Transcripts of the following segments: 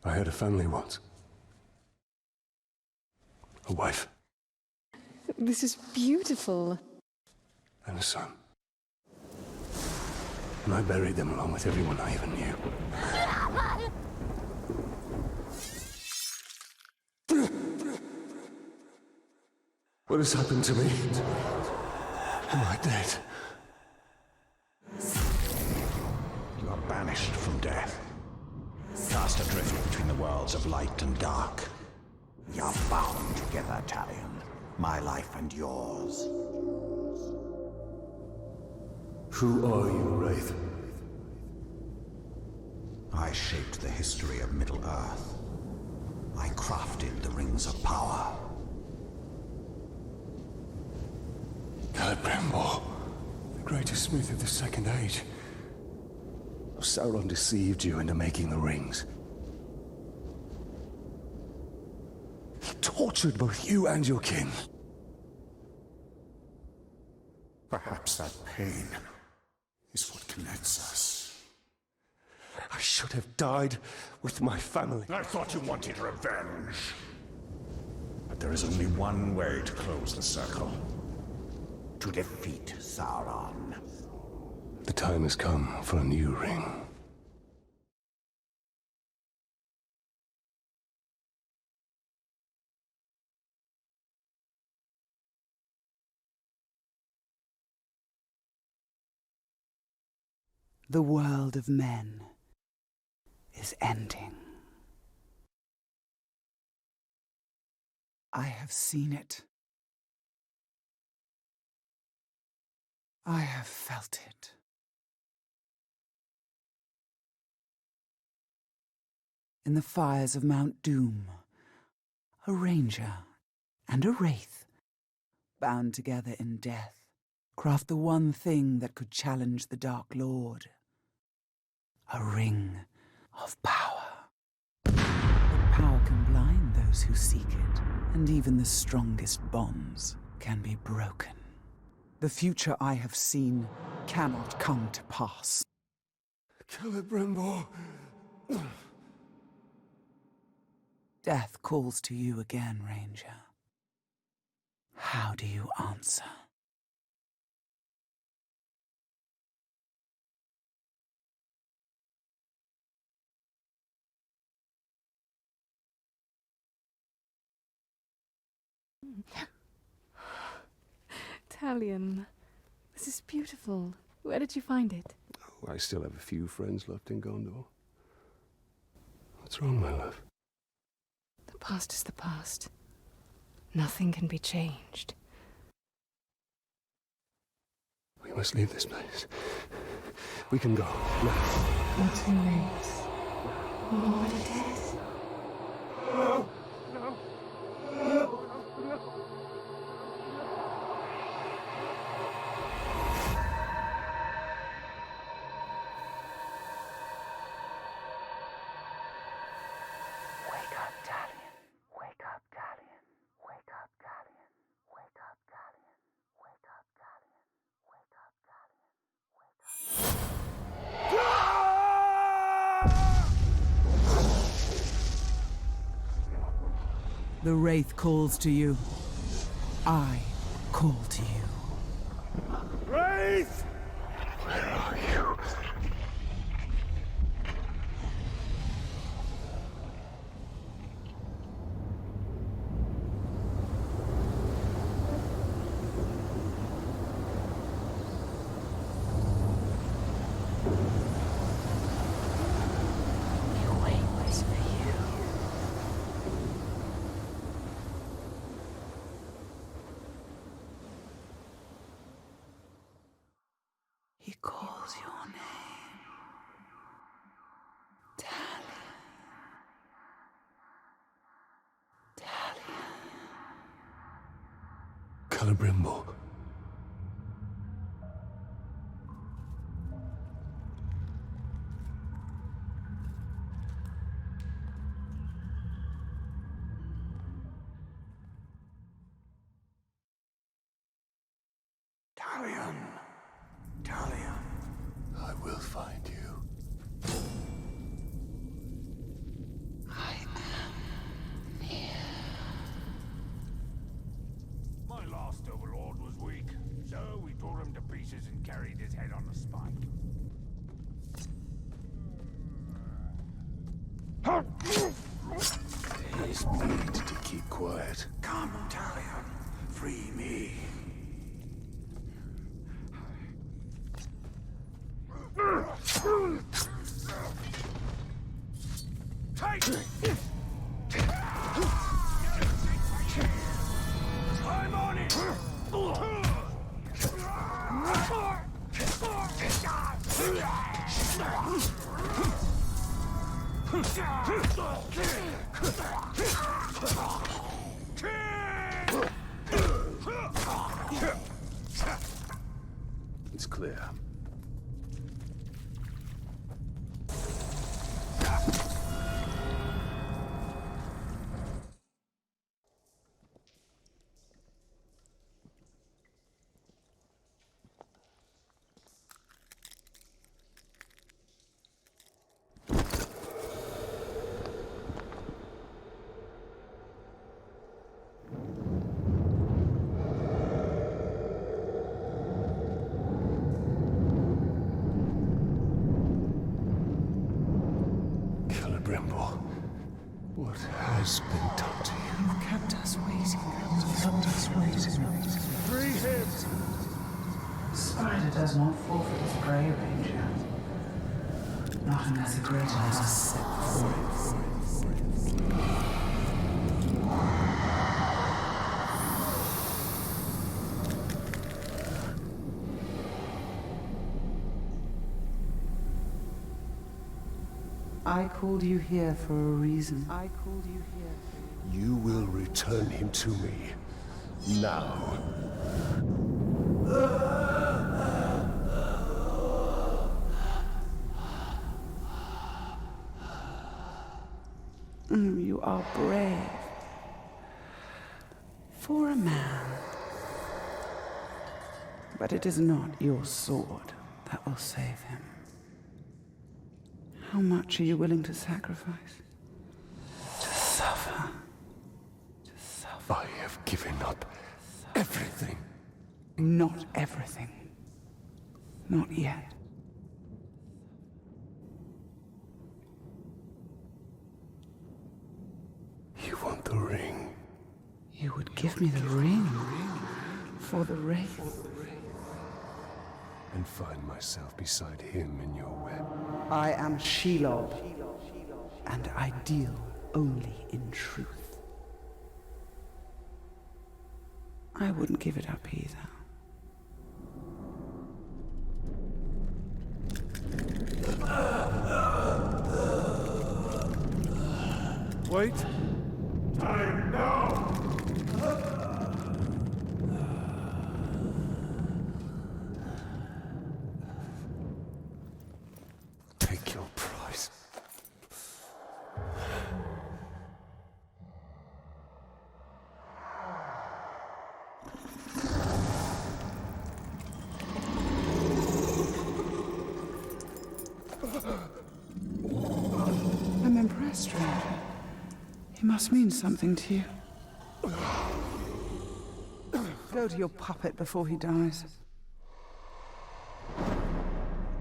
I had a family once. A wife. This is beautiful. And a son. And I buried them along with everyone I even knew. What has happened to me? Am I dead? You are banished from death. Cast adrift between the worlds of light and dark. We are bound together, Talion. My life and yours. Who are you, Wraith? I shaped the history of Middle-earth. I crafted the Rings of Power. Celebrimbor, the greatest smith of the Second Age. Sauron deceived you into making the rings. He tortured both you and your kin. Perhaps that pain is what connects us. I should have died with my family. I thought you wanted revenge. But there is only one way to close the circle. To defeat Sauron. The time has come for a new ring. The world of men is ending. I have seen it. I have felt it. In the fires of Mount Doom, a ranger and a wraith, bound together in death, craft the one thing that could challenge the Dark Lord. A ring of power. But power can blind those who seek it, and even the strongest bonds can be broken. The future I have seen cannot come to pass. Celebrimbor. Death calls to you again, Ranger. How do you answer? Talion, this is beautiful. Where did you find it? Oh, I still have a few friends left in Gondor. What's wrong, my love? The past is the past. Nothing can be changed. We must leave this place. We can go now. Not too late. Already dead. No! Wake up, Talion. Wake up, Talion. Wake up, Talion. Wake up, Talion. Wake up, Talion. Wake up, Talion. Wake up. The Wraith calls to you. I call to you. Wraith! Where are you? He calls your name. Talion. Talion. Celebrimbor. Talion. Talion. I will find you. free me. I'm on it! It's clear. Celebrimbor, what has been done to you? You've kept us waiting. Kept us waiting. Free him! Spider does not forfeit his prey, Ranger. Not unless a greater has set forth. I called you here for a reason. You will return him to me. Now. You are brave. For a man. But it is not your sword that will save him. How much are you willing to sacrifice? To suffer. I have given up everything. Not everything. Not yet. You want the ring? You would give me the ring for the wraith. And find myself beside him in your web. I am Shelob, and I deal only in truth. I wouldn't give it up either. Wait! Time now! Take your prize. I'm impressed, Ranger. He must mean something to you. Go to your puppet before he dies.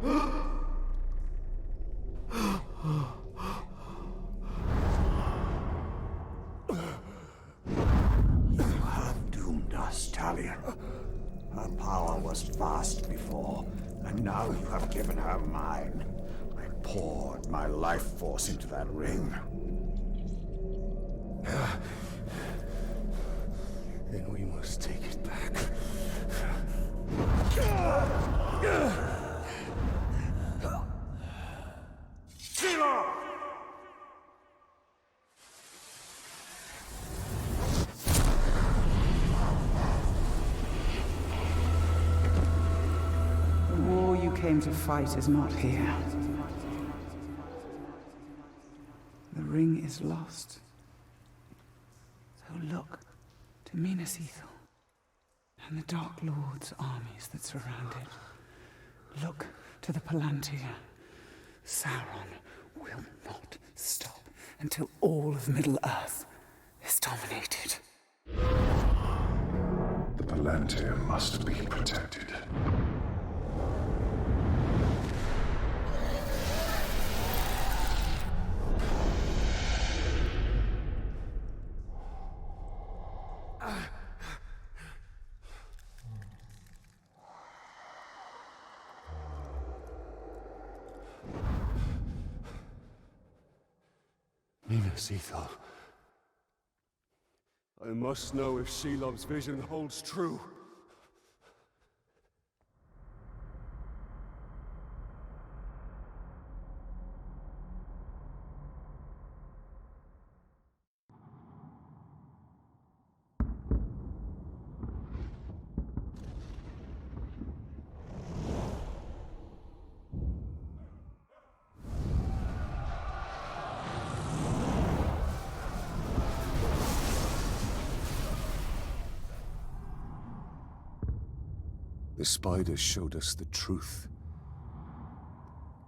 You have doomed us, Talion. Her power was vast before, and now you have given her mine. I poured my life force into that ring. Then we must take it back. The war you came to fight is not here. The ring is lost. So look to Minas Ithil and the Dark Lord's armies that surround it. Look to the Palantir. Sauron will not stop until all of Middle-earth is dominated. The Palantir must be protected. highness, Ethel. I must know if Shelob's vision holds true. The spiders showed us the truth.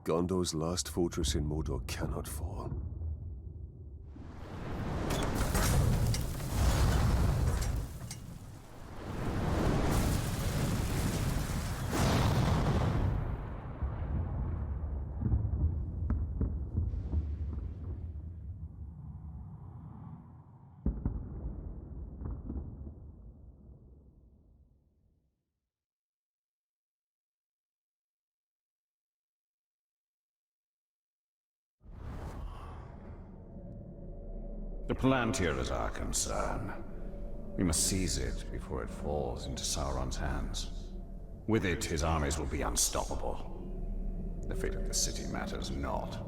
Gondor's last fortress in Mordor cannot fall. The Palantir is our concern. We must seize it before it falls into Sauron's hands. With it, his armies will be unstoppable. The fate of the city matters not.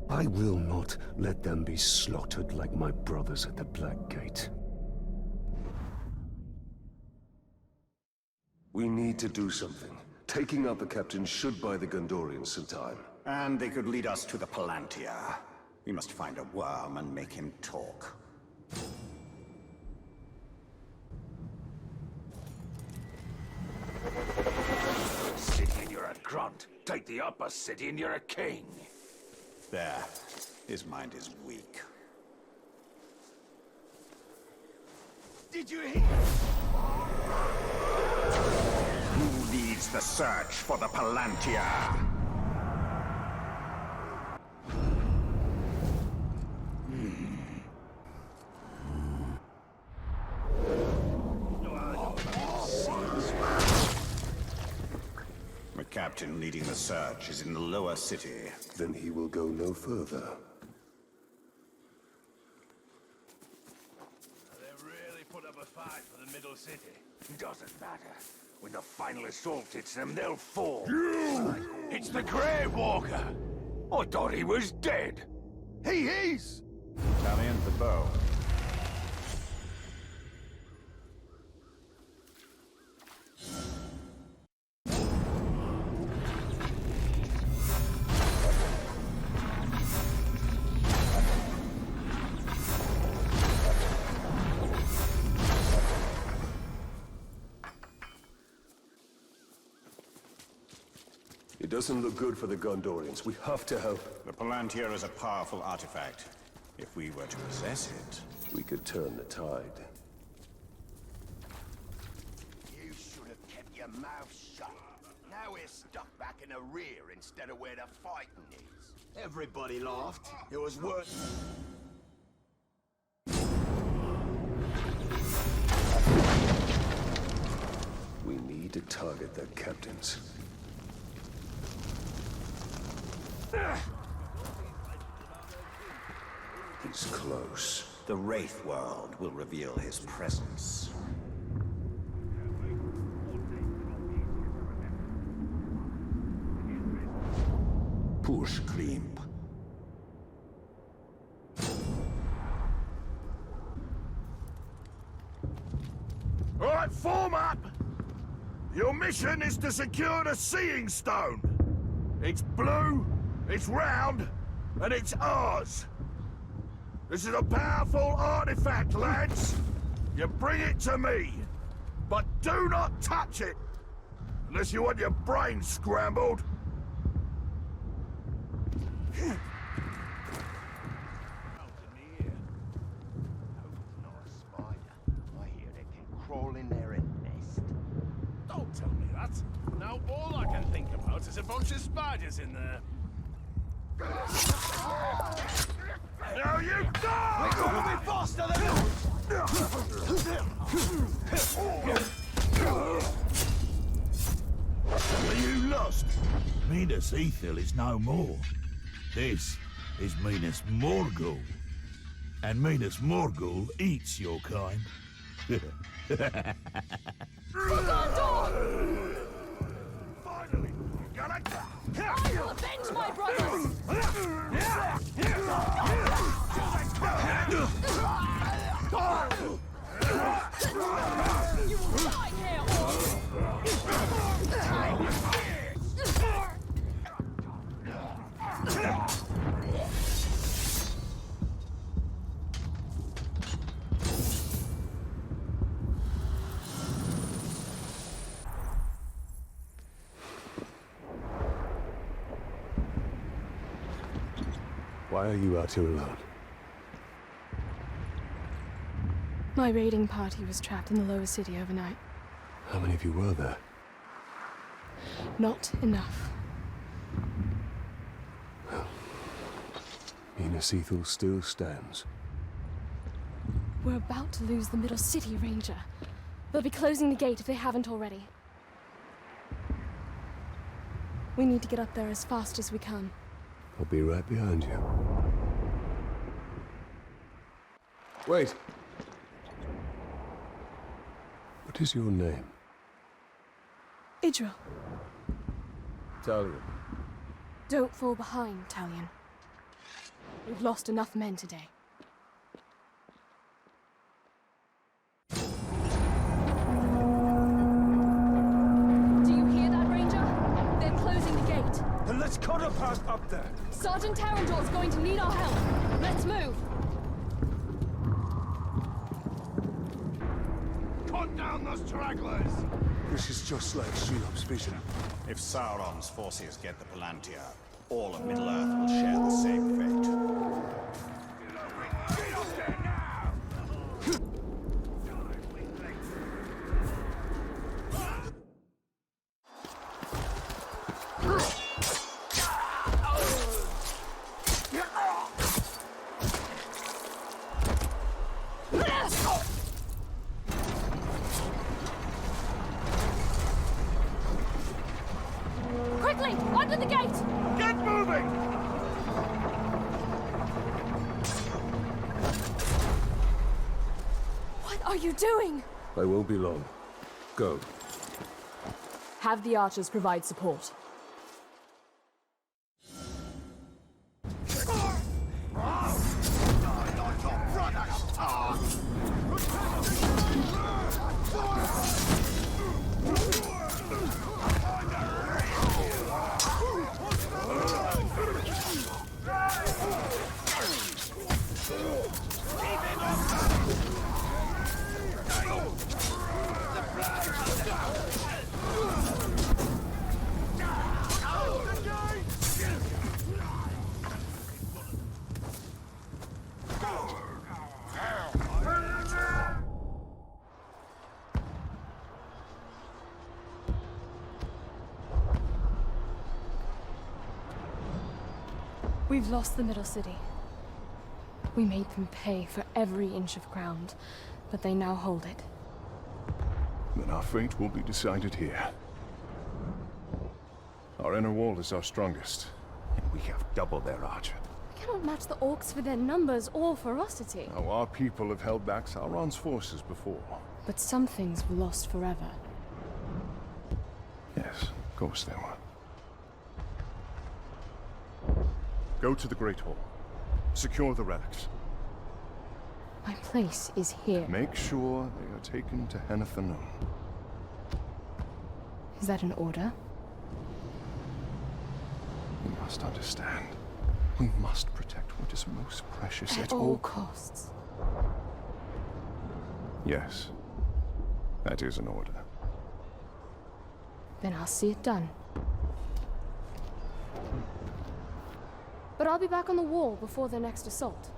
I will not let them be slaughtered like my brothers at the Black Gate. We need to do something. Taking out the captain should buy the Gondorians some time. And they could lead us to the Palantir. We must find a worm and make him talk. City and you're a grunt. Take the upper city and you're a king. There. His mind is weak. Did you hear? Who leads the search for the Palantir? The captain leading the search is in the lower city. Then he will go no further. They really put up a fight for the middle city. Doesn't matter. When the final assault hits them, they'll fall. It's the Grey Walker! I thought he was dead. He is! Talion the bow. It doesn't look good for the Gondorians. We have to help. The Palantir is a powerful artifact. If we were to possess it, We could turn the tide. You should have kept your mouth shut. Now we're stuck back in the rear instead of where the fighting is. Everybody laughed. It was worth... We need to target their captains. He's close. the wraith world will reveal his presence. Push, Grimp. All right, form up! Your mission is to secure the Seeing Stone. It's blue, it's round, and it's ours. This is a powerful artifact, lads. You bring it to me, but do not touch it, unless you want your brain scrambled. Crawl in there and nest. Don't tell me that. Now all I can think about is a bunch of spiders in there. Now you die! We're gonna be faster than Are you lost? Minas Ethel is no more. This is Minas Morgul. And Minas Morgul eats your kind. Finally! Gonna... I will avenge my brothers! You will die here, Why are you out here alone? My raiding party was trapped in the lower city overnight. How many of you were there? Not enough. Minas Ithil still stands. We're about to lose the middle city, Ranger. They'll be closing the gate if they haven't already. We need to get up there as fast as we can. I'll be right behind you. Wait! What is your name? Idril. Talion. Don't fall behind, Talion. We've lost enough men today. Do you hear that, Ranger? They're closing the gate. Then let's cut a path up there. Sergeant Tarandor's going to need our help. Let's move. Cut down those stragglers! This is just like Shelob's vision. If Sauron's forces get the Palantir, all of Middle-earth will share the same fate. Get up there now! Quickly, under the gate! Get moving! What are you doing? I won't be long. Go. Have the archers provide support. We've lost the middle city. We made them pay for every inch of ground, but they now hold it. Then our fate will be decided here. Our inner wall is our strongest, and we have double their archer. We cannot match the orcs for their numbers or ferocity. Now, our people have held back Sauron's forces before. But some things were lost forever. Yes, of course they were. Go to the Great Hall. Secure the relics. My place is here. Make sure they are taken to Henathanum. Is that an order? You must understand. We must protect what is most precious At all costs. Yes. That is an order. Then I'll see it done. But I'll be back on the wall before their next assault.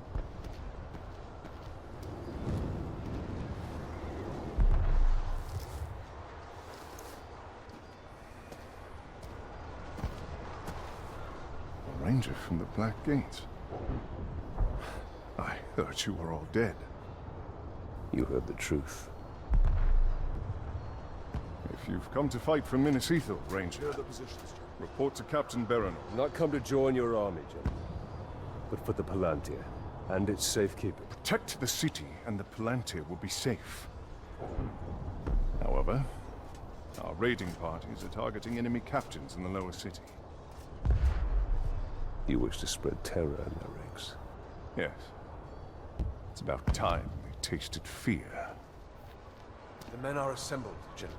A ranger from the Black Gate. I heard you were all dead. You heard the truth. If you've come to fight for Minas Ithil, Ranger, report to Captain Baron. I've not come to join your army, General. I came to protect the city. Captain Baron. Not come to join your army, General. I came to protect the city. Report to Captain Baron. Not come to join your army, General. but for the Palantir and its safekeeping. Protect the city, and the Palantir will be safe. However, our raiding parties are targeting enemy captains in the lower city. You wish to spread terror in their ranks? Yes. It's about time they tasted fear. The men are assembled, General.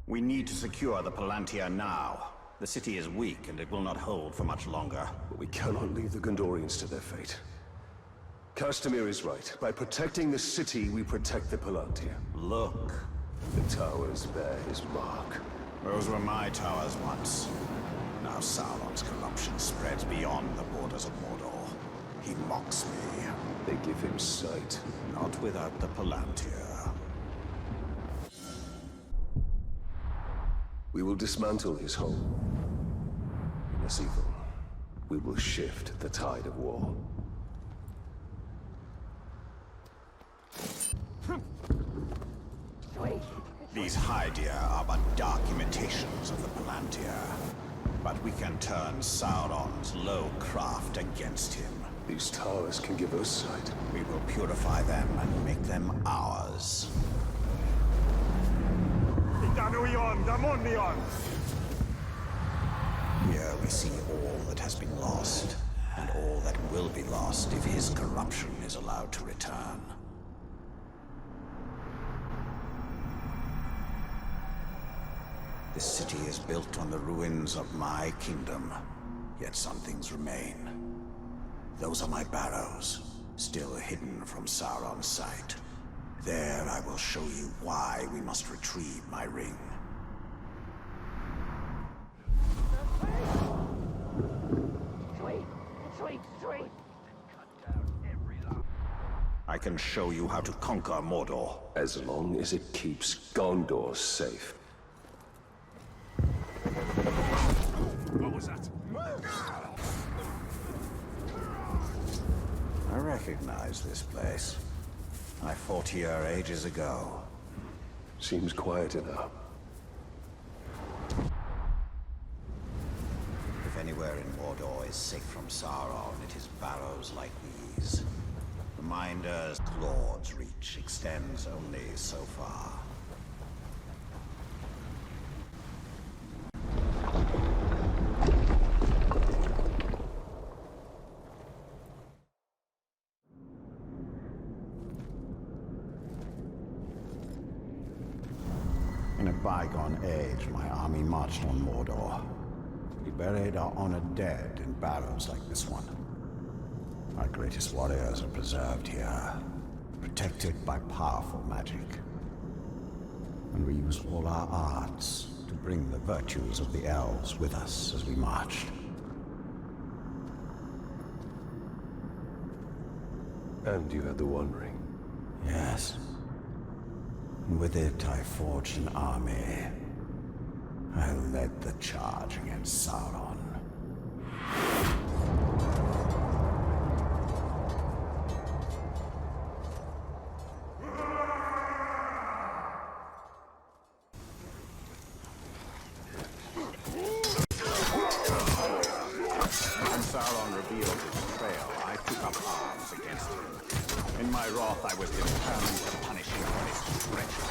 We need to secure the Palantir now. The city is weak, and it will not hold for much longer. But we cannot leave the Gondorians to their fate. Castamir is right. By protecting the city, we protect the Palantir. Look. The towers bear his mark. Those were my towers once. Now Sauron's corruption spreads beyond the borders of Mordor. He mocks me. They give him sight. Not without the Palantir. We will dismantle his home. In this evil, we will shift the tide of war. These Hydia are but dark imitations of the Palantir. But we can turn Sauron's low craft against him. These towers can give us sight. We will purify them and make them ours. Here we see all that has been lost, and all that will be lost if his corruption is allowed to return. This city is built on the ruins of my kingdom, yet some things remain. Those are my barrows, still hidden from Sauron's sight. There I will show you why we must retrieve my ring. I can show you how to conquer Mordor. As long as it keeps Gondor safe. What was that? I recognize this place. I fought here ages ago. Seems quieter now. If anywhere in Mordor is safe from Sauron, it is barrows like these. The Minder's claw's reach extends only so far. In a bygone age, my army marched on Mordor. We buried our honored dead in barrows like this one. Our greatest warriors are preserved here, protected by powerful magic. And we use all our arts to bring the virtues of the elves with us as we marched. And you had the One Ring. Yes. And with it, I forged an army. I led the charge against Sauron. When Sauron revealed his betrayal, I took up arms against him. In my wrath, I was determined to punish him for his treachery.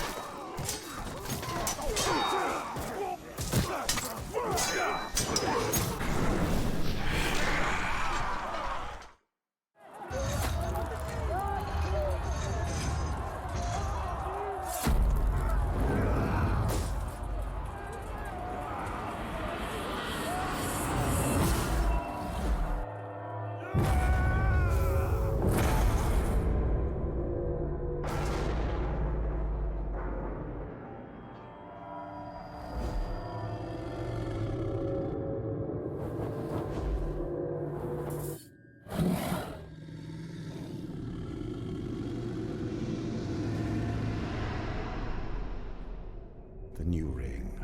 The new ring,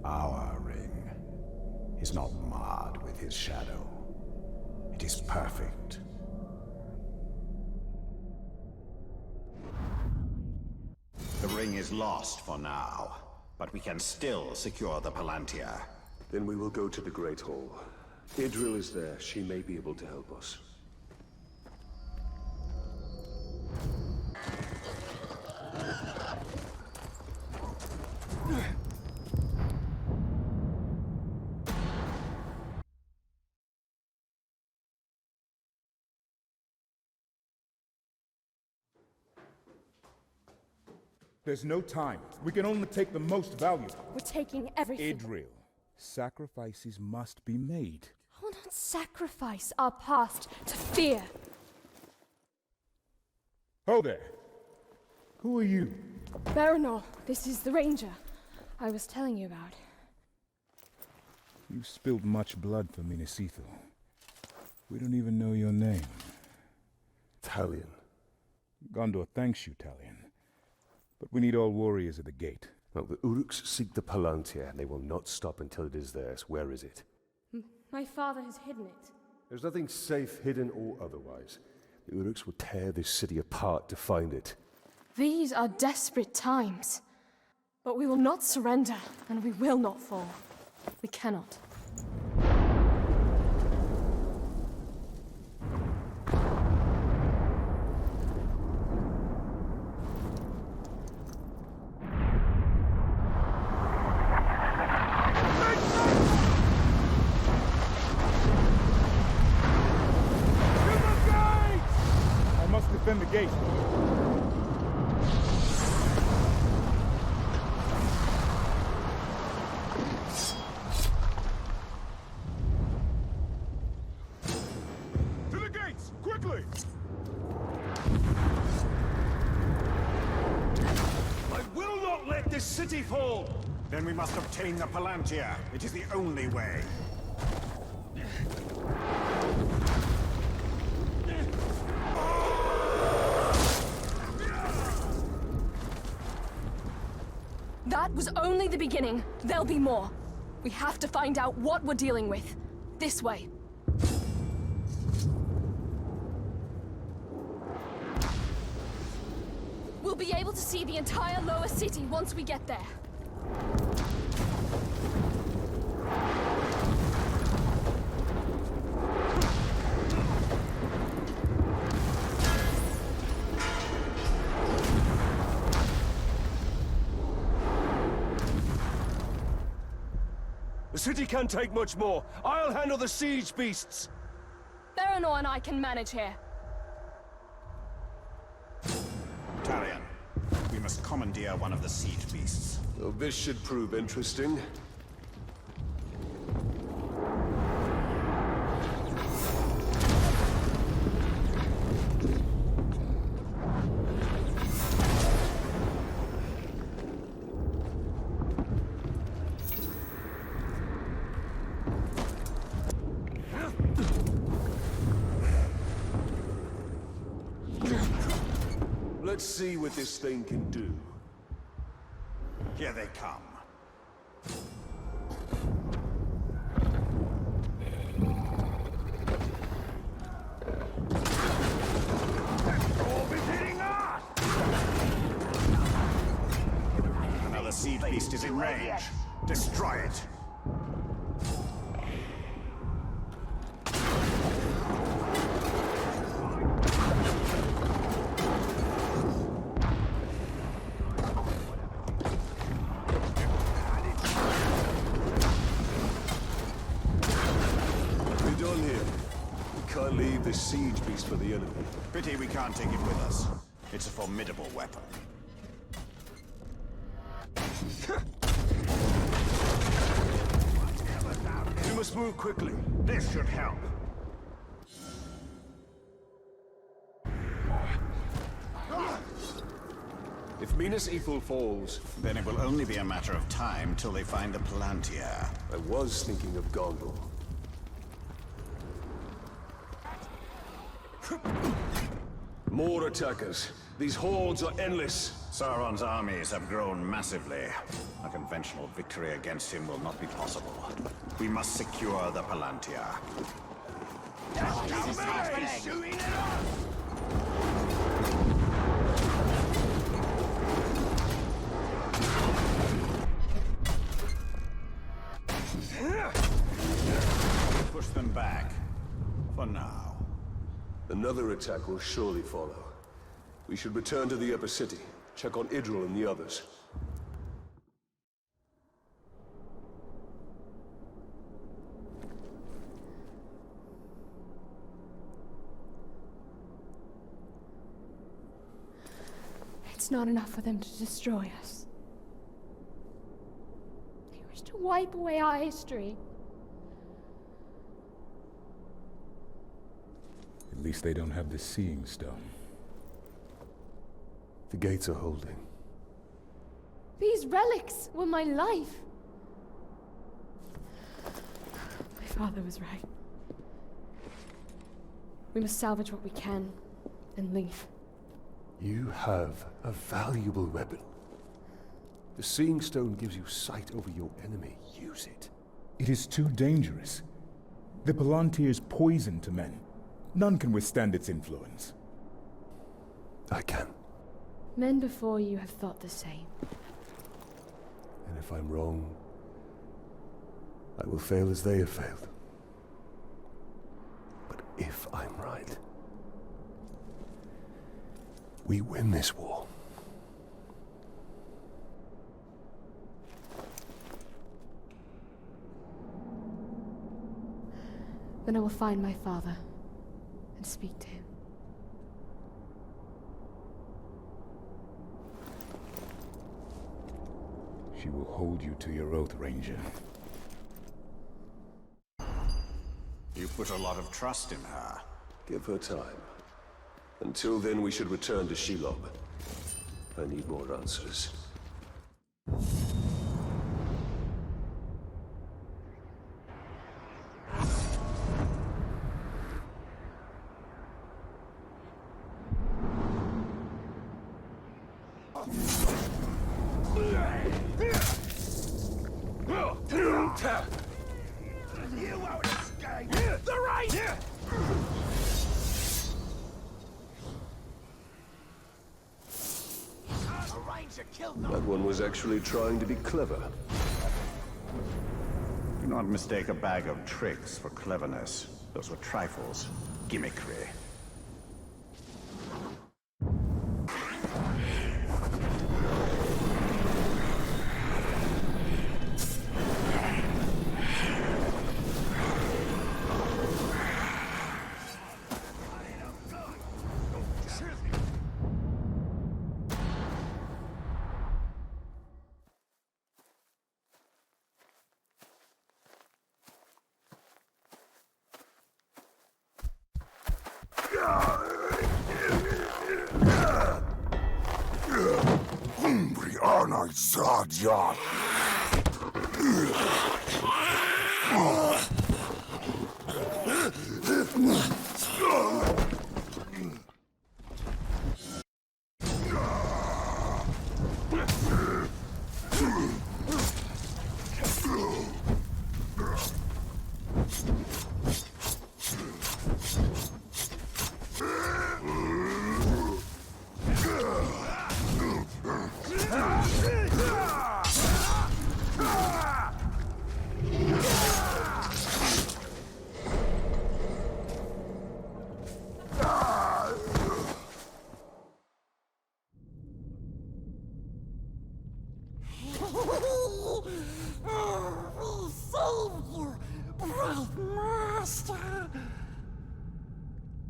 our ring, is not marred with his shadow. It is perfect. The ring is lost for now, but we can still secure the Palantir. Then we will go to the Great Hall. Idril is there. She may be able to help us. There's no time. We can only take the most valuable. We're taking everything. Idril. Sacrifices must be made. We'll not sacrifice our past to fear. Hold there. Who are you? Baranor, this is the Ranger I was telling you about. You've spilled much blood for Minas Ithil. We don't even know your name. Talion. Gondor thanks you, Talion. But we need all warriors at the gate. Well, the Uruks seek the Palantir, and they will not stop until it is theirs. Where is it? My father has hidden it. There's nothing safe, hidden or otherwise. The Uruks will tear this city apart to find it. These are desperate times. But we will not surrender, and we will not fall. We cannot. Defend the gate. To the gates, quickly! I will not let this city fall! Then we must obtain the Palantir. It is the only way. That was only the beginning. There'll be more. We have to find out what we're dealing with. This way. We'll be able to see the entire lower city once we get there. The city can't take much more. I'll handle the siege beasts. Baranor and I can manage here. Talion, we must commandeer one of the siege beasts. Well, this should prove interesting. Let's see what this thing can do. Here they come. Orbiting us! Another siege beast is in range. Destroy it. Can't leave this siege beast for the enemy. Pity we can't take it with us. It's a formidable weapon. We must move quickly. This should help. If Minas Ithil falls, Then it will only be a matter of time till they find the Palantir. I was thinking of Gondor. More attackers. These hordes are endless. Sauron's armies have grown massively. A conventional victory against him will not be possible. We must secure the Palantir. Shooting at us! For now. Another attack will surely follow. We should return to the upper city, check on Idril and the others. It's not enough for them to destroy us. They wish to wipe away our history. At least they don't have the Seeing Stone. The gates are holding. These relics were my life. My father was right. We must salvage what we can, and leave. You have a valuable weapon. The Seeing Stone gives you sight over your enemy. Use it. It is too dangerous. The Palantir's poison to men. None can withstand its influence. I can. Men before you have thought the same. And if I'm wrong, I will fail as they have failed. But if I'm right, we win this war. Then I will find my father and speak to him. She will hold you to your oath, Ranger. You put a lot of trust in her. Give her time. Until then, we should return to Shelob. I need more answers. You won't escape! The Wraith! A Ranger killed That one was actually trying to be clever. Do not mistake a bag of tricks for cleverness. Those were trifles. Gimmickry. Zadyan.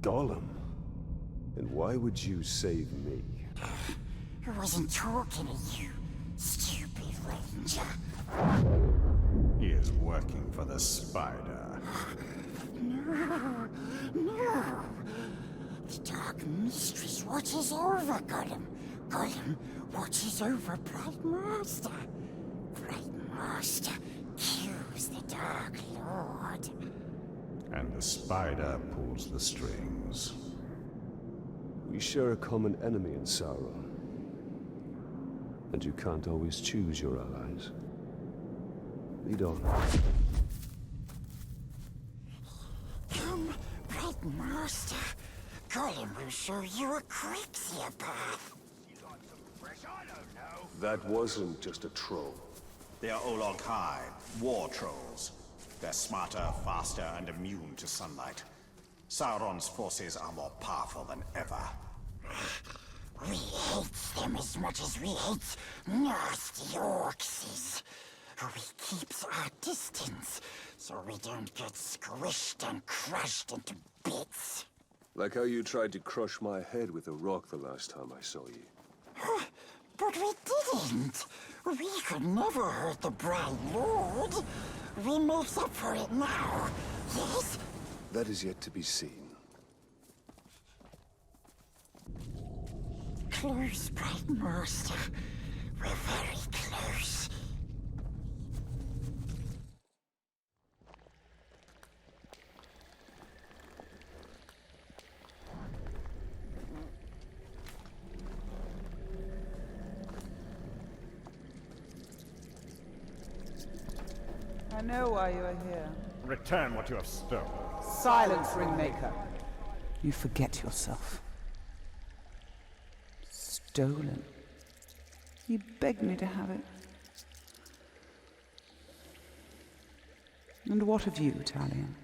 Gollum? And why would you save me? I wasn't talking to you, stupid Ranger. He is working for the Spider. No, no. The Dark Mistress watches over Gollum. Gollum watches over Bright Master. Bright Master kills the Dark Lord. And the Spider pulls the strings. We share a common enemy in Sauron. And you can't always choose your allies. Lead on. Come, Bright Master. Gollum will show you a quicker path. You like some fresh? I don't know. That wasn't just a troll. They are Olog High, war trolls. They're smarter, faster, and immune to sunlight. Sauron's forces are more powerful than ever. We hate them as much as we hate nasty orcs. We keeps our distance, so we don't get squished and crushed into bits. Like how you tried to crush my head with a rock the last time I saw you. But we didn't. We could never hurt the Bright Lord. We make up for it now, yes? That is yet to be seen. Close, Bright Master. We're very close. I know why you are here. Return what you have stolen. Silence, Ringmaker. You forget yourself. Stolen. You begged me to have it. And what of you, Talion?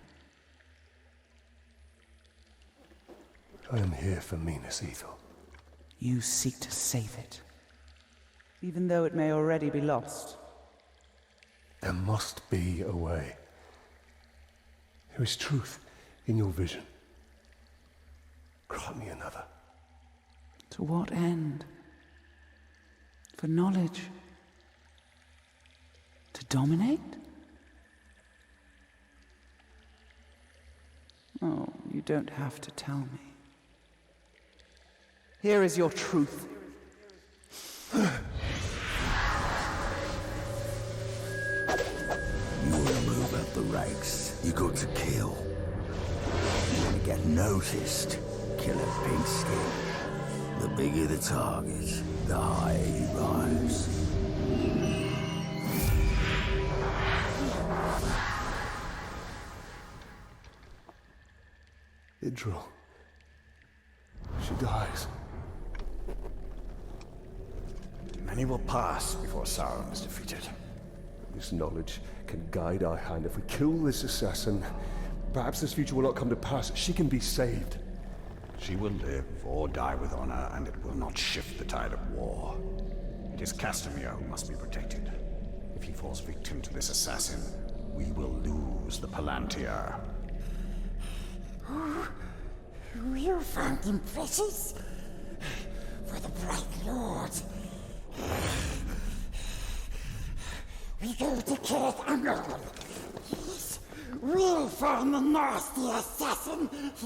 I am here for Minas Ithil. You seek to save it, even though it may already be lost. There must be a way. There is truth in your vision. Grant me another. To what end? For knowledge? To dominate? Oh, you don't have to tell me. Here is your truth. You want to move up the ranks, you got to kill. You want to get noticed, kill a pink skin. The bigger the target, the higher you rise. Idril. She dies. Many will pass before Sauron is defeated. This knowledge can guide our hand. If we kill this assassin, perhaps this future will not come to pass. She can be saved. She will live or die with honor, and it will not shift the tide of war. It is Castamere who must be protected. If he falls victim to this assassin, we will lose the Palantir. You found him precious? For the Bright Lord. We go to Kirith Angol. Yes, we'll find the nasty assassin. Yes.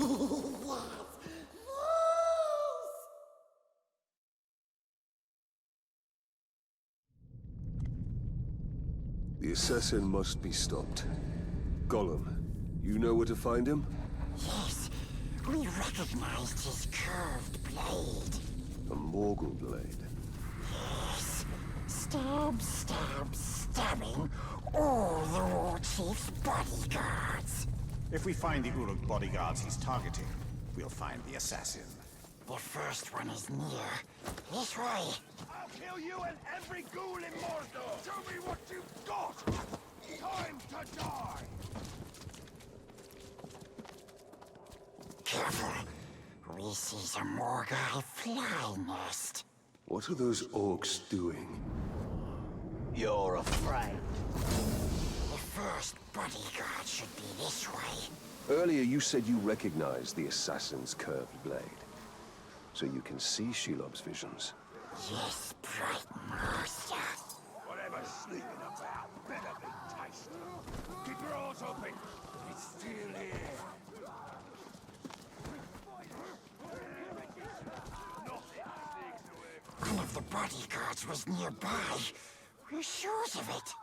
The assassin must be stopped. Gollum, you know where to find him? Yes, we recognized his curved blade. A Morgul blade. Yes, stab, stab, stabbing all the War Chief's bodyguards. If we find the Uruk bodyguards he's targeting, we'll find the assassin. The first one is near. This way. I'll kill you and every ghoul in Mordor! Show me what you've got! Time to die! Careful. We see some Morgai fly nest. What are those orcs doing? You're afraid. The first bodyguard should be this way. Earlier you said you recognized the assassin's curved blade. So you can see Shelob's visions. Yes, Bright Master. Whatever's sneaking about better be tasty. Keep your eyes open. It's still here. One of the bodyguards was nearby. We're sure of it.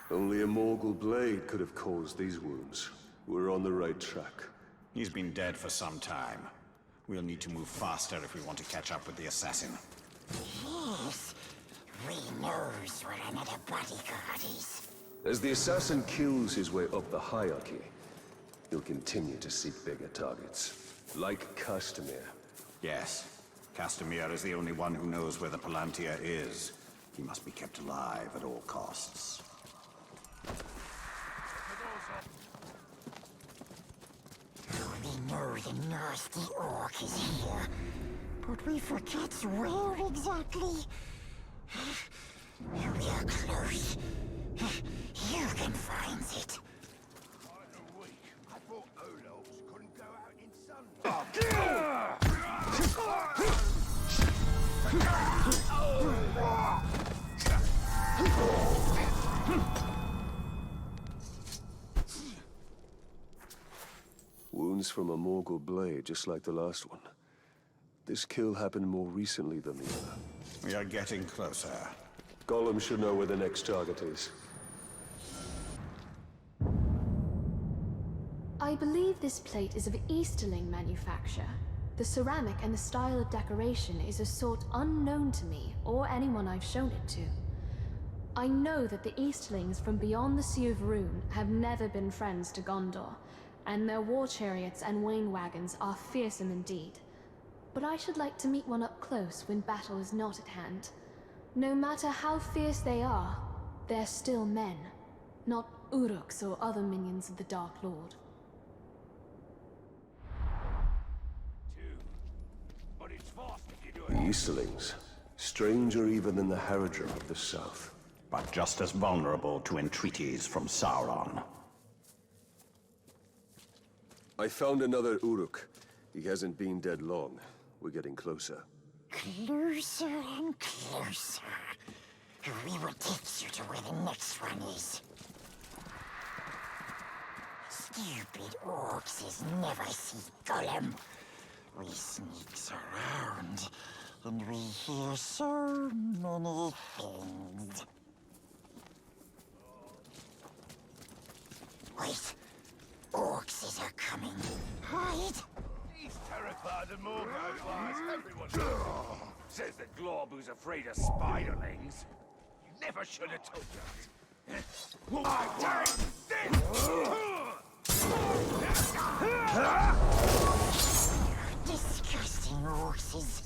Only a Morgul blade could have caused these wounds. We're on the right track. He's been dead for some time. We'll need to move faster if we want to catch up with the assassin. Yes. We knows where another bodyguard is. As the assassin kills his way up the hierarchy, You'll continue to seek bigger targets. Like Castamir. Yes. Castamir is the only one who knows where the Palantir is. He must be kept alive at all costs. We know the nasty orc is here, but we forget where exactly. We are close. You can find it. I thought Olofs couldn't go out in sunlight. Wounds from a Morgul blade, just like the last one. This kill happened more recently than the other. We are getting closer. Gollum should know where the next target is. I believe this plate is of Easterling manufacture. The ceramic and the style of decoration is a sort unknown to me or anyone I've shown it to. I know that the Easterlings from beyond the Sea of Rune have never been friends to Gondor, and their war chariots and wain wagons are fearsome indeed. But I should like to meet one up close when battle is not at hand. No matter how fierce they are, they're still men, not Uruks or other minions of the Dark Lord. But it's fast if you do The Easterlings, stranger even than the Haradrim of the south. But just as vulnerable to entreaties from Sauron. I found another Uruk. He hasn't been dead long. We're getting closer. Closer and closer. We will take you to where the next one is. Stupid orcs never see Gollum. We sneaks around, and we hear so many things. Wait, orcs are coming. Hide! He's terrified of Morgoth flies. Everyone knows. Says the glob who's afraid of spiderlings. You never should have told that. Disgusting orcs.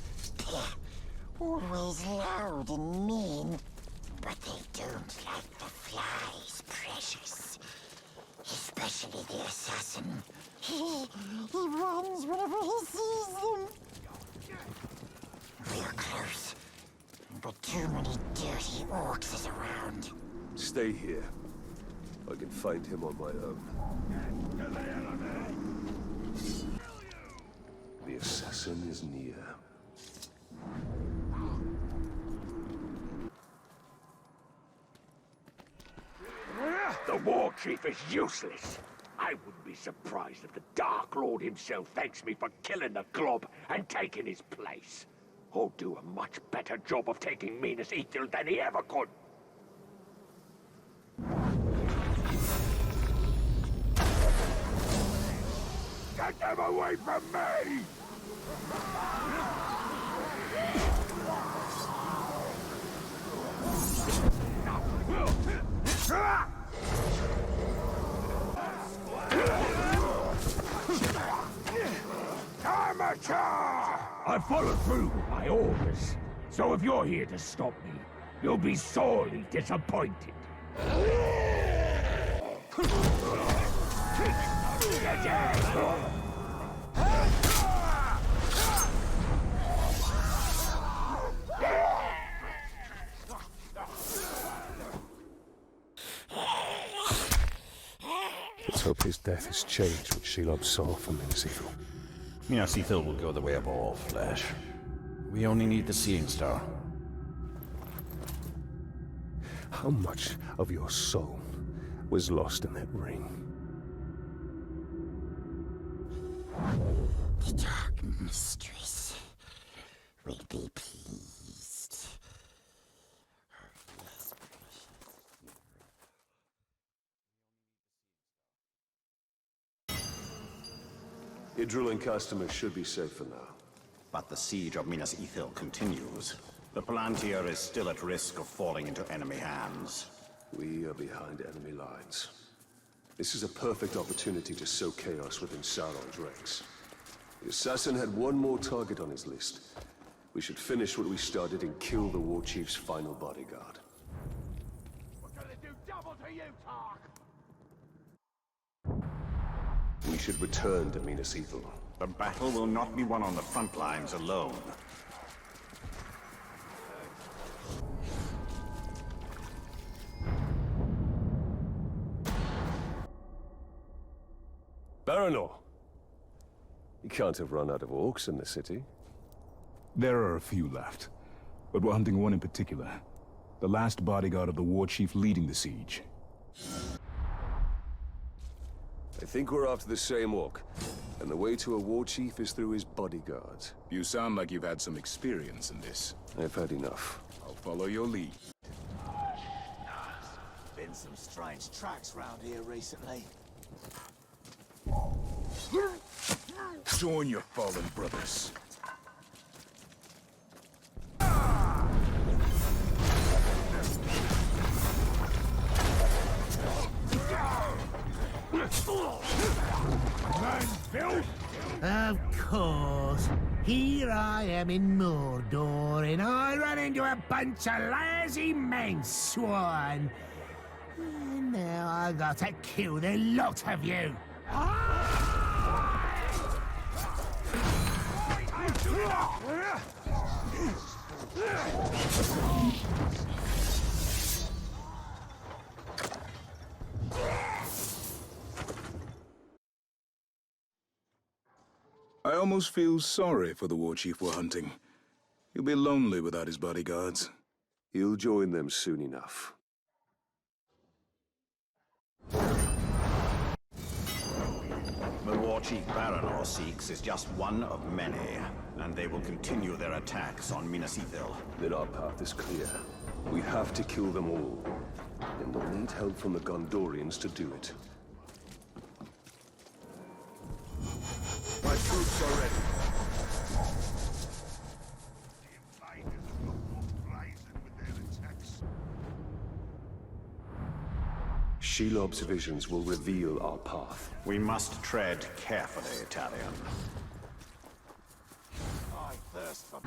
Always loud and mean. But they don't like the flies, precious. Especially the assassin. He runs whenever he sees them. We are close, but too many dirty orcs is around. Stay here. I can find him on my own. The assassin is near. The war chief is useless. I wouldn't be surprised if the Dark Lord himself thanks me for killing the glob and taking his place. He'll do a much better job of taking Minas Ithil than he ever could. Get them away from me! Amateur! I followed through with my orders, so if you're here to stop me, you'll be sorely disappointed. Let's hope his death has changed what Shelob saw from Minas Ithil. Minas Ithil will go the way of all flesh. We only need the Seeing Star. How much of your soul was lost in that ring? The Dark Mistress will be pleased. Idril and Castamir should be safe for now. But the siege of Minas Ithil continues. The Palantir is still at risk of falling into enemy hands. We are behind enemy lines. This is a perfect opportunity to sow chaos within Sauron's ranks. The assassin had one more target on his list. We should finish what we started and kill the war chief's final bodyguard. We're gonna do double to you, Tark! We should return to Minas Ithil. The battle will not be won on the front lines alone. Baranor! You can't have run out of orcs in the city. There are a few left, but we're hunting one in particular. The last bodyguard of the war chief leading the siege. I think we're after the same orc, and the way to a war chief is through his bodyguards. You sound like you've had some experience in this. I've had enough. I'll follow your lead. Been some strange tracks round here recently. Join your fallen brothers. Of course. Here I am in Mordor, and I run into a bunch of lazy men swine. And now I gotta kill the lot of you. I almost feel sorry for the war chief we're hunting. He'll be lonely without his bodyguards. He'll join them soon enough. The war chief Baranor seeks is just one of many, and they will continue their attacks on Minas Ithil. Then our path is clear. We have to kill them all. And we'll need help from the Gondorians to do it. My troops are ready. The invaders have got more blazing with their attacks. Shelob's visions will reveal our path. We must tread carefully, Talion. I thirst for...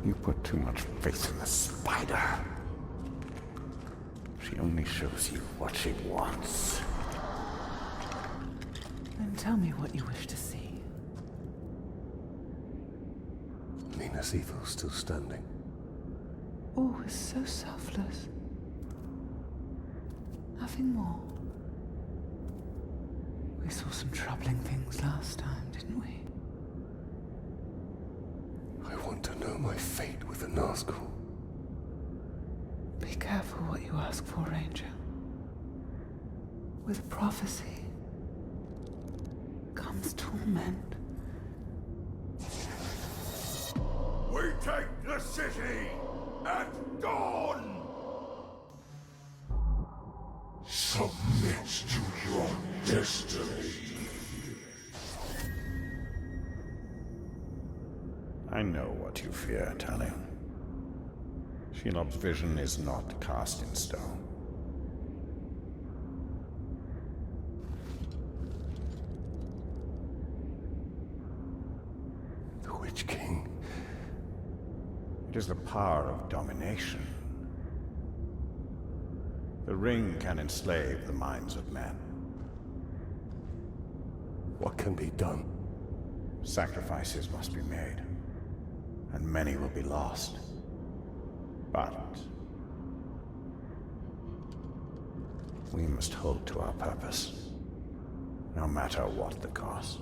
You put too much faith in the spider. She only shows you what she wants. Then tell me what you wish to see. Minas Ithil's still standing. All is so selfless. Nothing more. We saw some troubling things last time, didn't we? I want to know my fate with the Nazgul. Be careful what you ask for, Ranger. With prophecy comes torment. We take the city at dawn! Submit to your destiny. I know what you fear, Talion. Shelob's vision is not cast in stone. The Witch King. It is the power of domination. The ring can enslave the minds of men. What can be done? Sacrifices must be made, and many will be lost. But we must hold to our purpose, no matter what the cost.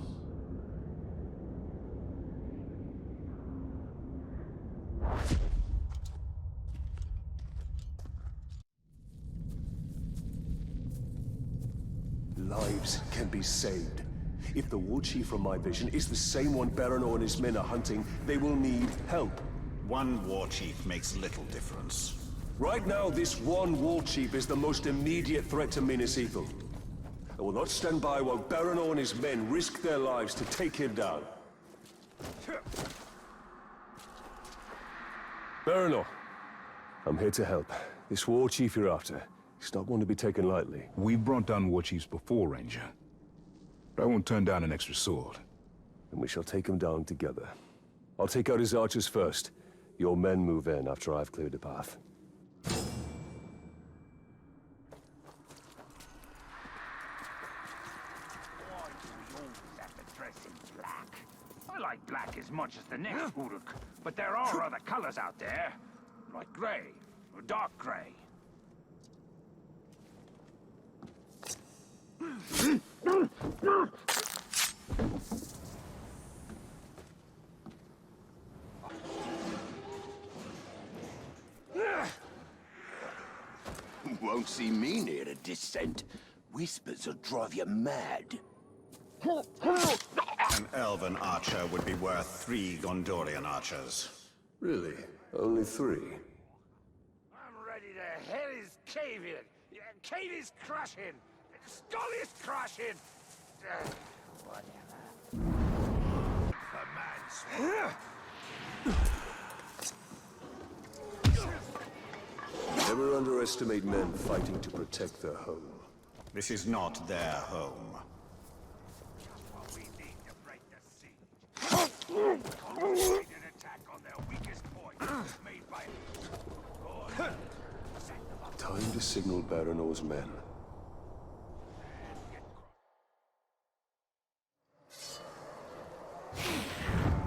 Lives can be saved. If the war chief from my vision is the same one Baranor and his men are hunting, they will need help. One war chief makes little difference. Right now, this one war chief is the most immediate threat to Minas Ithil. I will not stand by while Baranor and his men risk their lives to take him down. Baranor, I'm here to help. This war chief you're after, he's not one to be taken lightly. We've brought down war chiefs before, Ranger. But I won't turn down an extra sword. And we shall take him down together. I'll take out his archers first. Your men move in after I've cleared the path. I like black as much as the next Uruk, but there are other colors out there, like grey or dark grey. Won't see me near the descent. Whispers will drive you mad. An elven archer would be worth 3 Gondorian archers. Really? Only 3? I'm ready to hell is cave in. Cave is crushing. Skull is crushing. Whatever. A man's Never underestimate men fighting to protect their home. This is not their home. Time to signal Baranor's men.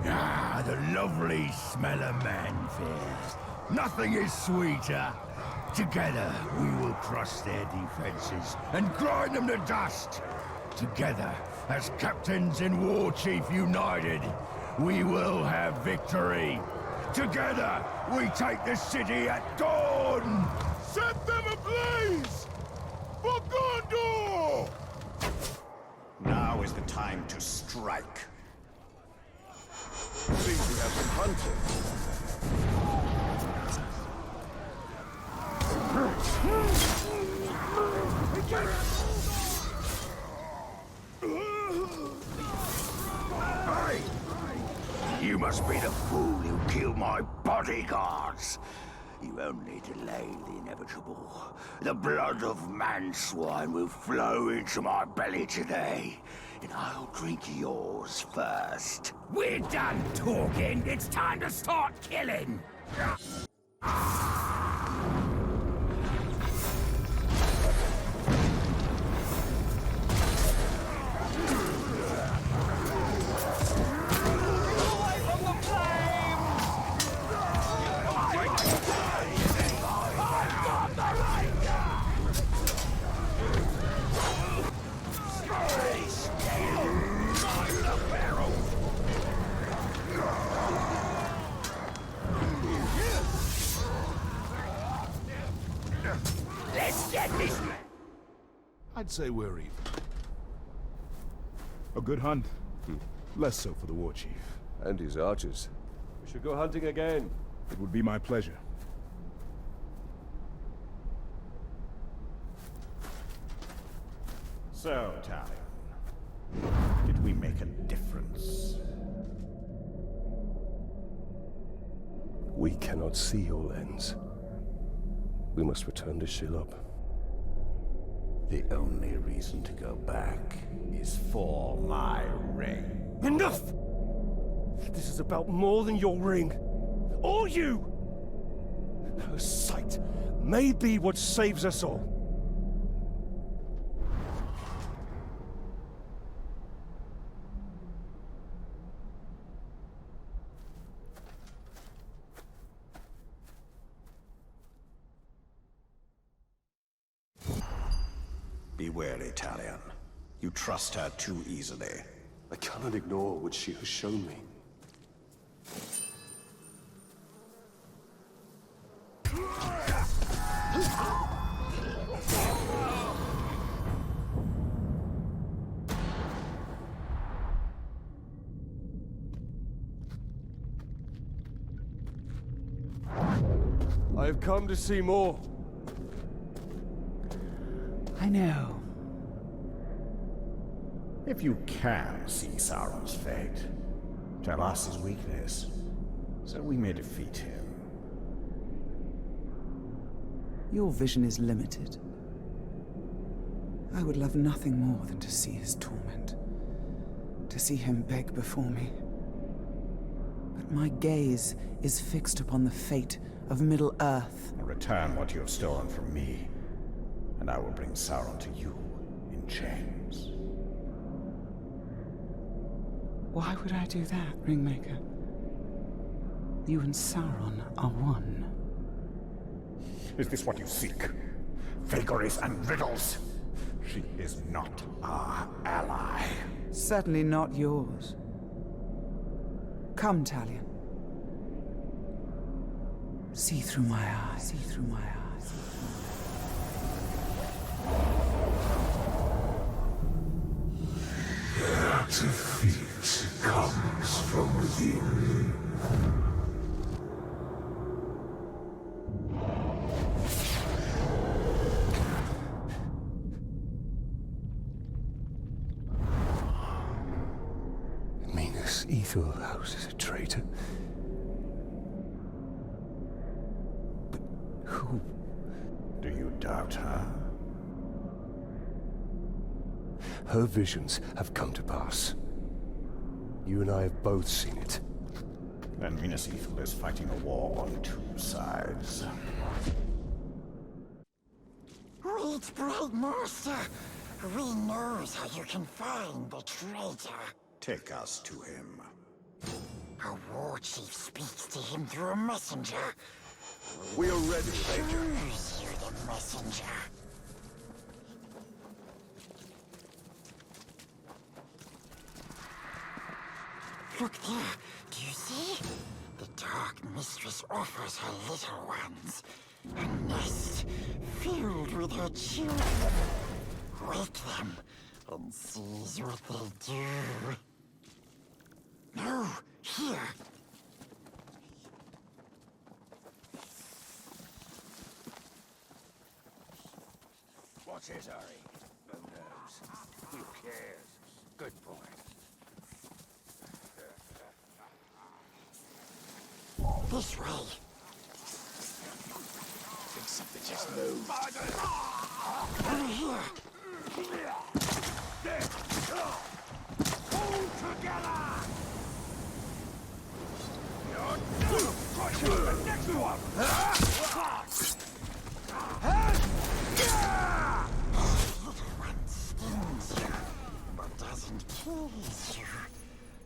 Ah, the lovely smell of manfest. Nothing is sweeter. Together, we will crush their defenses and grind them to dust. Together, as captains and war chief united, we will have victory. Together, we take the city at dawn! Set them ablaze! For Gondor! Now is the time to strike. Seems we have some hunting. You must be the fool who killed my bodyguards. You only delayed the inevitable. The blood of manswine will flow into my belly today, and I'll drink yours first. We're done talking. It's time to start killing. Let's get this. I'd say we're even. A good hunt. Less so for the war chief. And his archers. We should go hunting again. It would be my pleasure. So, Talion, did we make a difference? We cannot see your lens. We must return to Shelob. The only reason to go back is for my ring. Enough! This is about more than your ring. Or you! Her sight may be what saves us all. Be wary, Talion. You trust her too easily. I cannot ignore what she has shown me. I have come to see more. I know. If you can see Sauron's fate, tell us his weakness, so we may defeat him. Your vision is limited. I would love nothing more than to see his torment, to see him beg before me. But my gaze is fixed upon the fate of Middle-earth. Return what you have stolen from me, and I will bring Sauron to you in chains. Why would I do that, Ringmaker? You and Sauron are one. Is this what you seek? Vagaries and riddles? She is not our ally. Certainly not yours. Come, Talion. See through my eyes. See through my eyes. Their defeat comes from within. Minas Ithil houses a traitor. But who? Do you doubt her? Her visions have come to pass. You and I have both seen it. Then Minas Ithil is fighting a war on two sides. Wait, Bright Master! We knows how you can find the traitor. Take us to him. A war chief speaks to him through a messenger. We are ready, Ranger. Choose you the messenger. Look there. Do you see? The Dark Mistress offers her little ones a nest filled with her children. Wake them and seize what they do. No, here. What's his hurry? Who knows? Who cares? Good boy. This way. Think something just moved. Over here. Hold together! The next one! Little one stings you, but doesn't kill you.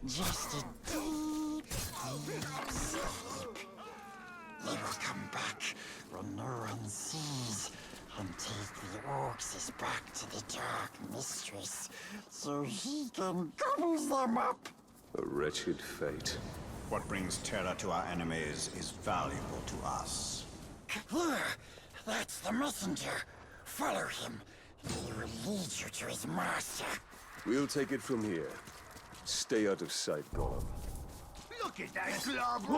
Just a deep, deep sleep. They will come back when no one sees and take the orcs back to the Dark Mistress so he can gobble them up. A wretched fate. What brings terror to our enemies is valuable to us. Here, that's the messenger. Follow him. He will lead you to his master. We'll take it from here. Stay out of sight, Gollum. Look at that glove!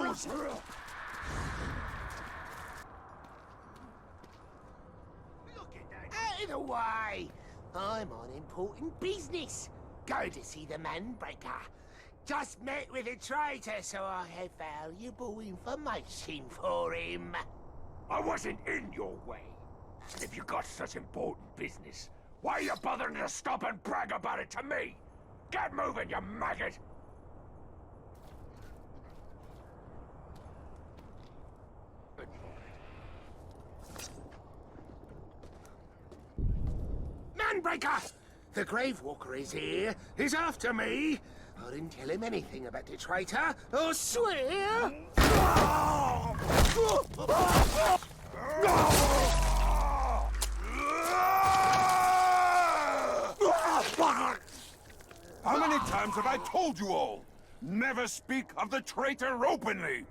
Out of the way! I'm on important business. Go to see the Manbreaker. Just met with a traitor, so I have valuable information for him. I wasn't in your way. And if you got such important business, why are you bothering to stop and brag about it to me? Get moving, you maggot! Manbreaker! The Gravewalker is here. He's after me. I didn't tell him anything about the traitor. I swear! How many times have I told you all? Never speak of the traitor openly.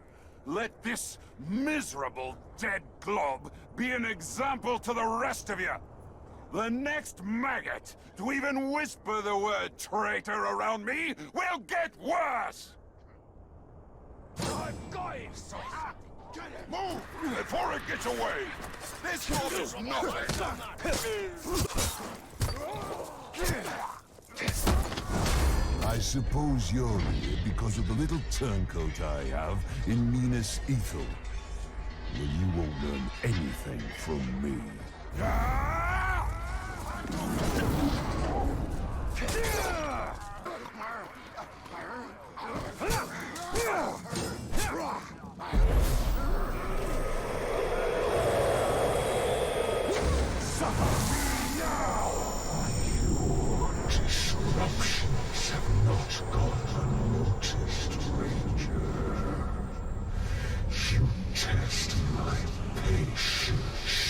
Let this miserable dead glob be an example to the rest of you. The next maggot to even whisper the word traitor around me will get worse! I've got him, son! Get him! Move before it gets away! This glob is nothing! I suppose you're here because of the little turncoat I have in Minas Ithil. Well, you won't learn anything from me. Disruptions have not gone unnoticed, Ranger. You test my patience.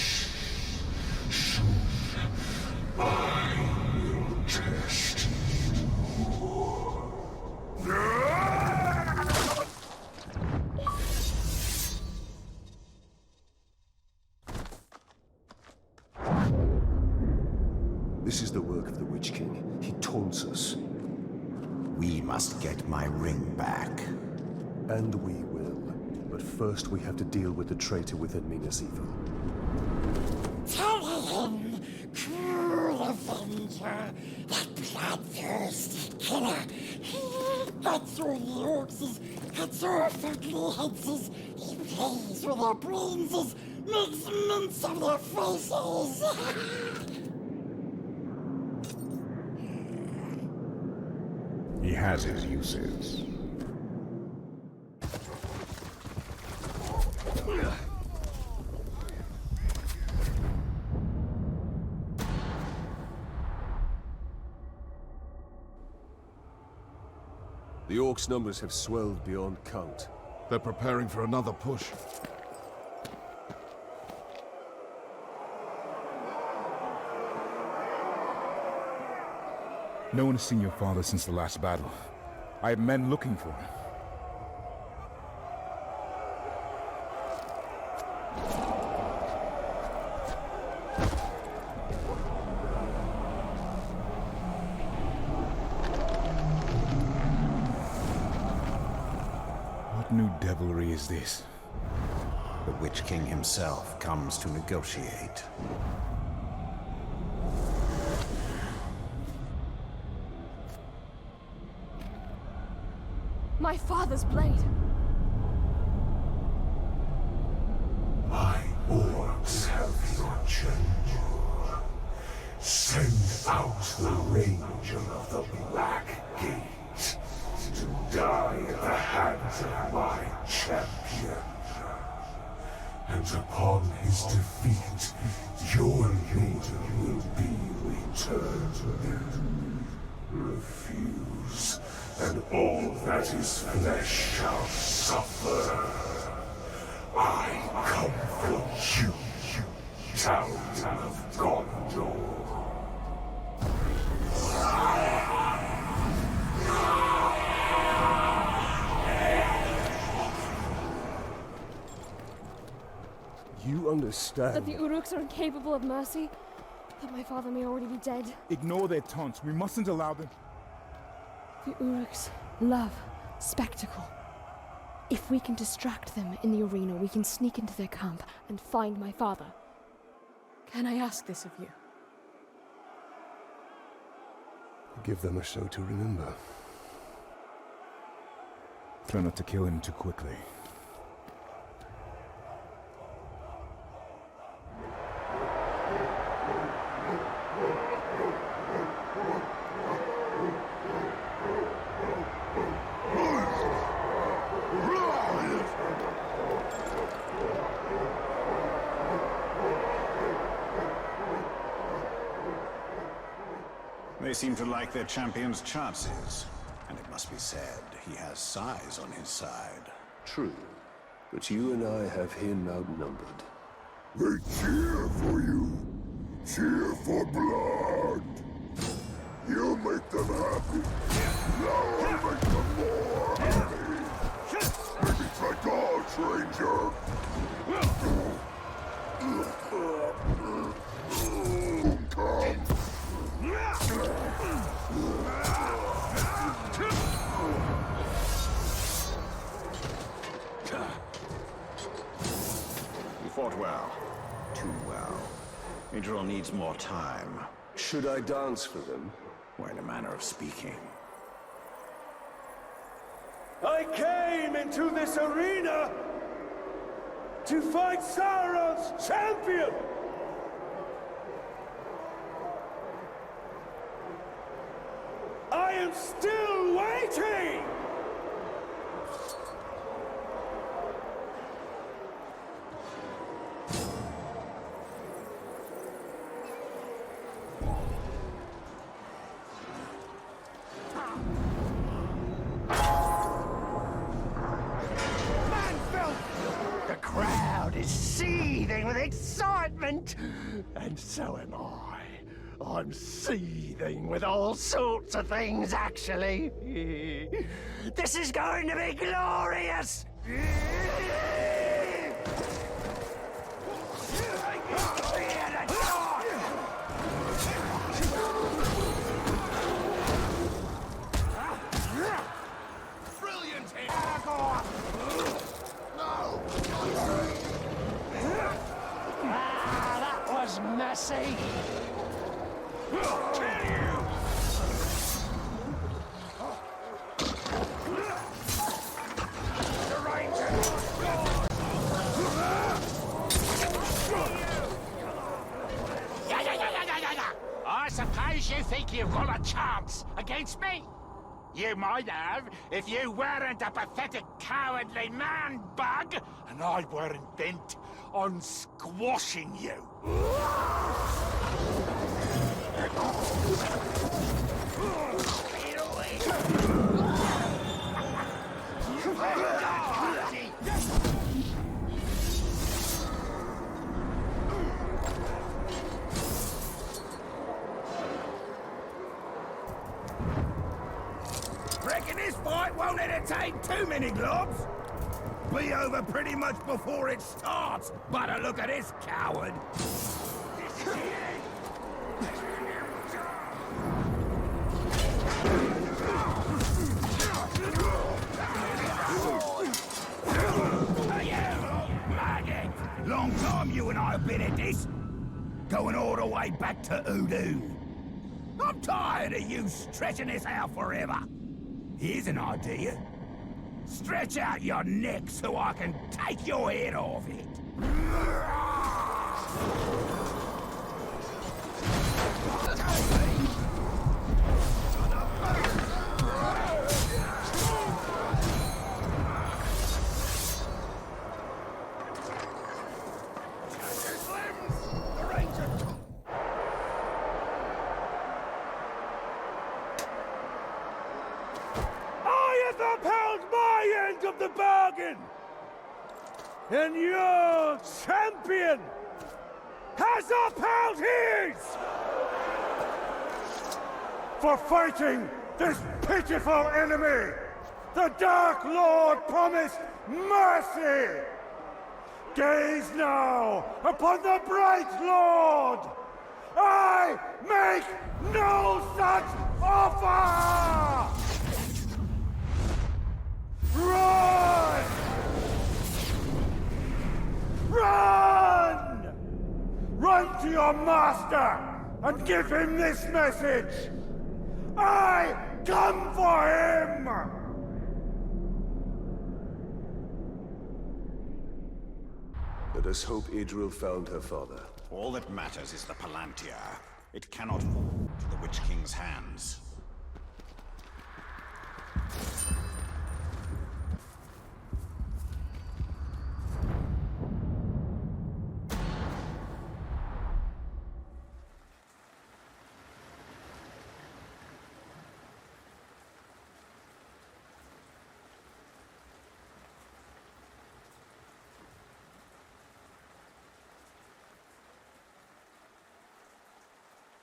Soon, I will test This is the work of the Witch King. He taunts us. We must get my ring back. And we will. But first we have to deal with the traitor within Mina's evil. Talion, cruel avenger, that bloodthirsty killer. He cuts through the orcs, cuts off ugly heads, he plays with their brains, makes mince of their faces. He has his uses. The Orcs' numbers have swelled beyond count. They're preparing for another push. No one has seen your father since the last battle. I have men looking for him. What new devilry is this? The Witch King himself comes to negotiate. My father's blade. My orcs have your general. Send out the Ranger of the Black Gate to die at the hands of my champion. And upon his defeat, your leader will be returned. Refuse, and all that is flesh shall suffer. I come for you, Talion of Gondor. You understand? That the Uruks are incapable of mercy? That my father may already be dead? Ignore their taunts. We mustn't allow them. The Uruks love spectacle. If we can distract them in the arena, we can sneak into their camp and find my father. Can I ask this of you? Give them a show to remember. Try not to kill him too quickly. They seem to like their champion's chances. And it must be said, he has size on his side. True. But you and I have him outnumbered. They cheer for you. Cheer for blood. You'll make them happy. Now I'll make them more happy. Maybe try dodge, Ranger. Come. You fought well. Too well. Idril needs more time. Should I dance for them? Or in a manner of speaking. I came into this arena to fight Sauron's champion! I am still waiting! The crowd is seething with excitement, and so am I. I'm seething with all sorts of things, actually. This is going to be glorious! Brilliant hit! That was messy. I suppose you think you've got a chance against me? You might have if you weren't a pathetic, cowardly man-bug, and I weren't bent on squashing you. Reckon this fight won't entertain too many globs. Be over pretty much before it starts, by the look of this coward. Long time you and I have been at this. Going all the way back to Udu. I'm tired of you stretching this out forever. Here's an idea. Stretch out your neck so I can take your head off it. Of the bargain, and your champion has upheld his for fighting this pitiful enemy. The Dark Lord promised mercy. Gaze now upon the Bright Lord. I make no such offer. Run! Run! Run to your master and give him this message. I come for him! Let us hope Idril found her father. All that matters is the Palantir. It cannot fall to the Witch King's hands.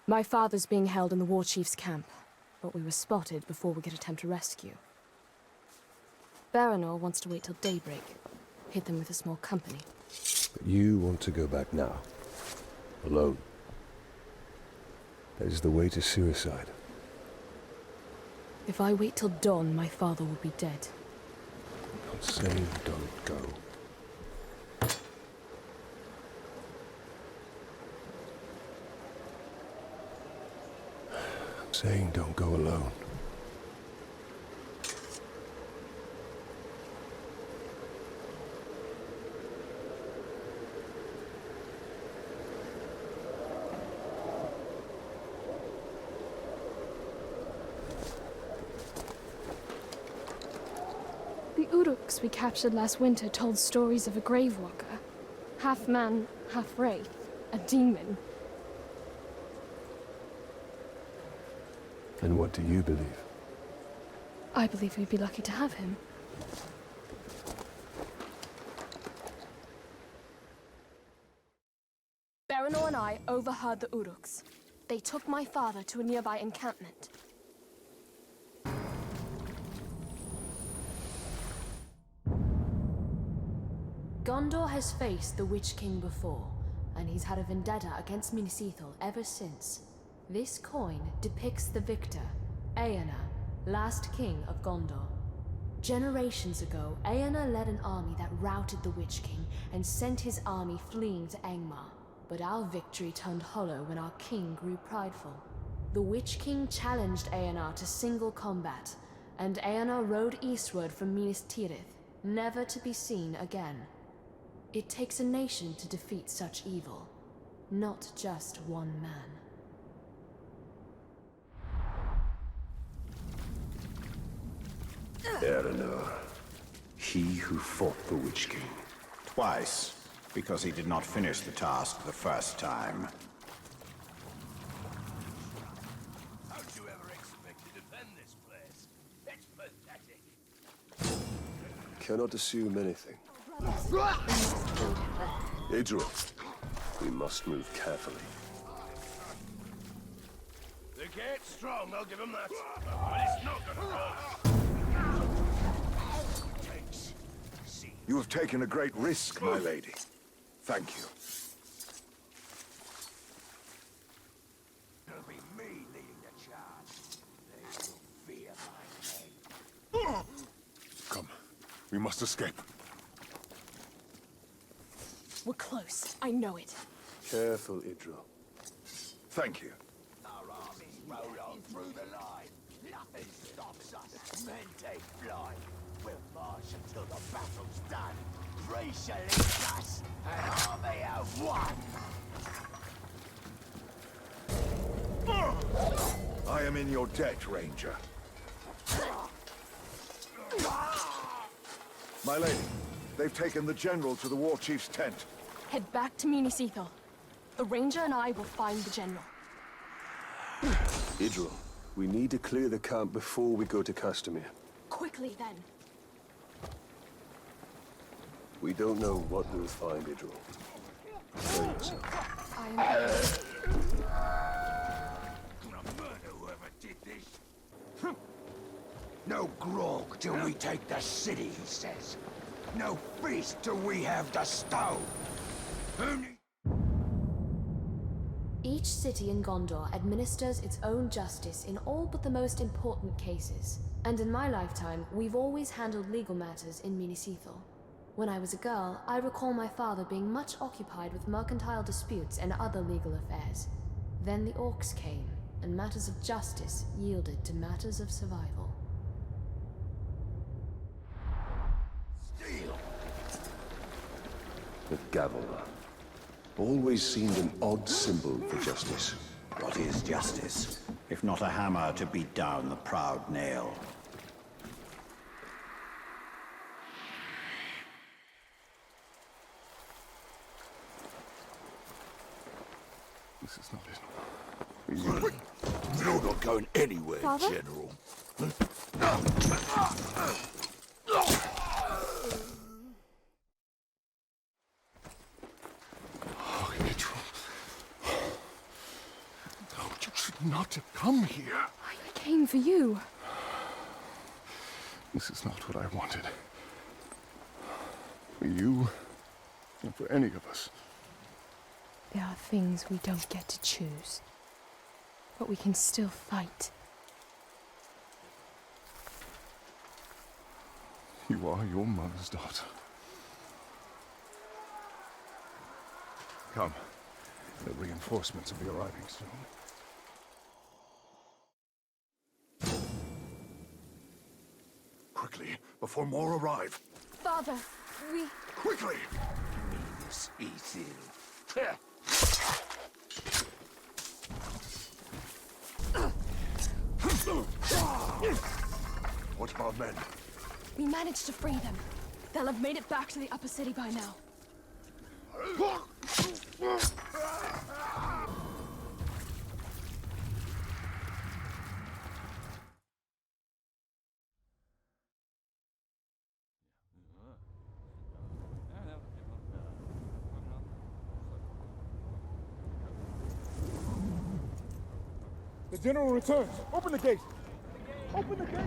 My father's being held in the war chief's camp, but we were spotted before we could attempt a rescue. Baranor wants to wait till daybreak, hit them with a small company. But you want to go back now, alone. That is the way to suicide. If I wait till dawn, my father will be dead. I'm not saying don't go. I'm saying don't go alone. Uruks we captured last winter told stories of a grave walker. Half man, half wraith. A demon. And what do you believe? I believe we'd be lucky to have him. Baranor and I overheard the Uruks. They took my father to a nearby encampment. Gondor has faced the Witch King before, and he's had a vendetta against Minas Ithil ever since. This coin depicts the victor, Eomer, last king of Gondor. Generations ago, Eomer led an army that routed the Witch King and sent his army fleeing to Angmar. But our victory turned hollow when our king grew prideful. The Witch King challenged Eomer to single combat, and Eomer rode eastward from Minas Tirith, never to be seen again. It takes a nation to defeat such evil, not just one man. Eomer, he who fought the Witch King. Twice, because he did not finish the task the first time. How'd you ever expect to defend this place? It's pathetic. Cannot assume anything. Idril, we must move carefully. The gate's strong, I'll give him that. But it's not gonna hold. You have taken a great risk, my lady. Thank you. It'll be me leading the charge. They will fear my name. Come, we must escape. We're close. I know it. Careful, Idril. Thank you. Our armies roll on through the line. Nothing stops us. Men take flight. We'll march until the battle's done. Grisha leads us. An army of one. I am in your debt, Ranger. My lady, they've taken the general to the war chief's tent. Head back to Minas Ithil. The Ranger and I will find the general. Idril, we need to clear the camp before we go to Castamere. Quickly, then. We don't know what we'll find, Idril. Play yourself. I'm... Gonna murder whoever did this. No grog till we take the city, he says. No feast till we have the stone. Each city in Gondor administers its own justice in all but the most important cases. And in my lifetime, we've always handled legal matters in Minas Ithil. When I was a girl, I recall my father being much occupied with mercantile disputes and other legal affairs. Then the orcs came, and matters of justice yielded to matters of survival. The Gavelra. Always seemed an odd symbol for justice. What is justice, if not a hammer to beat down the proud nail? This is not it. You're not going anywhere, Father? General. Oh, Idril. No, you should not have come here. I came for you. This is not what I wanted. For you, or for any of us. There are things we don't get to choose. But we can still fight. You are your mother's daughter. Come. The reinforcements will be arriving soon. Quickly, before more arrive. Father, we... Quickly! Minas Ithil. What's my men? We managed to free them. They'll have made it back to the upper city by now. The general returns. Open the gate. Open the gate.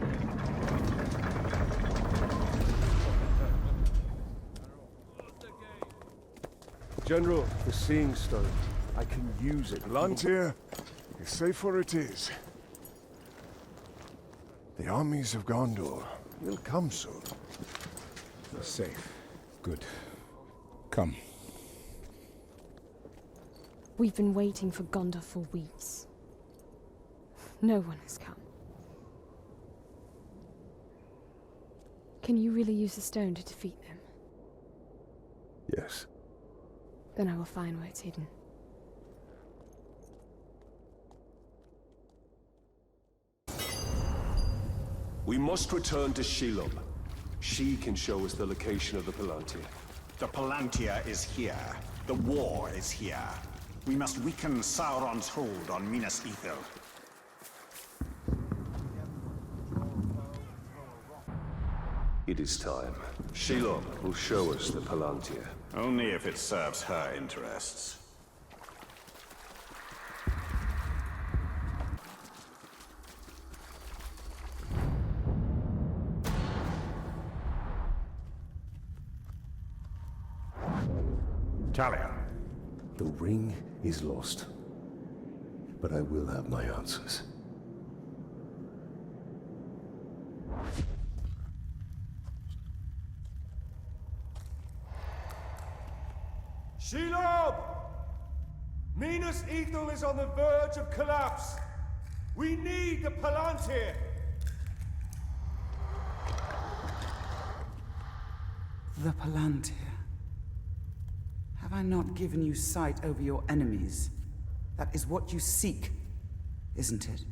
General, the Seeing Stone. I can use it. Palantir, as safe where it is. The armies of Gondor will come soon. Safe. Good. Come. We've been waiting for Gondor for weeks. No one has come. Can you really use the stone to defeat them? Yes. Then I will find where it's hidden. We must return to Shelob. She can show us the location of the Palantir. The Palantir is here. The war is here. We must weaken Sauron's hold on Minas Ithil. It is time. Shelob will show us the Palantir. Only if it serves her interests. Talion. The ring is lost. But I will have my answers. Shelob! Minas Ithil is on the verge of collapse. We need the Palantir. The Palantir. Have I not given you sight over your enemies? That is what you seek, isn't it?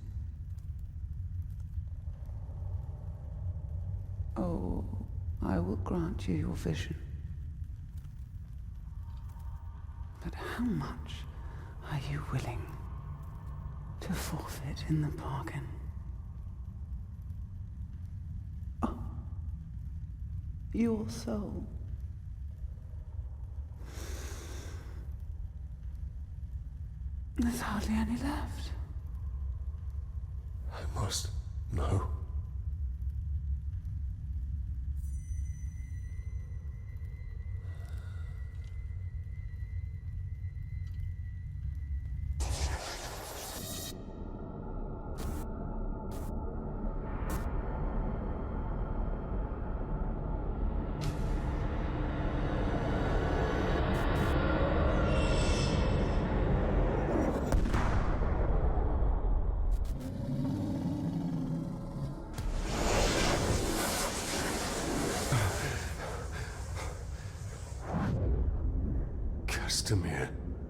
Oh, I will grant you your vision. But how much are you willing to forfeit in the bargain? Oh, your soul. There's hardly any left. I must know.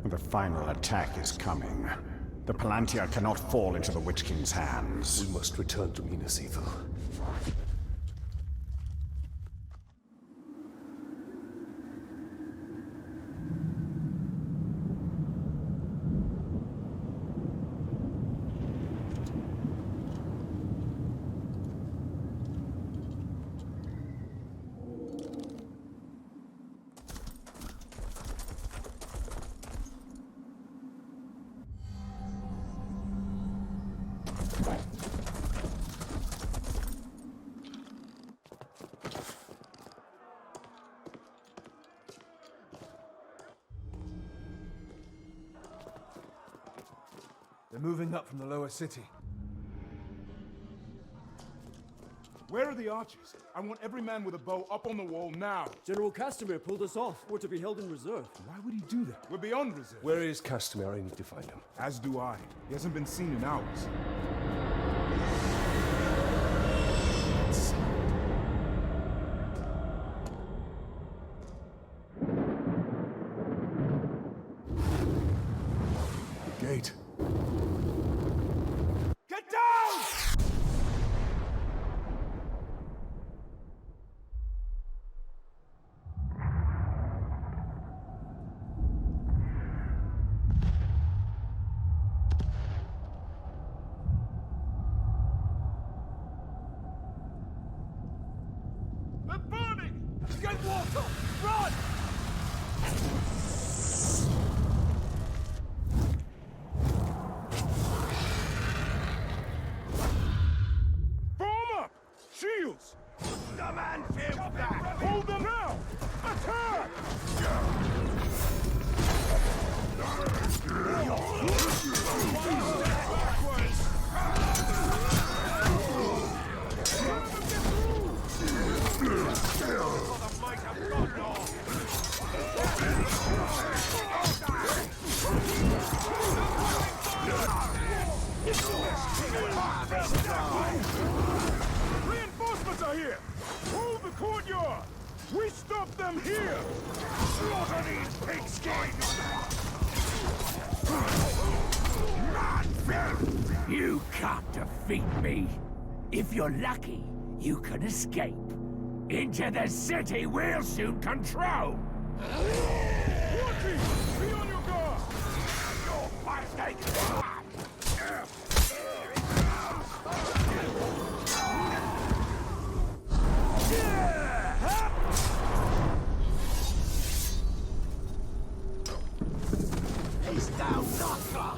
The final attack is coming. The Palantir cannot fall into the Witch King's hands. We must return to Minas Ithil. They're moving up from the lower city. Where are the archers? I want every man with a bow up on the wall now. General Castamere pulled us off. We're to be held in reserve. Why would he do that? We're beyond reserve. Where is Castamere? I need to find him. As do I. He hasn't been seen in hours. Gate. Get down! water! Run! Form up! Shields! The man feels back! Hold them now! Attack! Reinforcements are here! Hold the courtyard! We stop them here! Slaughter these pigskins! You can't defeat me. If you're lucky, you can escape. Into the city we'll soon control! Watching! Be on your guard! You're fighting! He's down, knocker!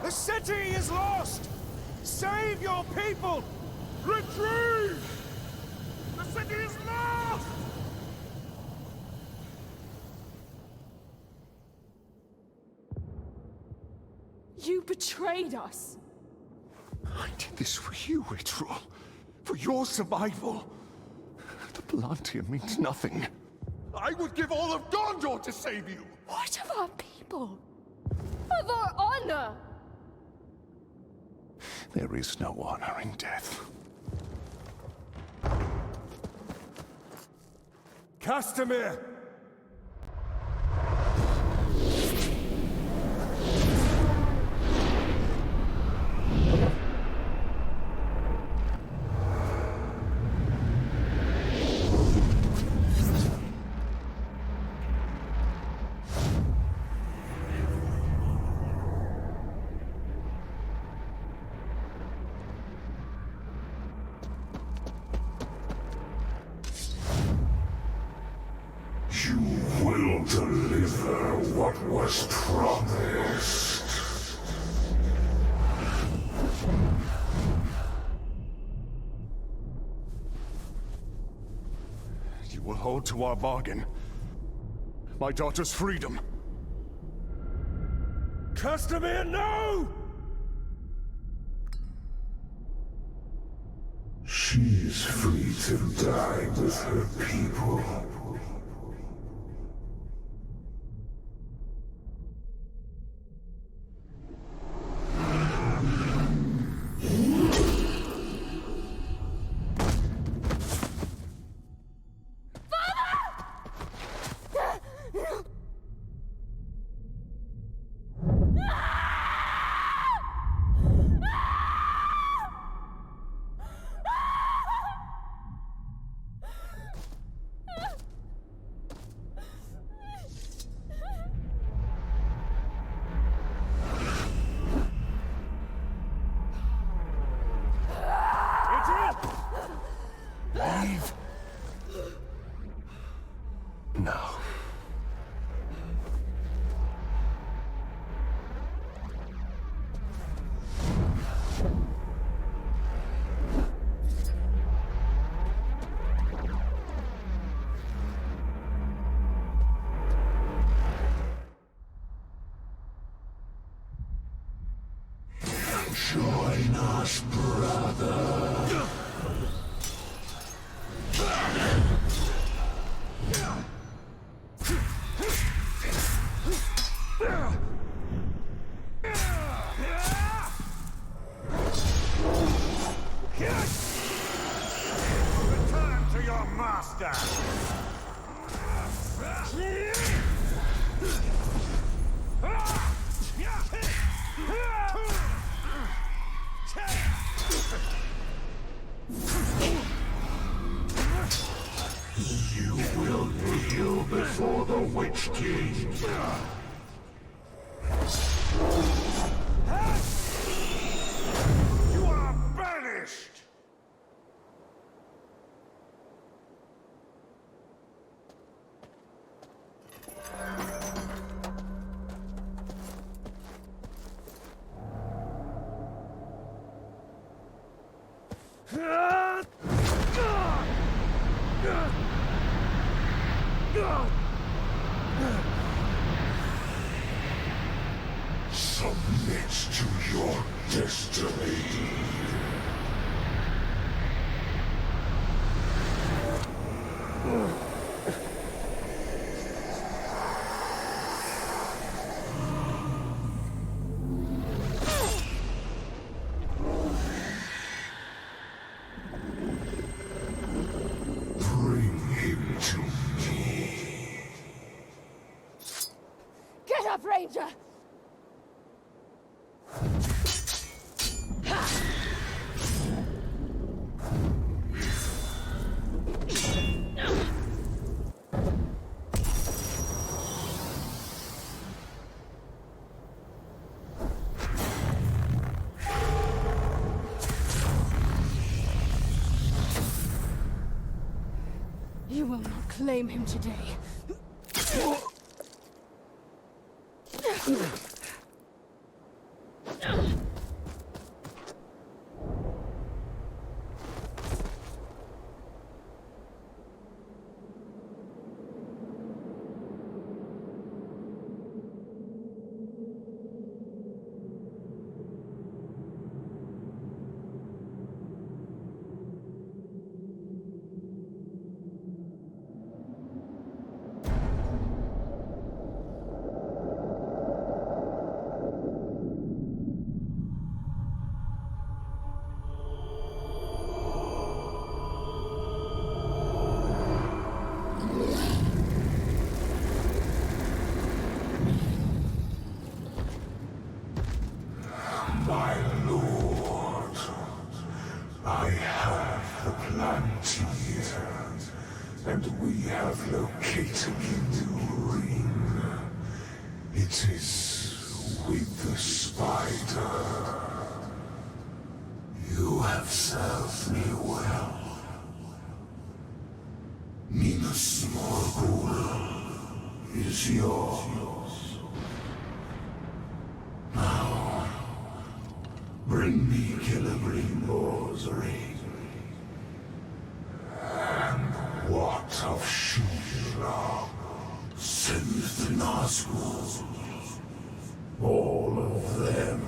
The city is lost! Save your people! Retreat! The city is lost! You betrayed us! I did this for you, Ritual. For your survival. The blood here means nothing. I would give all of Gondor to save you! What of our people? Of our honor? There is no honor in death. Castamere! Deliver what was promised. You will hold to our bargain. My daughter's freedom. Castamere, no! She's free to die with her people. Leave. No. Join us, brother. Return to your master! You will kneel before the Witch King. You are banished! Submit to your destiny. Bring him to me. Get up, Ranger! You will not claim him today. My lord, I have the Plantier, and we have located the ring. It is with the spider. You have served me well. Minas Morgul is yours. Now, bring me Celebrimbor's ring. And what of Shura? Send the Nazgûl. All of them.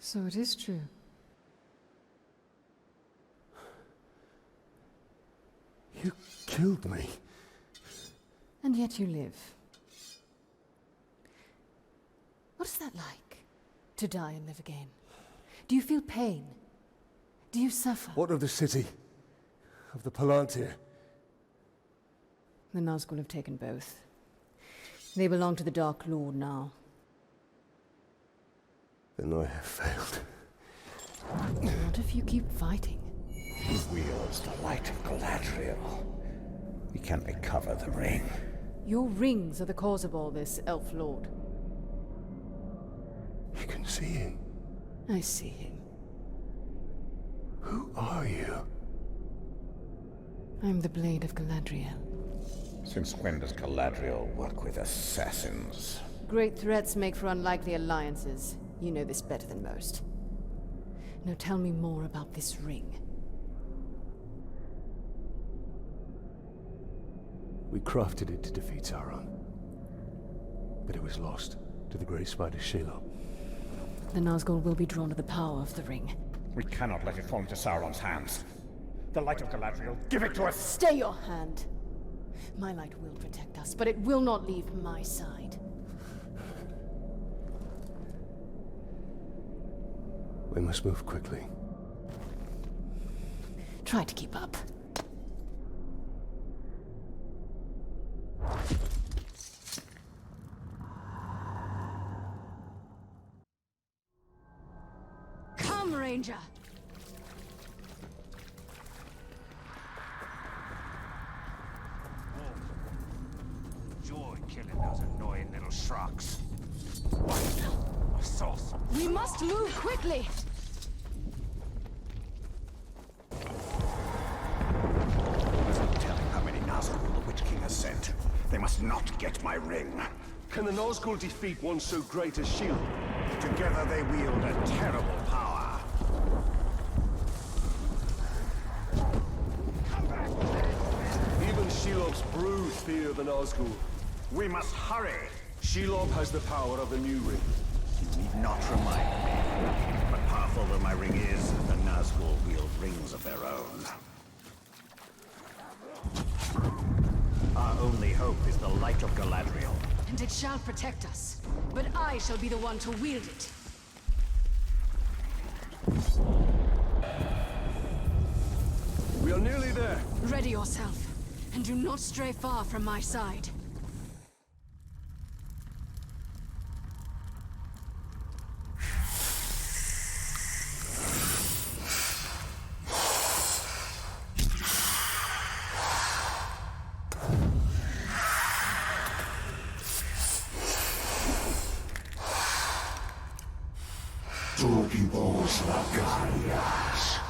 So it is true. You killed me. And yet you live. What is that like? To die and live again? Do you feel pain? Do you suffer? What of the city? Of the Palantir? The Nazgûl have taken both. They belong to the Dark Lord now. Then I have failed. What if you keep fighting? He wields the light of Galadriel. We can recover the ring. Your rings are the cause of all this, Elf Lord. You can see him. I see him. Who are you? I'm the Blade of Galadriel. Since when does Galadriel work with assassins? Great threats make for unlikely alliances. You know this better than most. Now tell me more about this ring. We crafted it to defeat Sauron. But it was lost to the Grey Spider Shelob. The Nazgûl will be drawn to the power of the ring. We cannot let it fall into Sauron's hands. The light of Galadriel, give it to us! Stay your hand. My light will protect us, but it will not leave my side. We must move quickly. Try to keep up. Come, Ranger! Joy killing those annoying little shrocks. I saw some. We must move quickly! There's no telling how many Nazgul the Witch King has sent. They must not get my ring. Can the Nazgul defeat one so great as Shelob? Together they wield a terrible power. Even Shelob's brood fear the Nazgul. We must hurry. Shelob has the power of the new ring. You need not remind me. But powerful though my ring is, the Nazgul wield rings of their own. Our only hope is the light of Galadriel. And it shall protect us. But I shall be the one to wield it. We are nearly there. Ready yourself. And do not stray far from my side. Torquibos Lacarias.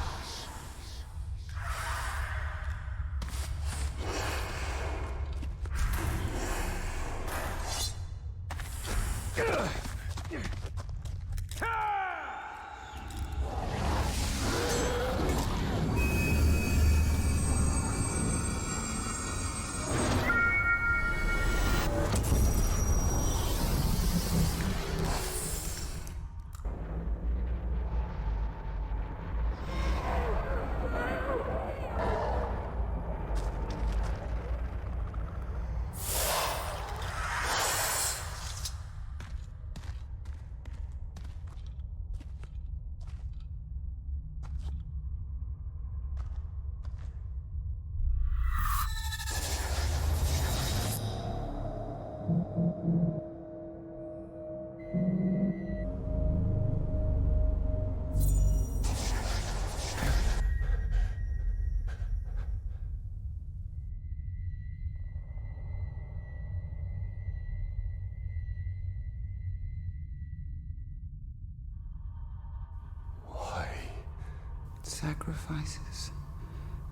Sacrifices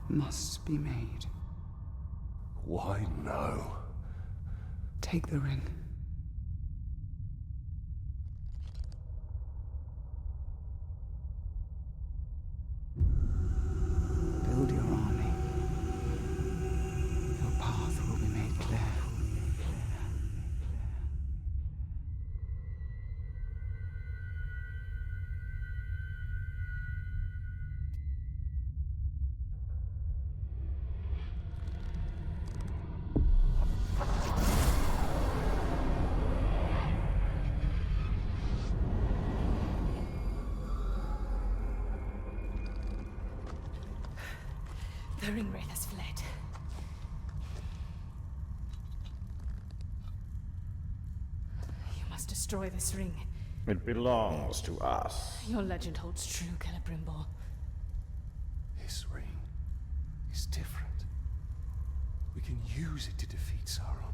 must be made. Why no? Take the ring. Build your army. Your path will be made clear. The ring wraith has fled. You must destroy this ring. It belongs to us. Your legend holds true, Celebrimbor. This ring is different. We can use it to defeat Sauron.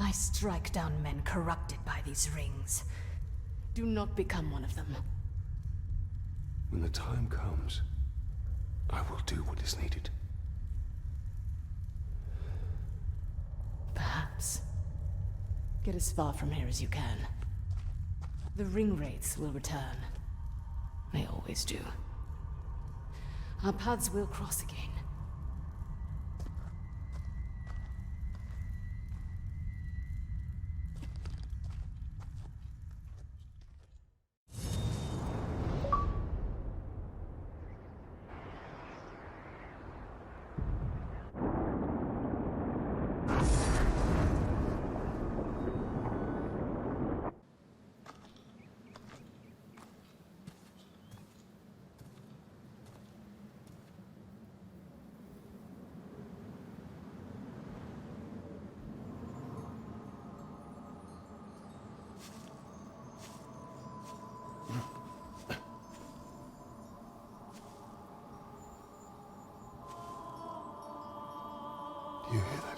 I strike down men corrupted by these rings. Do not become one of them. When the time comes, I will do what is needed. Perhaps. Get as far from here as you can. The ring wraiths will return. They always do. Our paths will cross again.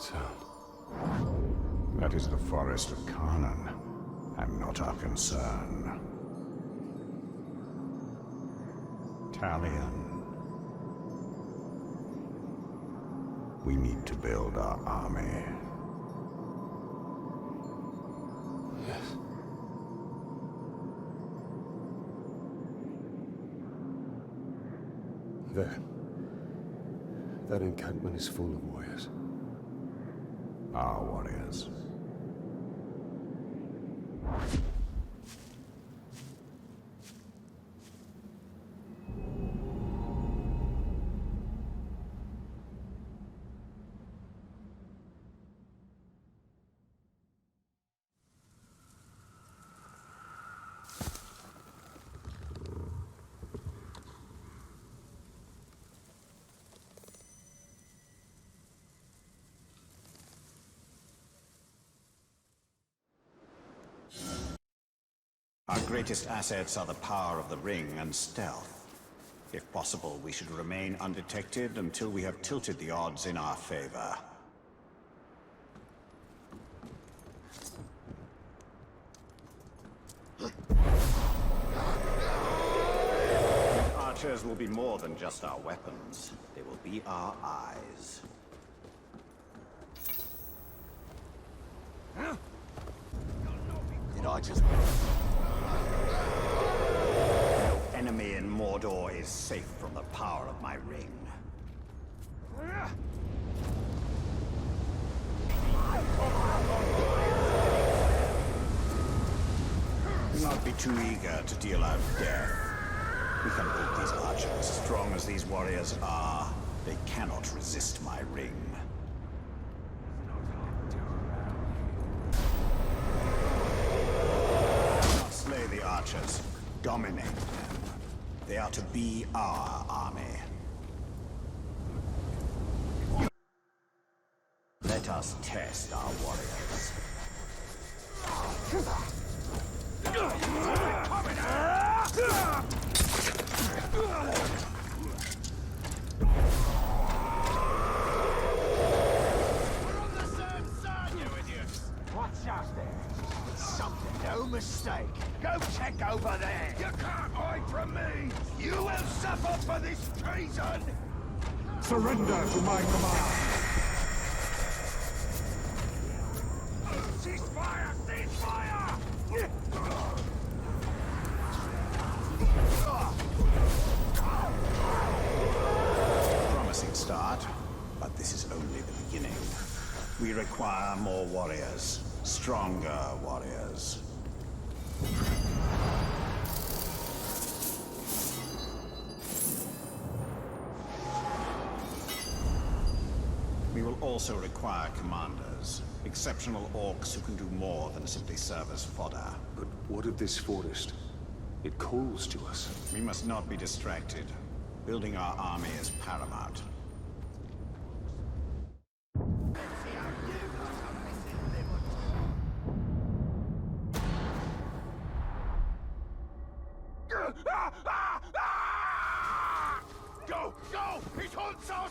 sound? That is the forest of Carnan, and not our concern. Talion. We need to build our army. Yes. There. That encampment is full of warriors. Our warriors. Our greatest assets are the power of the ring and stealth. If possible, we should remain undetected until we have tilted the odds in our favor. Archers will be more than just our weapons. They will be our eyes. Did I just... No enemy in Mordor is safe from the power of my ring. Do not be too eager to deal out death. We can beat these archers. Strong as these warriors are, they cannot resist my ring. Not slay the archers. Dominate them. They are to be our army. Let us test our warriors. Watch out there. Something, no mistake. Go check over there. You can't hide from me. You will suffer for this treason. Surrender to my command. Cease fire! Cease fire! Promising start, but this is only the beginning. We require more warriors. Stronger warriors. We will also require commanders. Exceptional orcs who can do more than simply serve as fodder. But what of this forest? It calls to us. We must not be distracted. Building our army is paramount. Go! Go! It haunts us!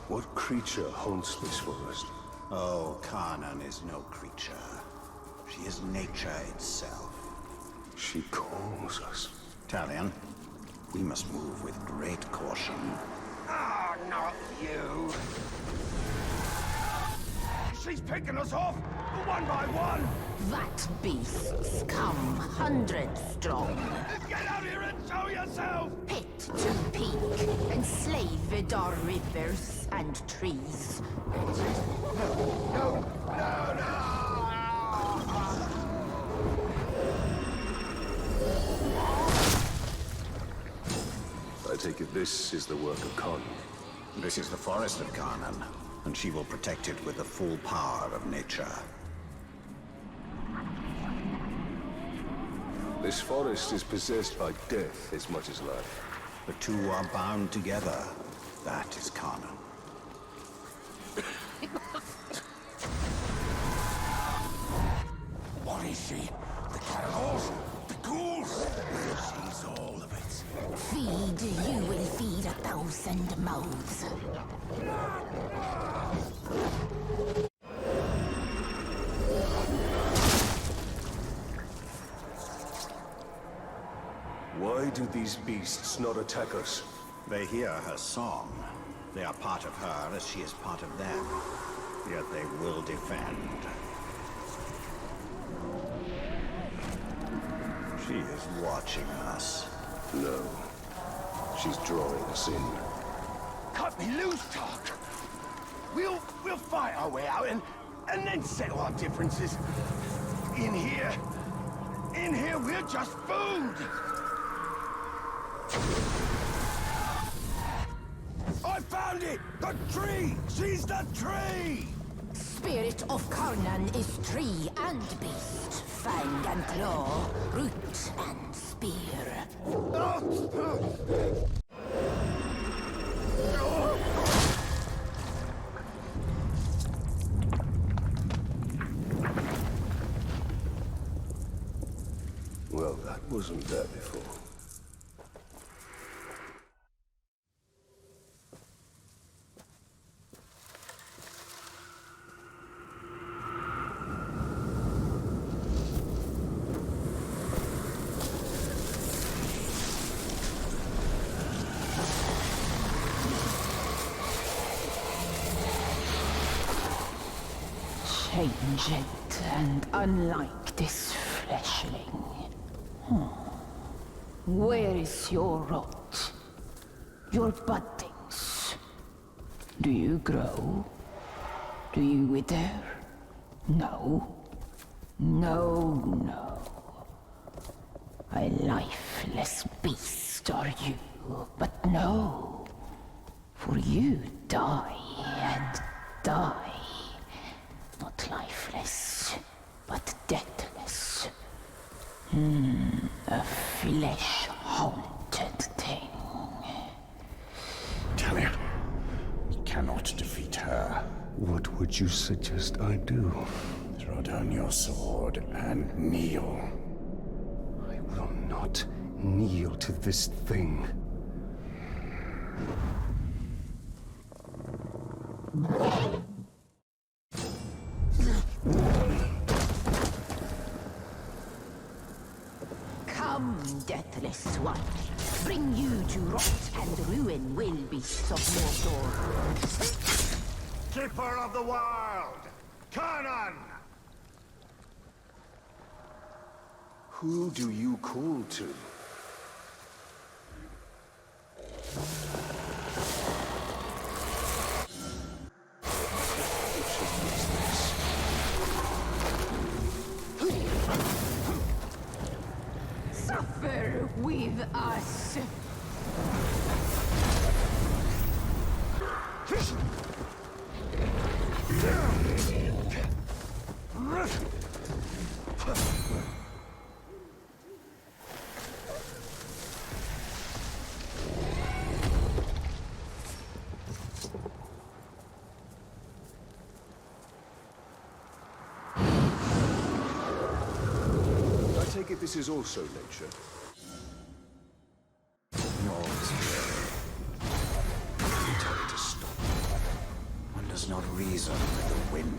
What creature haunts this forest? Oh, Carnan is no creature. She is nature itself. She calls us. Talion, we must move with great caution. Ah, not you! She's picking us off, one by one! That beasts come hundreds strong. Get out here and show yourself! Pit to peak, enslave Vidar rivers and trees. No! No! No! I take it this is the work of Carnan. This is the forest of Carnan, and she will protect it with the full power of nature. This forest is possessed by death as much as life. The two are bound together. That is Carnan. What is she? The cannibals? The ghouls? She's all of it. Feed, you will feed 1,000 mouths. Why do these beasts not attack us? They hear her song. They are part of her as she is part of them. Yet they will defend. She is watching us. No. She's drawing us in. Cut me loose, Talk. We'll fight our way out and then settle our differences. In here, we're just food. I found it! The tree! She's the tree! Spirit of Karnan is tree and beast, fang and claw, root and spear. Well, that wasn't there before. Changed and unlike this fleshling. Where is your rot? Your buddings? Do you grow? Do you wither? No. No. A lifeless beast are you, but no. For you die and die. Not lifeless, but deathless. A flesh-haunted thing. Talion, we cannot defeat her. What would you suggest I do? Throw down your sword and kneel. I will not kneel to this thing. Come, deathless one. Bring you to rot and ruin will beasts of Mordor. Keeper of the world! Kanan! Who do you call to? Suffer with us. I take it this is also nature. Tell it to stop. One does not reason with the wind.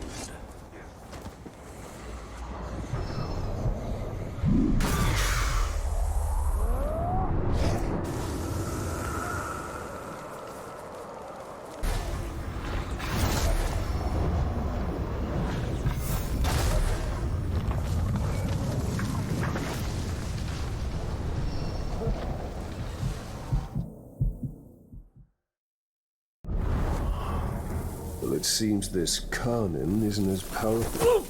Well, it seems this Karnan isn't as powerful.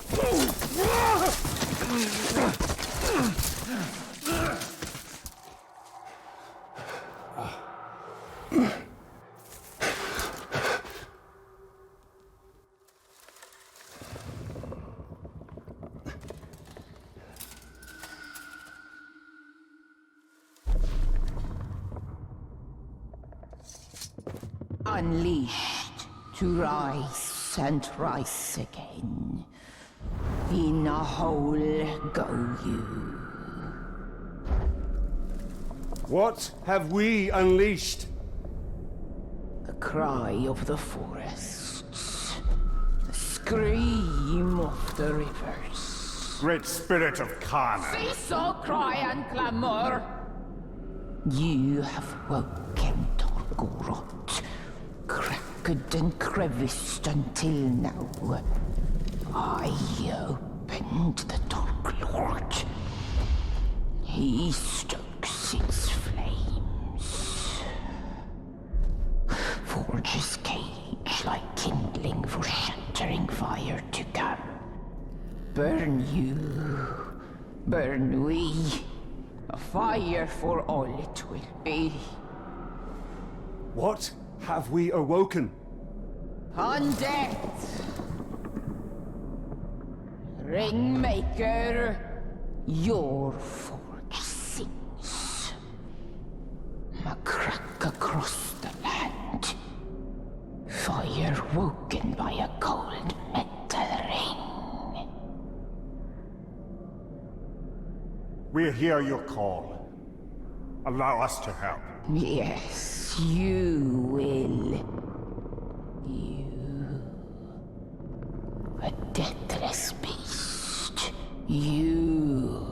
Unleashed to rise and rise again. In a hole go you. What have we unleashed? The cry of the forests. The scream of the rivers. Great spirit of Karnan. Cease all cry and clamor. You have woken, Torgorot. Cracked and creviced until now. I opened the Dark Lord. He stokes its flames. Forges cage like kindling for shattering fire to come. Burn you, burn we. A fire for all it will be. What have we awoken? Undead! Ringmaker, your forge sings. A crack across the land. Fire woken by a cold metal ring. We hear your call. Allow us to help. Yes, you will. You. A deathless beast. You.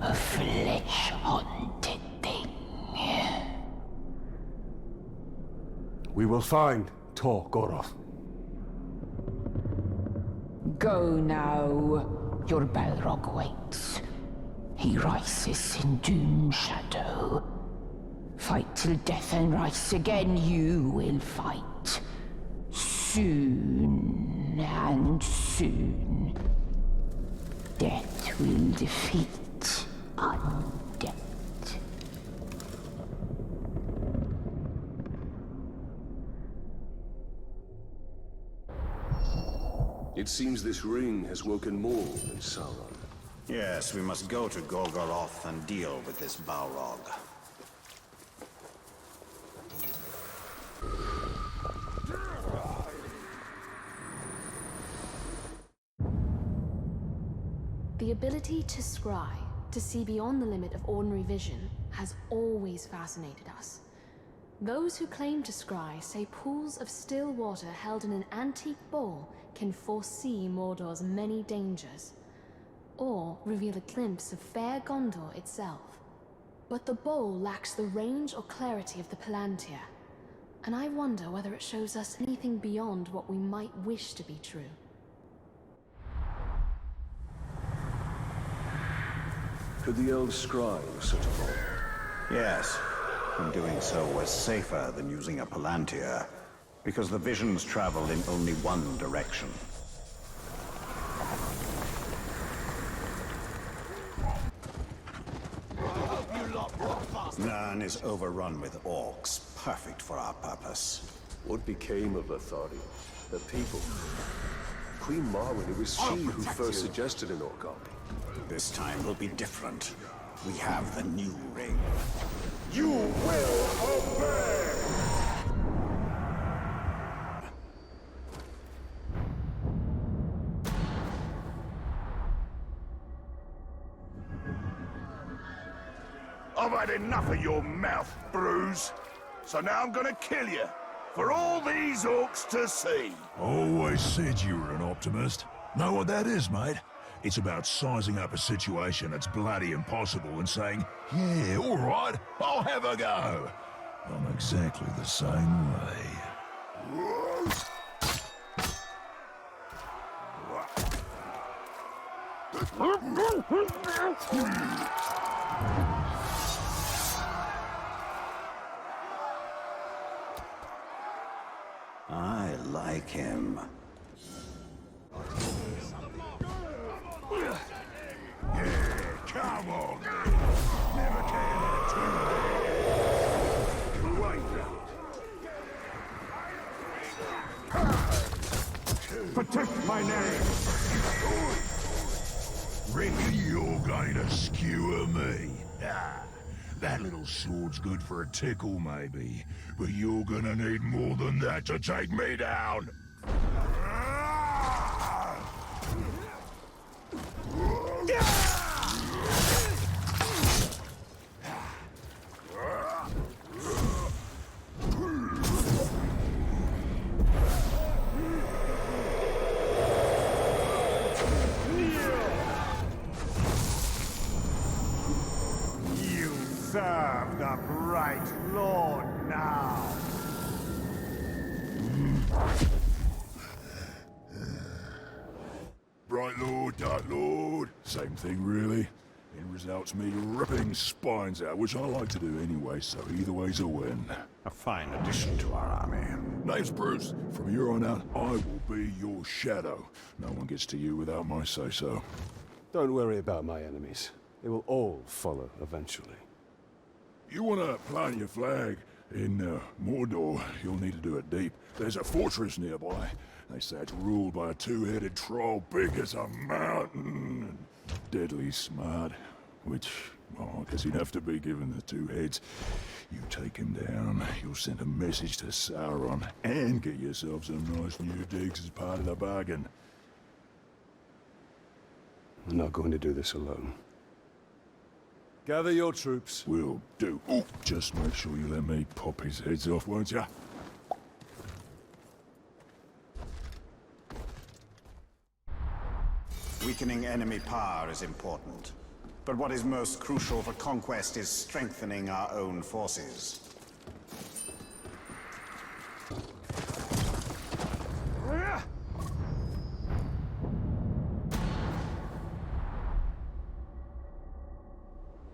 A flesh-haunted thing. We will find Tor Goroth. Go now. Your Balrog waits. He rises in doom shadow. Fight till death and rise again, you will fight. Soon and soon. Death will defeat undead. It seems this ring has woken more than Sauron. Yes, we must go to Golgoroth and deal with this Balrog. The ability to scry, to see beyond the limit of ordinary vision, has always fascinated us. Those who claim to scry say pools of still water held in an antique bowl can foresee Mordor's many dangers, or reveal a glimpse of fair Gondor itself. But the bowl lacks the range or clarity of the Palantir, and I wonder whether it shows us anything beyond what we might wish to be true. Could the elves scry with such a bowl? Yes, and doing so was safer than using a Palantir, because the visions travel in only one direction. Nirn is overrun with orcs, perfect for our purpose. What became of Lotharion? The people? Queen Marwen, it was she who first suggested an orc army. This time will be different. We have the new ring. You will obey! I've had enough of your mouth, Bruise. So now I'm gonna kill you, for all these orcs to see. Always said you were an optimist. Know what that is, mate? It's about sizing up a situation that's bloody impossible and saying, yeah, all right, I'll have a go. I'm exactly the same way. I like him. Come on! Never can protect my name! Reckon you're going to skewer me? Ah, that little sword's good for a tickle, maybe. But you're gonna need more than that to take me down! You serve the Bright Lord now. Bright Lord, Dark Lord. Same thing, really. End result's me ripping spines out, which I like to do anyway, so either way's a win. A fine addition to our army. Name's Bruce. From here on out, I will be your shadow. No one gets to you without my say-so. Don't worry about my enemies. They will all follow eventually. You want to plant your flag in Mordor, you'll need to do it deep. There's a fortress nearby. They say it's ruled by a two-headed troll big as a mountain. Deadly smart. Which, well, I guess he'd have to be given the two heads. You take him down, you'll send a message to Sauron, and get yourself some nice new digs as part of the bargain. I'm not going to do this alone. Gather your troops. Will do. Ooh, just make sure you let me pop his heads off, won't ya? Weakening enemy power is important. But what is most crucial for conquest is strengthening our own forces.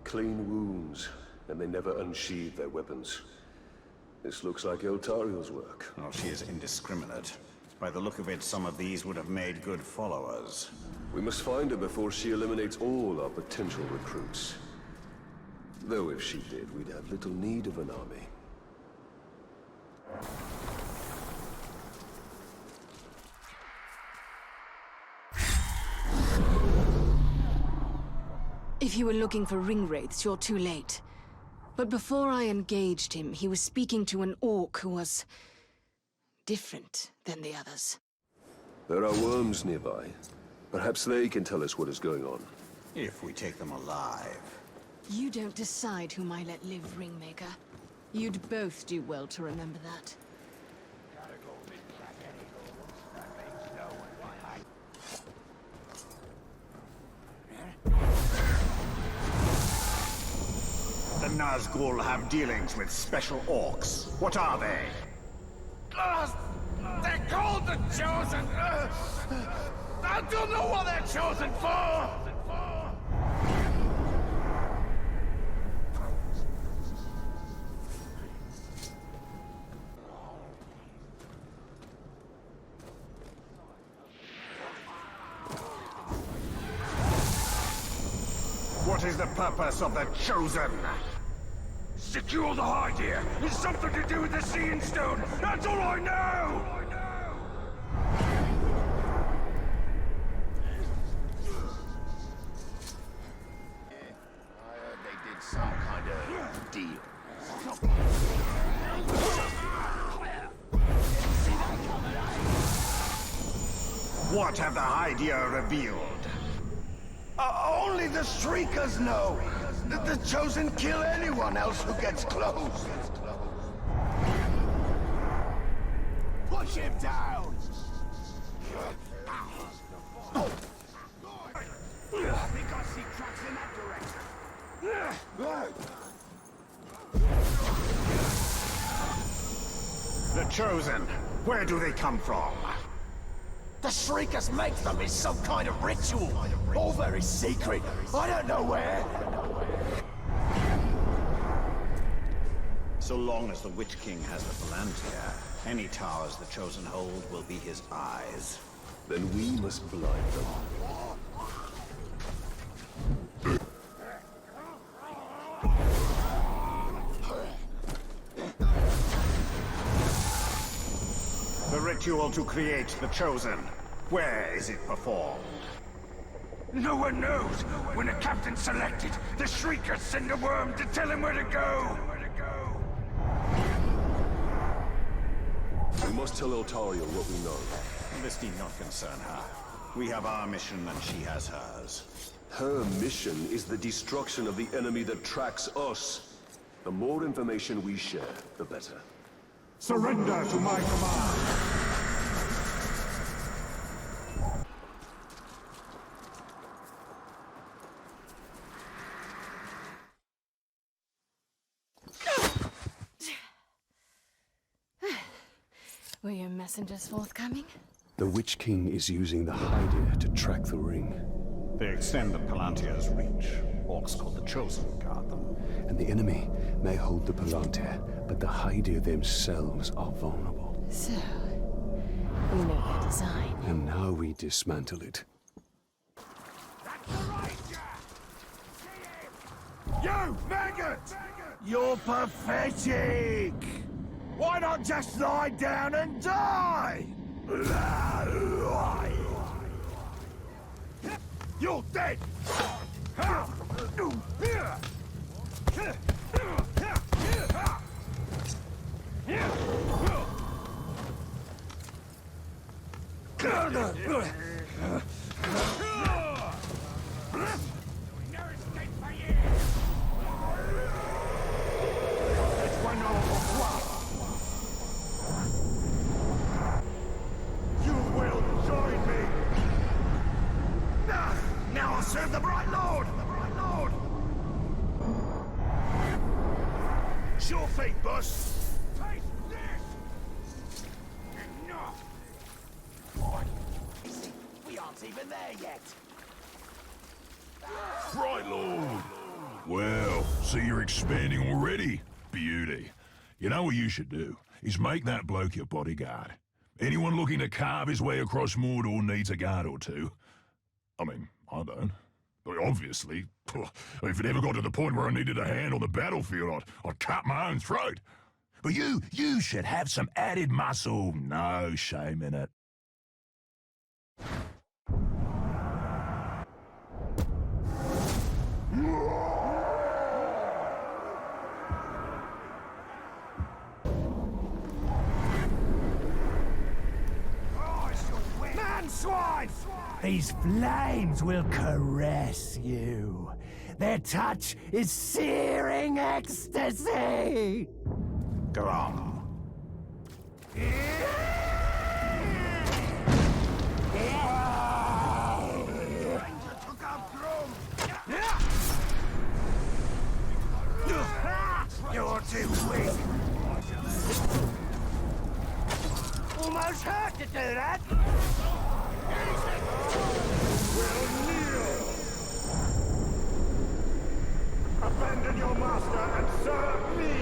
Clean wounds, and they never unsheathe their weapons. This looks like Eltariel's work. Oh, she is indiscriminate. By the look of it, some of these would have made good followers. We must find her before she eliminates all our potential recruits. Though if she did, we'd have little need of an army. If you were looking for ring wraiths, you're too late. But before I engaged him, he was speaking to an orc who was different than the others. There are worms nearby. Perhaps they can tell us what is going on. If we take them alive. You don't decide whom I let live, Ringmaker. You'd both do well to remember that. The Nazgul have dealings with special orcs. What are they? They're called the Chosen! I don't know what they're chosen for! What is the purpose of the Chosen? Secure the hide here! It's something to do with the Seeing Stone! That's all I know! I heard they did some kind of deal. What have the Hydia revealed? Only the Shriekers know! The Chosen kill anyone else who gets close! Push him down! I think I see tracks in that direction. The Chosen. Where do they come from? The Shriekers make them in some kind of ritual. All very secret. I don't know where. So long as the Witch King has the Palantir, any towers the Chosen hold will be his eyes. Then we must blind them. The ritual to create the Chosen. Where is it performed? No one knows. When a captain's selected, the Shriekers send a worm to tell him where to go. We must tell Eltariel what we know. This need not concern her. We have our mission and she has hers. Her mission is the destruction of the enemy that tracks us. The more information we share, the better. Surrender to my command! Were your messengers forthcoming? The Witch King is using the Hydir to track the ring. They extend the Palantir's reach. Orcs called the Chosen guard them. And the enemy may hold the Palantir, but the Hydir themselves are vulnerable. So, we know their design. And now we dismantle it. You, maggot! You're pathetic! Why not just lie down and die? You're dead! Now I'll serve the Bright Lord! Sure feet, boss! Taste this! We aren't even there yet. Right, Lord. Well, see you're expanding already. Beauty. You know what you should do? Is make that bloke your bodyguard. Anyone looking to carve his way across Mordor needs a guard or two. I mean, I don't. But obviously, if it ever got to the point where I needed a hand on the battlefield, I'd cut my own throat. But you should have some added muscle. No shame in it. Man swine! These flames will caress you. Their touch is searing ecstasy! Go on. You're too weak! Almost hurt to do that! Abandon your master and serve me!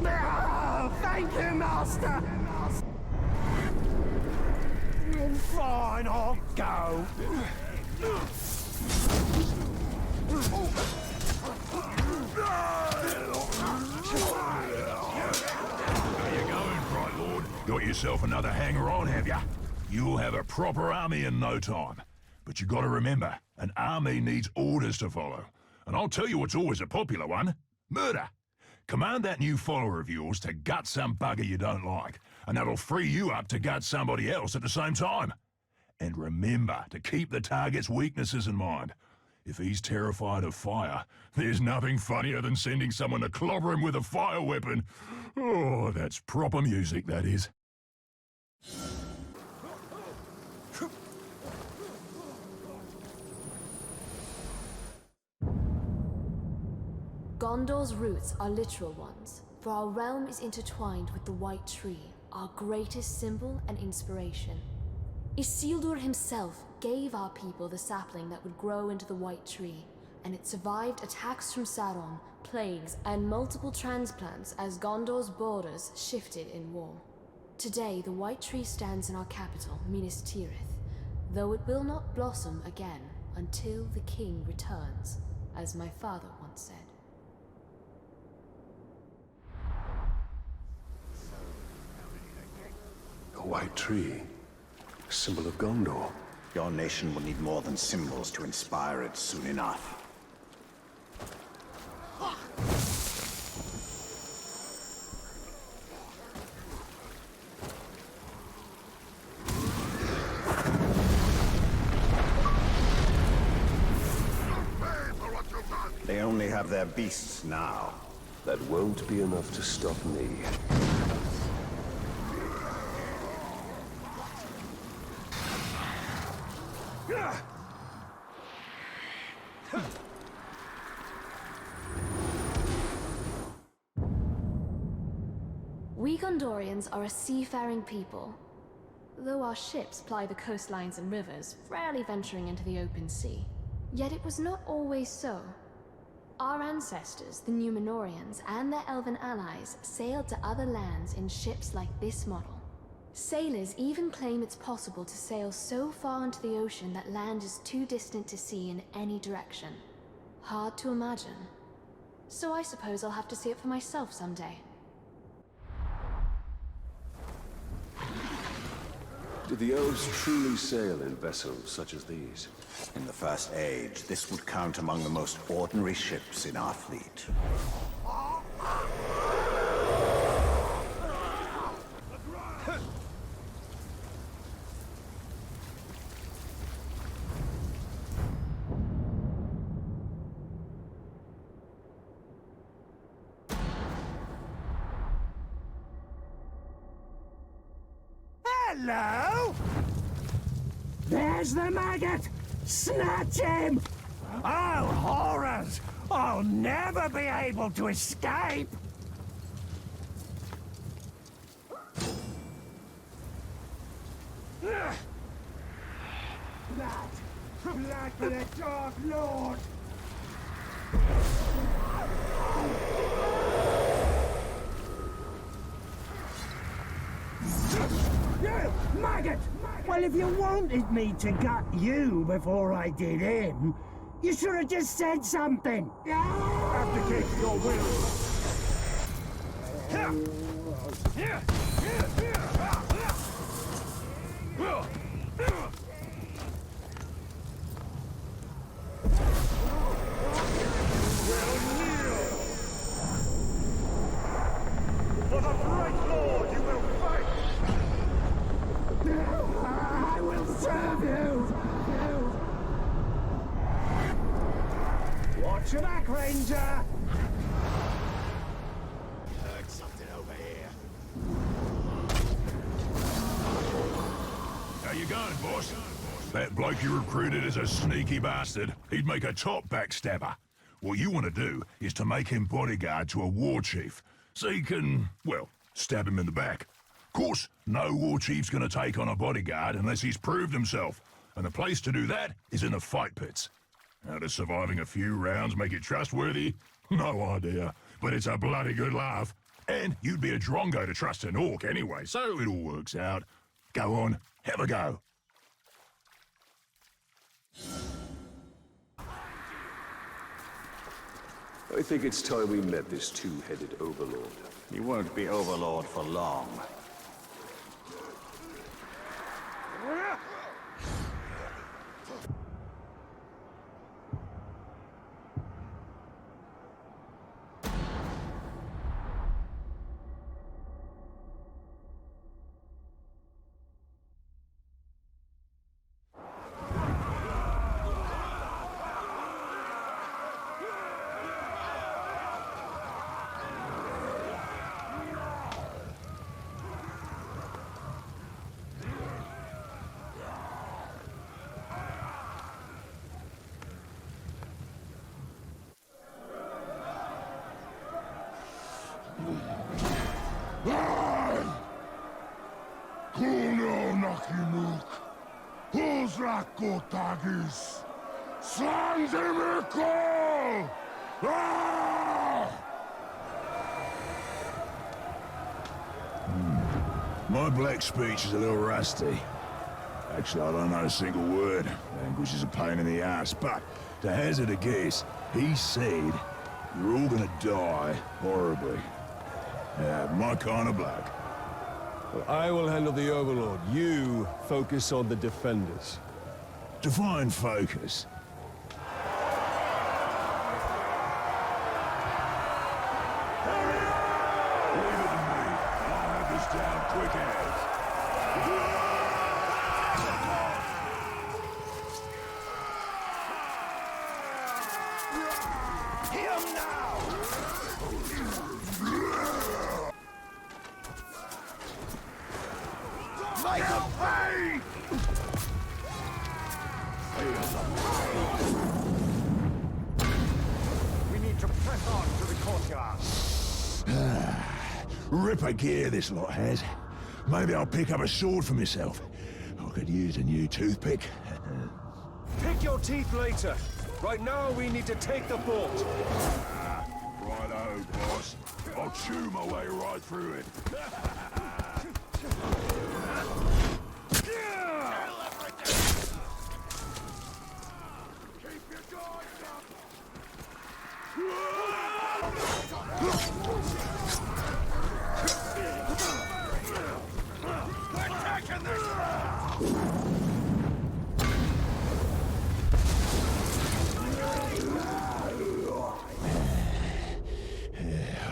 Oh, thank you, master! Fine, I'll go. Where you going, Bright Lord? Got yourself another hanger-on, have ya? You'll have a proper army in no time. But you gotta remember, an army needs orders to follow. And I'll tell you what's always a popular one. Murder. Command that new follower of yours to gut some bugger you don't like, and that'll free you up to gut somebody else at the same time. And remember to keep the target's weaknesses in mind. If he's terrified of fire, there's nothing funnier than sending someone to clobber him with a fire weapon. Oh, that's proper music, that is. Gondor's roots are literal ones, for our realm is intertwined with the White Tree, our greatest symbol and inspiration. Isildur himself gave our people the sapling that would grow into the White Tree, and it survived attacks from Sauron, plagues, and multiple transplants as Gondor's borders shifted in war. Today, the White Tree stands in our capital, Minas Tirith, though it will not blossom again until the king returns, as my father once said. A white tree. A symbol of Gondor. Your nation will need more than symbols to inspire it soon enough. They only have their beasts now. That won't be enough to stop me. We Gondorians are a seafaring people. Though our ships ply the coastlines and rivers, rarely venturing into the open sea. Yet it was not always so. Our ancestors, the Numenorians, and their elven allies sailed to other lands in ships like this model. Sailors even claim it's possible to sail so far into the ocean that land is too distant to see in any direction. Hard to imagine. So I suppose I'll have to see it for myself someday. Did the elves truly sail in vessels such as these? In the First Age, this would count among the most ordinary ships in our fleet. Hello? There's the maggot! Snatch him! Oh, horrors! I'll never be able to escape! That blood for the Dark Lord! You maggot! Well, if you wanted me to gut you before I did him, you should have just said something. Abdicate your will. For the Great Lord you will fight! I will serve you! Watch your back, Ranger! Heard something over here. How you going, boss? That bloke you recruited is a sneaky bastard. He'd make a top backstabber. What you want to do is to make him bodyguard to a war chief, so you can, well, stab him in the back. Of course, no war chief's gonna take on a bodyguard unless he's proved himself, and the place to do that is in the fight pits. How does surviving a few rounds make it trustworthy? No idea, but it's a bloody good laugh. And you'd be a drongo to trust an orc anyway, so it all works out. Go on, have a go. I think it's time we met this two-headed overlord. You won't be overlord for long. Kuno Nakimuk, Huzrako Tagis, Sanzimiko! My black speech is a little rusty. Actually, I don't know a single word. Language is a pain in the ass, but to hazard a guess, he said you're all gonna die horribly. Yeah, my kind of black. Well, I will handle the Overlord. You focus on the defenders. Define focus. Leave it to me. I'll have this down quick as. Him now! Make him pay! We need to press on to the courtyard. Ripper gear this lot has. Maybe I'll pick up a sword for myself. I could use a new toothpick. Pick your teeth later. Right now, we need to take the fort. Righto, boss. I'll chew my way right through it.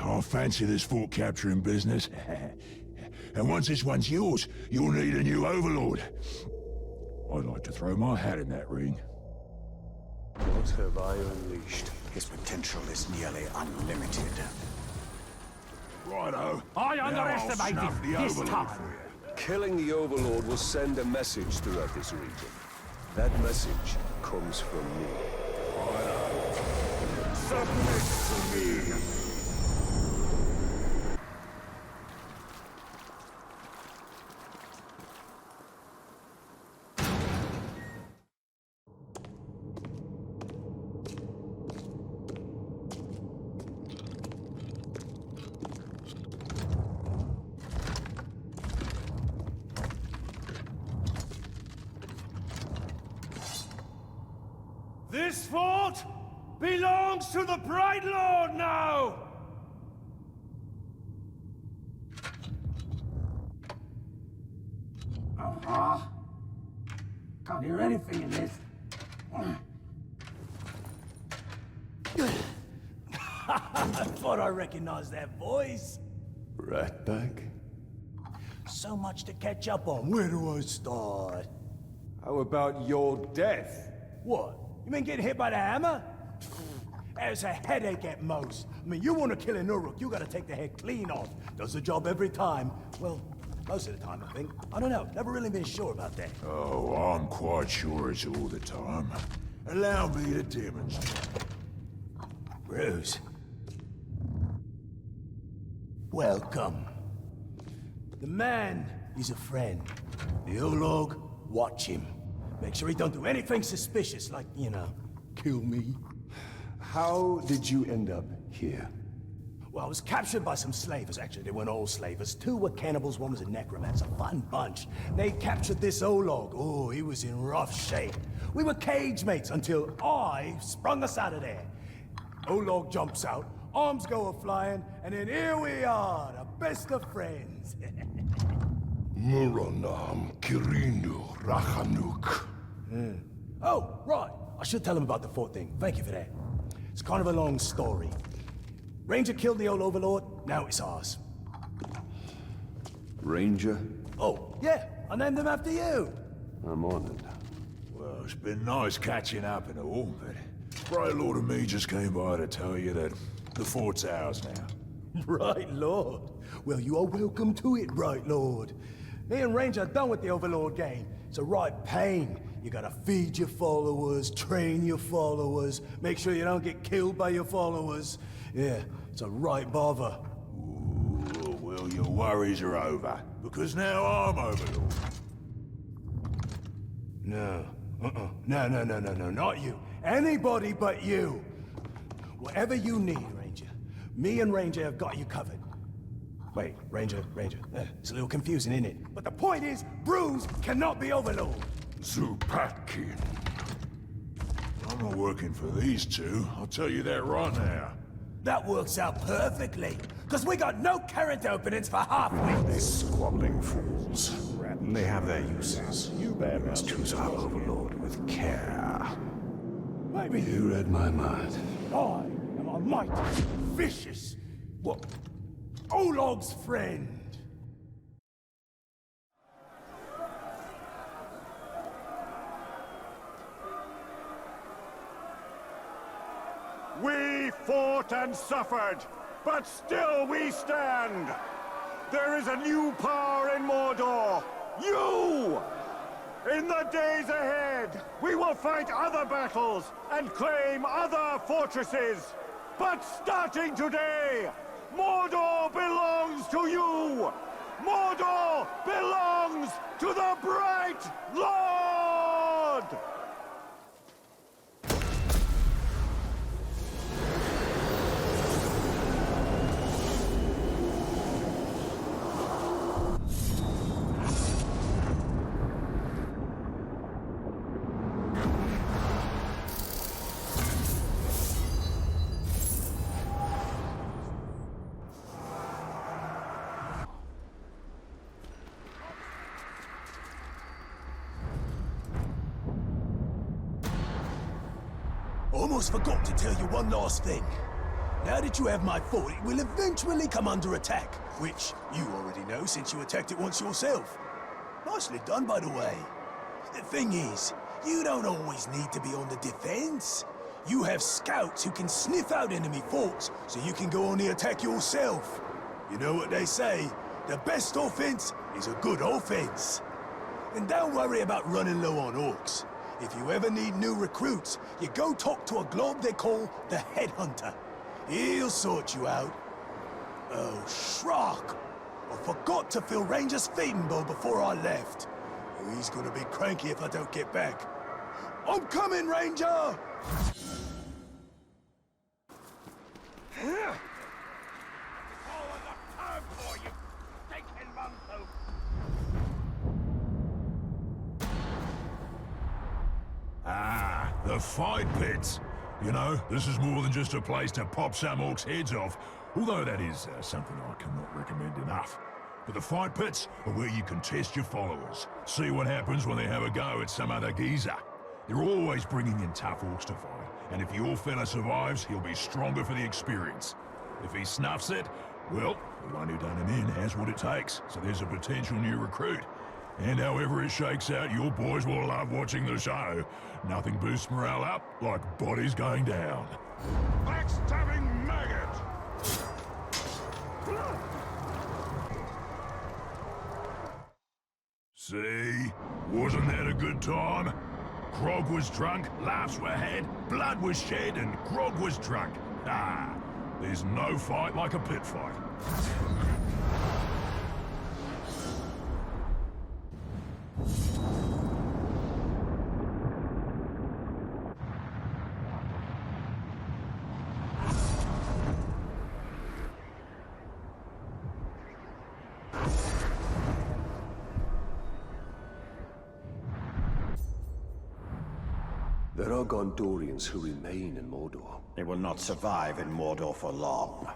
I fancy this fort capturing business. And once this one's yours, you'll need a new overlord. I'd like to throw my hat in that ring. What have I unleashed? His potential is nearly unlimited. Righto. I underestimated his time. Killing the Overlord will send a message throughout this region. That message comes from me. Submit to me! This fort belongs to the Bright Lord now! Can't hear anything in this. I thought I recognized that voice. Ratbag? So much to catch up on. Where do I start? How about your death? What? You mean getting hit by the hammer? It's a headache at most. I mean, you want to kill an Uruk, you gotta take the head clean off. Does the job every time. Well, most of the time, I think. I don't know. Never really been sure about that. Oh, I'm quite sure it's all the time. Allow me to demonstrate. Bruce. Welcome. The man, he's a friend. The Olog, watch him. Make sure he don't do anything suspicious, like, you know, kill me. How did you end up here? Well, I was captured by some slavers. Actually, they weren't all slavers. Two were cannibals, one was a necromancer. Fun bunch. They captured this Olog. Oh, he was in rough shape. We were cage mates until I sprung us out of there. Olog jumps out, arms go a-flying, and then here we are, the best of friends. Muranam Kirinu Rachanuk. Oh, right. I should tell him about the fort thing. Thank you for that. It's kind of a long story. Ranger killed the old Overlord, now it's ours. Ranger? Oh, yeah, I named him after you. I'm honored. Well, it's been nice catching up and all, but Bright Lord and me just came by to tell you that the fort's ours now. Bright Lord? Well, you are welcome to it, Bright Lord. Me and Ranger are done with the Overlord game. It's a right pain. You gotta feed your followers, train your followers, make sure you don't get killed by your followers. Yeah, it's a right bother. Ooh, well, your worries are over, because now I'm Overlord. No. No, not you. Anybody but you. Whatever you need, Ranger. Me and Ranger have got you covered. Wait, Ranger. It's a little confusing, isn't it? But the point is, Bruce cannot be Overlord. Zupakin. I'm not working for these two, I'll tell you that right now. That works out perfectly, because we got no character openings for half-wits. These squabbling fools. They have their uses. You must choose our Overlord with care. Maybe You read my mind. I am a mighty, vicious, what? Olog's friend. We fought and suffered, but still we stand. There is a new power in Mordor. You! In the days ahead, we will fight other battles and claim other fortresses. But starting today, Mordor belongs to you! Mordor belongs to the Bright Lord! Almost forgot to tell you one last thing. Now that you have my fort, it will eventually come under attack, which you already know since you attacked it once yourself. Nicely done, by the way. The thing is, you don't always need to be on the defense. You have scouts who can sniff out enemy forts, so you can go on the attack yourself. You know what they say, the best offense is a good offense. And don't worry about running low on orcs. If you ever need new recruits, you go talk to a glob they call the Headhunter. He'll sort you out. Oh, Shrock! I forgot to fill Ranger's feeding bowl before I left. He's gonna be cranky if I don't get back. I'm coming, Ranger! Ah, the fight pits. You know, this is more than just a place to pop some orcs' heads off, although that is something I cannot recommend enough. But the fight pits are where you can test your followers, see what happens when they have a go at some other geezer. They're always bringing in tough orcs to fight, and if your fella survives, he'll be stronger for the experience. If he snuffs it, well, the one who done him in has what it takes, so there's a potential new recruit. And however it shakes out, your boys will love watching the show. Nothing boosts morale up like bodies going down. Backstabbing maggot! See? Wasn't that a good time? Grog was drunk, laughs were had, blood was shed, and Grog was drunk. Ah, there's no fight like a pit fight. There are Gondorians who remain in Mordor. They will not survive in Mordor for long.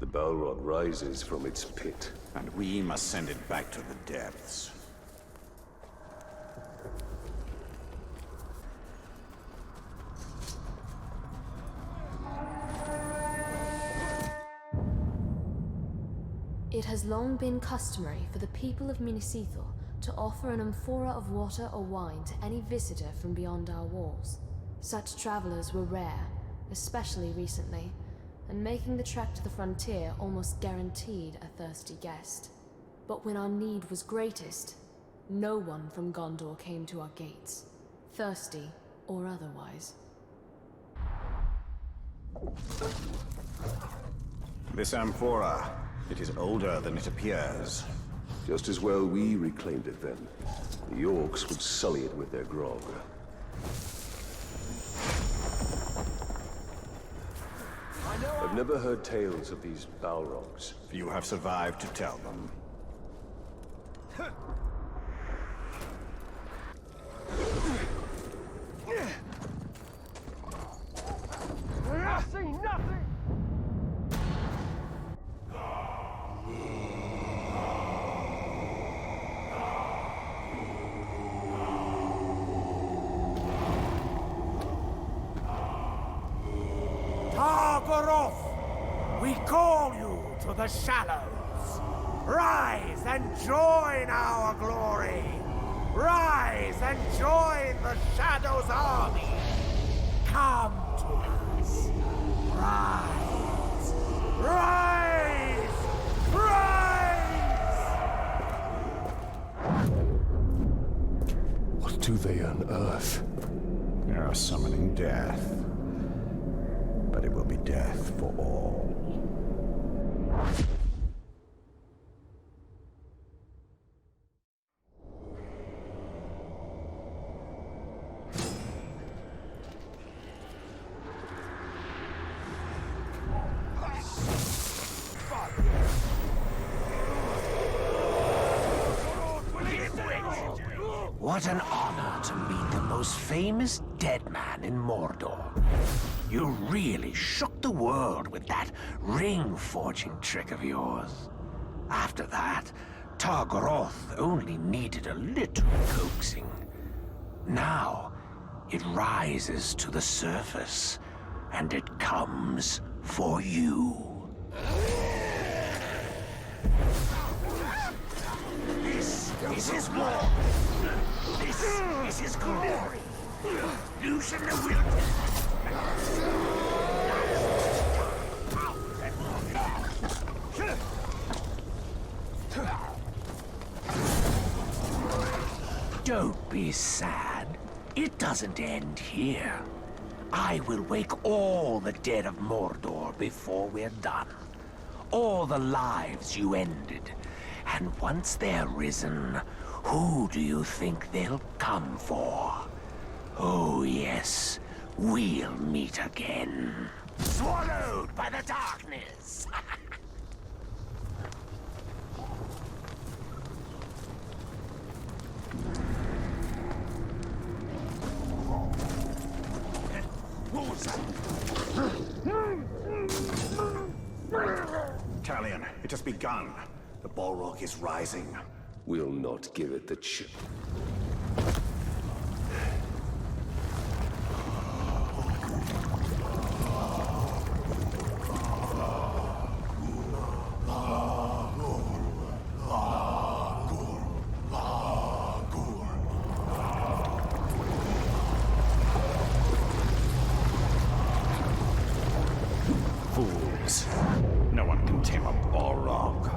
The Balrog rises from its pit. And we must send it back to the depths. It has long been customary for the people of Minas Ithil to offer an amphora of water or wine to any visitor from beyond our walls. Such travelers were rare, especially recently, and making the trek to the frontier almost guaranteed a thirsty guest. But when our need was greatest, no one from Gondor came to our gates, thirsty or otherwise. This amphora, it is older than it appears. Just as well we reclaimed it then. The orcs would sully it with their grog. I've never heard tales of these Balrogs. You have survived to tell them. I see nothing! Targaroth, we call you to the shallows. Rise and join our glory. Rise and join the Shadow's army. Come to us. Rise. Rise. Rise. What do they unearth? They are summoning death. but it will be death for all. What an honor to meet the most famous dead man in Mordor. You really shook the world with that ring-forging trick of yours. After that, Targaroth only needed a little coaxing. Now, it rises to the surface, and it comes for you. This is his war. This is his glory. Loosen the wilderness. Don't be sad. It doesn't end here. I will wake all the dead of Mordor before we're done. All the lives you ended. And once they're risen, who do you think they'll come for? Oh yes, we'll meet again. Swallowed by the darkness! Talion, it has begun. The Balrog is rising. We'll not give it the chip. Fools. No one can tame a Balrog.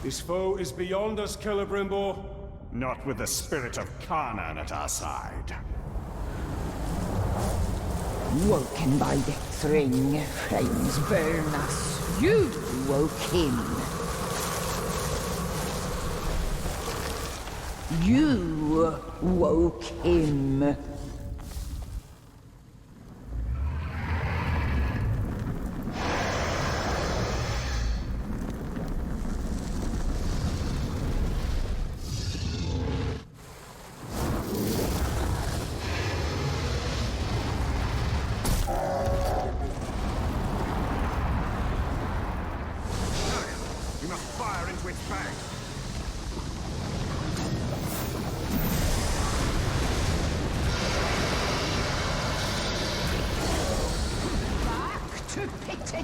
This foe is beyond us, Celebrimbor. Not with the spirit of Canaan at our side. Woken by death's ring, flames burn us. You woke him. You woke him.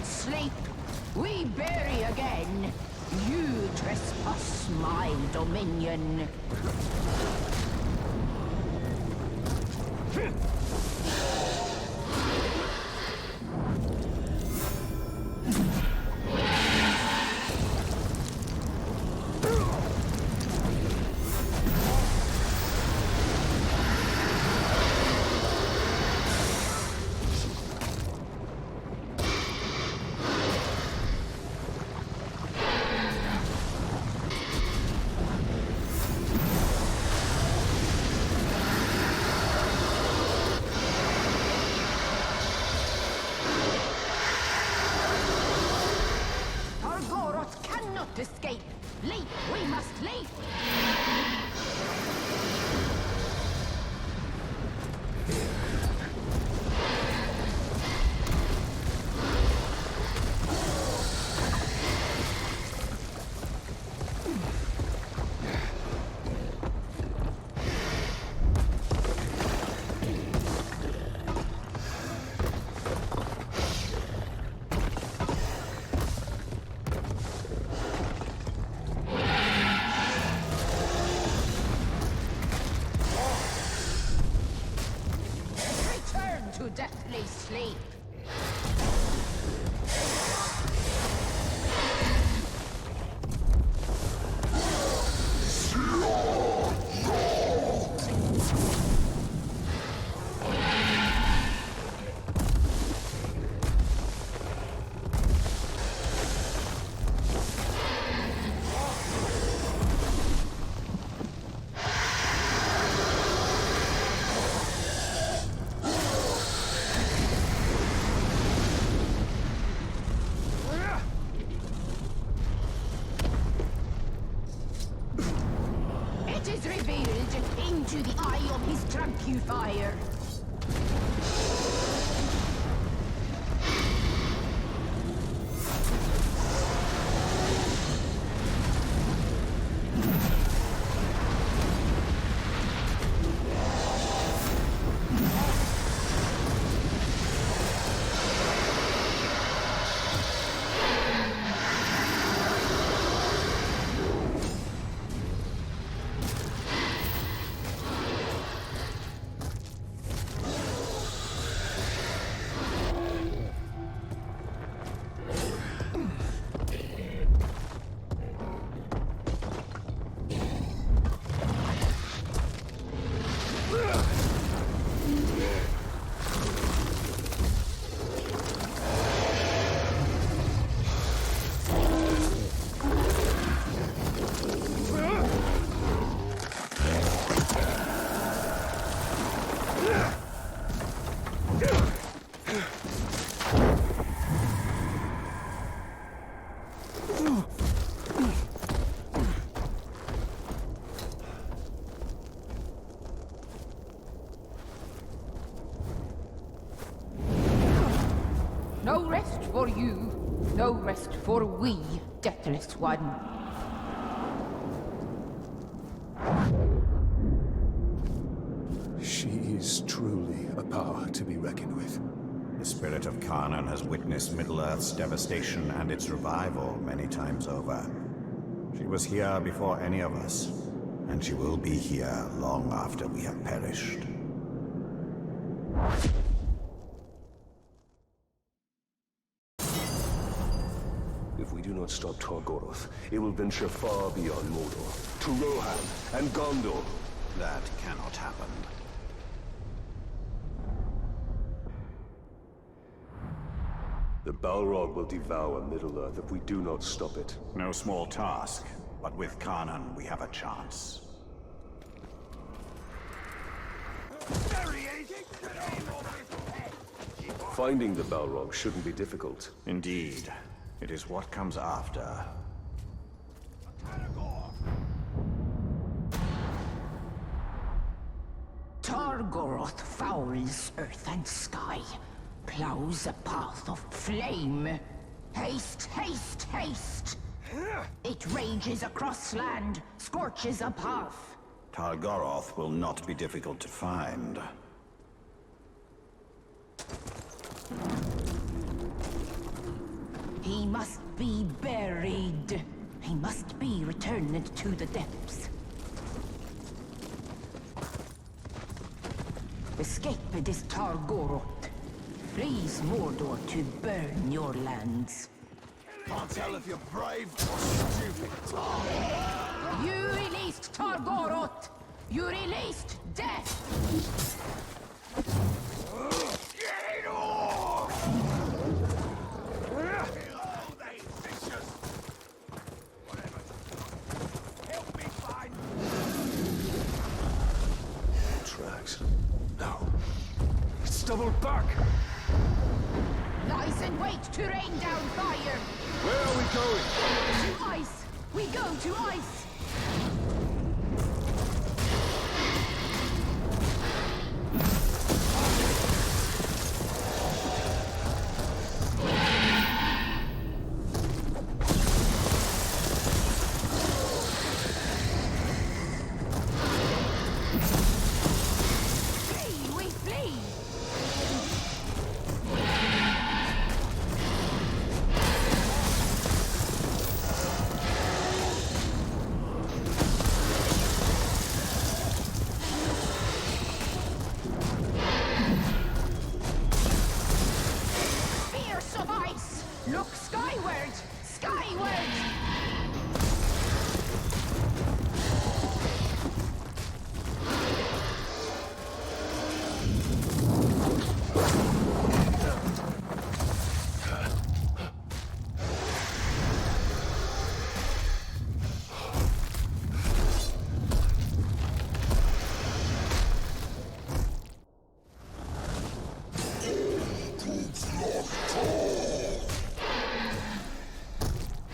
Sleep. We bury again. You trespass my dominion. you fire. No rest for you, no rest for we, deathless one. She is truly a power to be reckoned with. The spirit of Kanan has witnessed Middle-earth's devastation and its revival many times over. She was here before any of us, and she will be here long after we have perished. If we do not stop Targoroth, it will venture far beyond Mordor, to Rohan and Gondor. That cannot happen. The Balrog will devour Middle-earth if we do not stop it. No small task, but with Kanan we have a chance. Finding the Balrog shouldn't be difficult. Indeed. It is what comes after. Targoroth fouls earth and sky, plows a path of flame. Haste, haste, haste! It rages across land, scorches a path. Targoroth will not be difficult to find. He must be buried. He must be returned to the depths. Escape this Targoroth. Freeze Mordor to burn your lands. Can't tell if you're brave or stupid. You released Targoroth! You released death! Get it off! Tracks. No. It's doubled back! Lies in wait to rain down fire! Where are we going? To ice! We go to ice! Look skyward! Skyward!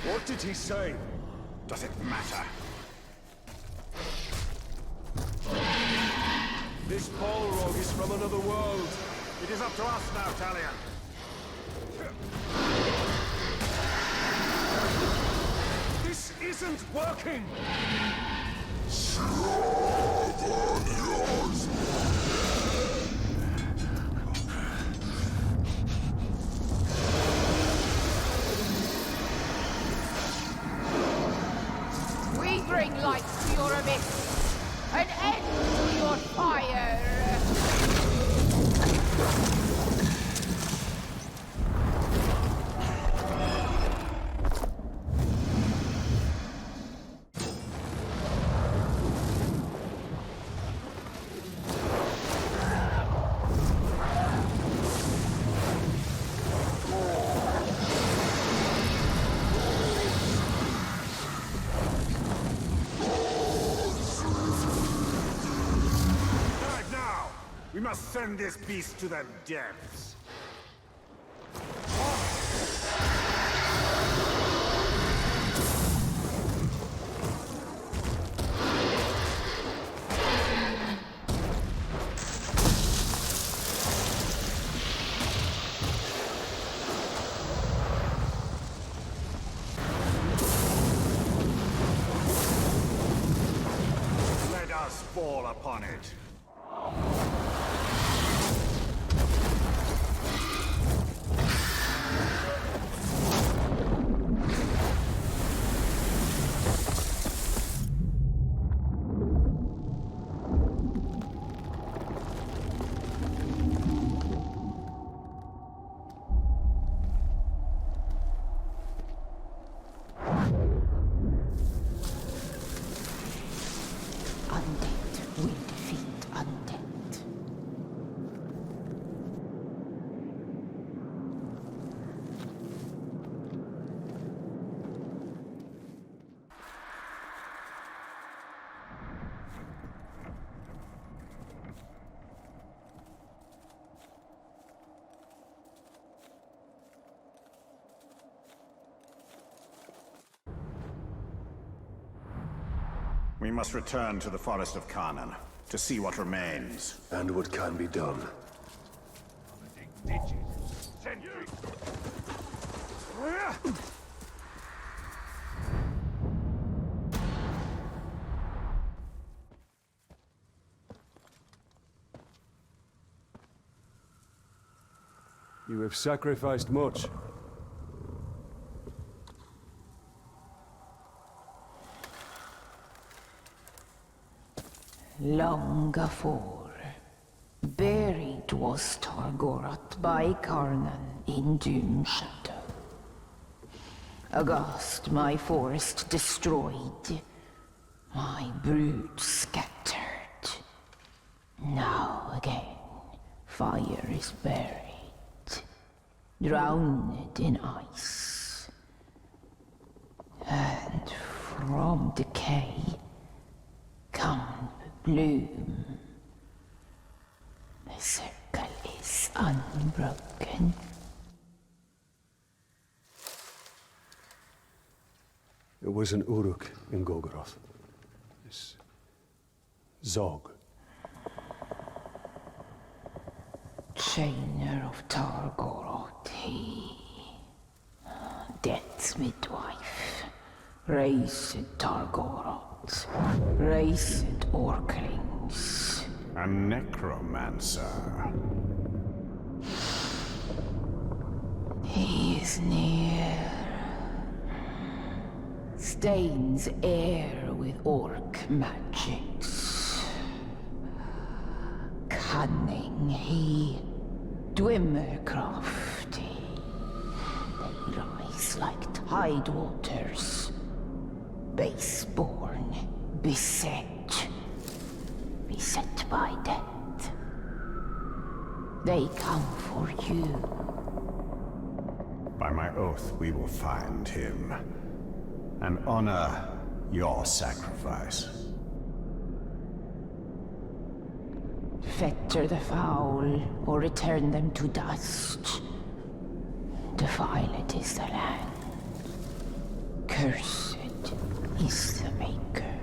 What did he say? Does it matter? This Balrog is from another world. It is up to us now, Talion. This isn't working! We bring light to your abyss, an end to your fire. We must send this beast to the depths. Let us fall upon it. Undead will defeat undead. We must return to the Forest of Canaan to see what remains. And what can be done. You have sacrificed much. Long afore, buried was Targoroth by Karnan in Doom Shadow. Aghast my forest destroyed, my brood scattered. Now again, fire is buried, drowned in ice. And from decay come bloom. The circle is unbroken. It was an Uruk in Golgoroth. This Zog. Chainer of Targoroth, he. Death's midwife. Raised Targoroth. Raised Orklings. A necromancer. He is near. Stains air with orc magics. Cunning he, Dwemer crafty. They rise like tide waters. Baseborn, beset by death. They come for you. By my oath, we will find him and honor your sacrifice. Fetter the foul, or return them to dust. Defiled is the land. Cursed is the Maker.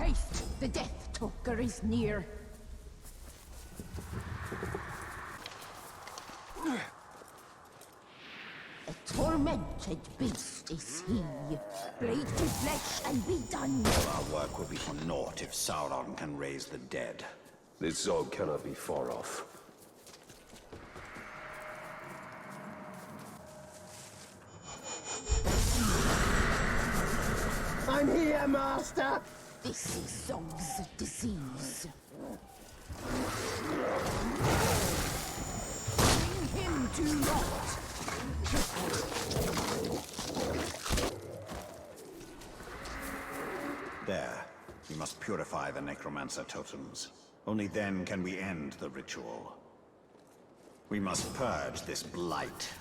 Haste! The Death Talker is near. A tormented beast is he. Bleed to flesh and be done. Our work will be for naught if Sauron can raise the dead. This Zog cannot be far off. I'm here, Master! This is Zog's disease. Bring him to naught. There. We must purify the necromancer totems. Only then can we end the ritual. We must purge this blight.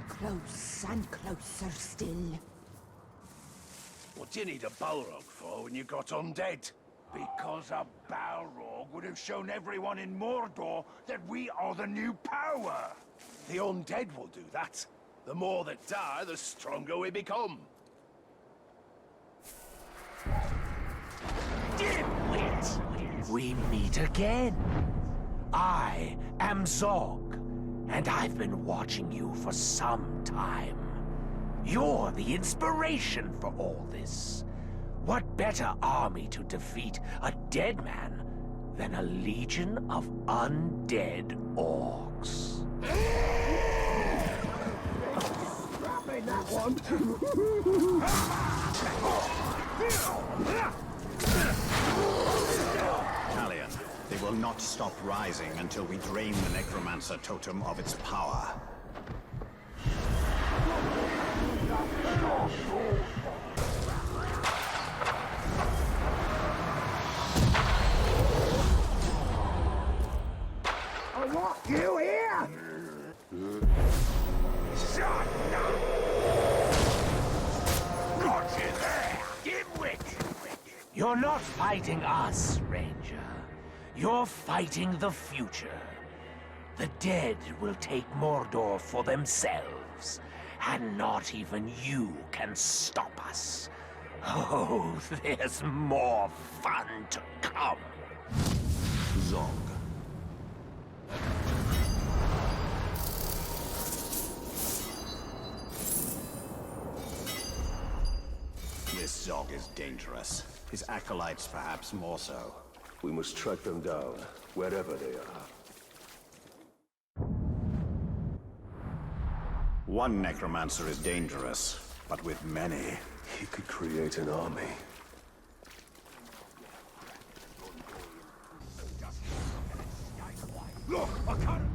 Close and closer still. What do you need a Balrog for when you got undead? Because a Balrog would have shown everyone in Mordor that we are the new power. The undead will do that. The more that die, the stronger we become. Dimwit! We meet again. I am Zog, and I've been watching you for some time. You're the inspiration for all this. What better army to defeat a dead man than a legion of undead orcs? Scrapping that one! Talion, they will not stop rising until we drain the necromancer totem of its power. I want you here! Shut up! Got you there, dimwit! You're not fighting us, Ranger. You're fighting the future. The dead will take Mordor for themselves, and not even you can stop us. Oh, there's more fun to come. Zog. This Zog is dangerous. His acolytes perhaps more so. We must track them down, wherever they are. One necromancer is dangerous, but with many, he could create an army. Look, I can't...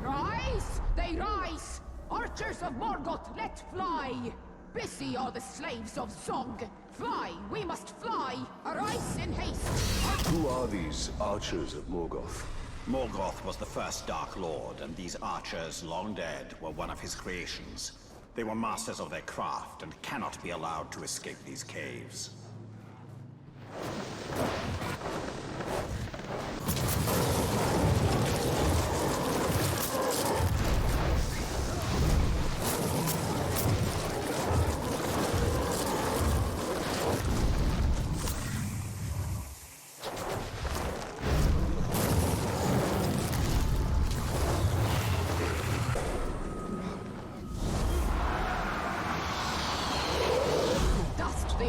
Rise! They rise! Archers of Morgoth, let fly! Busy are the slaves of Zog. Fly, we must fly! Arise in haste! Who are these archers of Morgoth? Morgoth was the first Dark Lord, and these archers, long dead, were one of his creations. They were masters of their craft, and cannot be allowed to escape these caves.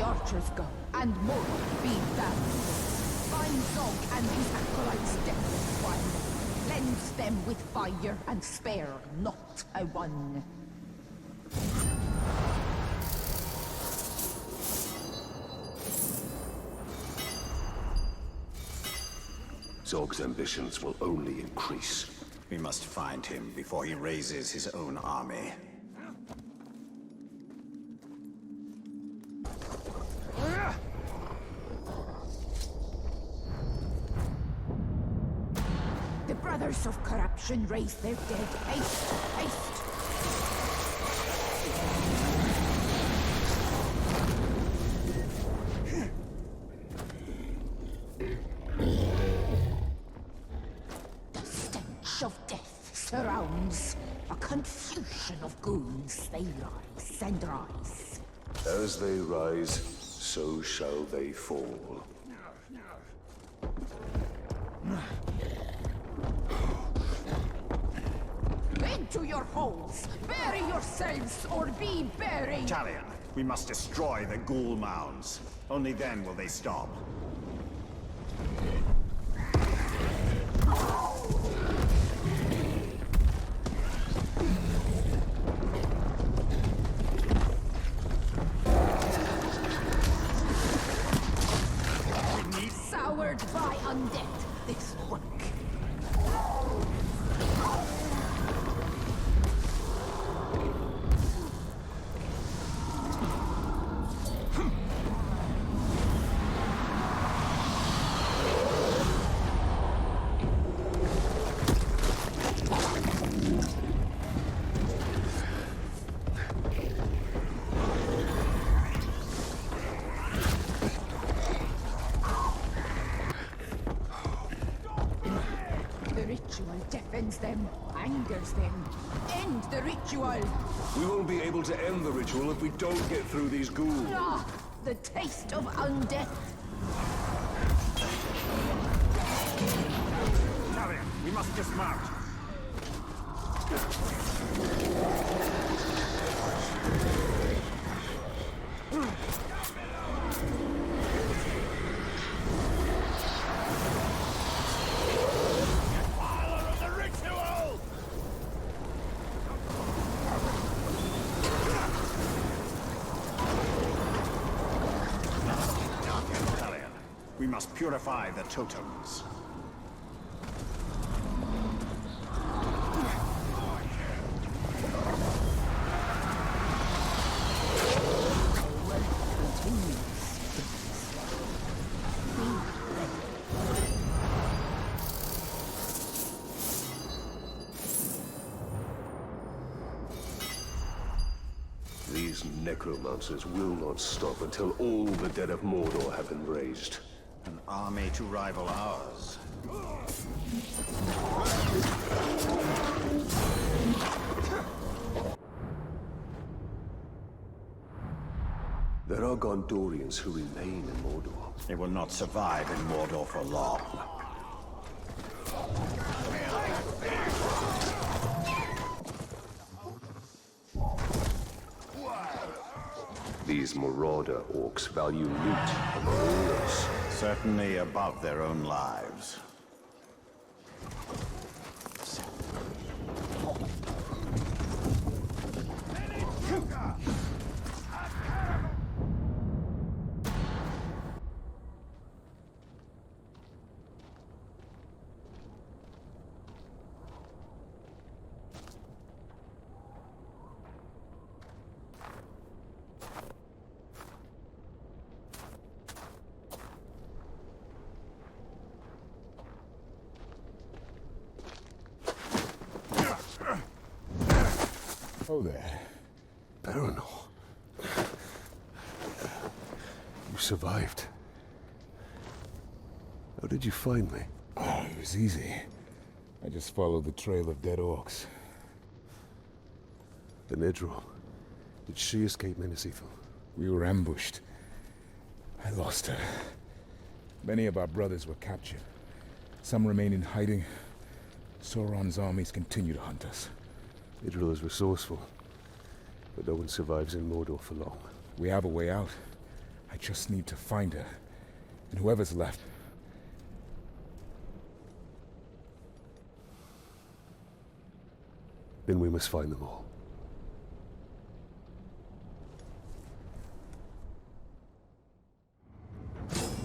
Archers go, and more be found. Find Zog and his acolytes death one. Cleanse them with fire and spare not a one. Zog's ambitions will only increase. We must find him before he raises his own army. The brothers of corruption raise their dead. Haste! Haste! The stench of death surrounds. A confusion of goons. They rise and rise. As they rise, so shall they fall. Into your holes! Bury yourselves or be buried! Talion, we must destroy the ghoul mounds. Only then will they stop. Soured by undead, this work. Deafens them, angers them. End the ritual! We won't be able to end the ritual if we don't get through these ghouls. Ah, the taste of undeath! Talion, we must dismount. We must purify the totems. These necromancers will not stop until all the dead of Mordor have been raised. An army to rival ours. There are Gondorians who remain in Mordor. They will not survive in Mordor for long. These marauder orcs value loot above all else. Certainly above their own lives. Oh there. Baronor. You survived. How did you find me? Oh, it was easy. I just followed the trail of dead orcs. And Idril. Did she escape Menacithal? We were ambushed. I lost her. Many of our brothers were captured. Some remain in hiding. Sauron's armies continue to hunt us. Idril is resourceful, but no one survives in Mordor for long. We have a way out. I just need to find her. And whoever's left. Then we must find them all.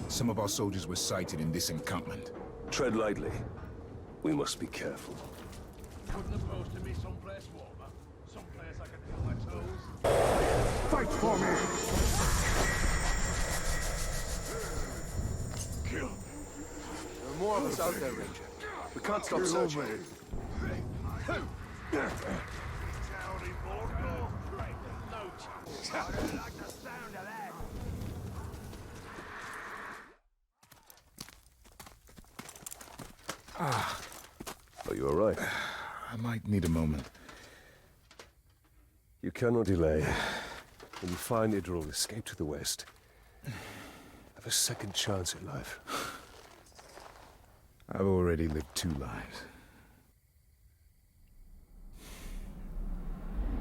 Some of our soldiers were sighted in this encampment. Tread lightly. We must be careful. Wasn't supposed to be someplace warmer. Someplace I can feel my toes. Fight for me! Kill. There are more of us out there, Ranger. We can't stop searching. Down in Mordor? No chance. I don't like the sound of that. Are you all right? I might need a moment. You cannot delay. When you find Idril, escape to the west. Have a second chance at life. I've already lived 2 lives.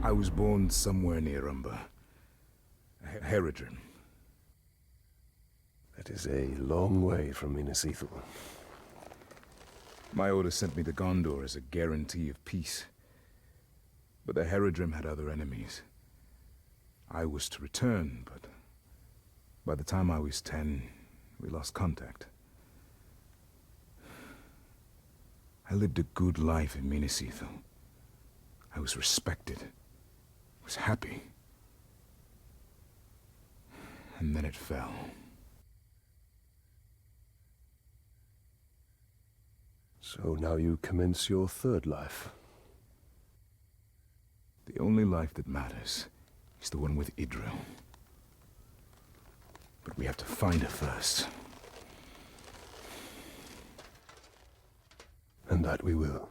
I was born somewhere near Umber. Herodrim. That is a long way from Minas Ithil. My order sent me to Gondor as a guarantee of peace. But the Herodrim had other enemies. I was to return, but by the time I was 10, we lost contact. I lived a good life in Minas Ithil. I was respected. Was happy. And then it fell. So now you commence your 3rd life. The only life that matters is the one with Idril. But we have to find her first. And that we will.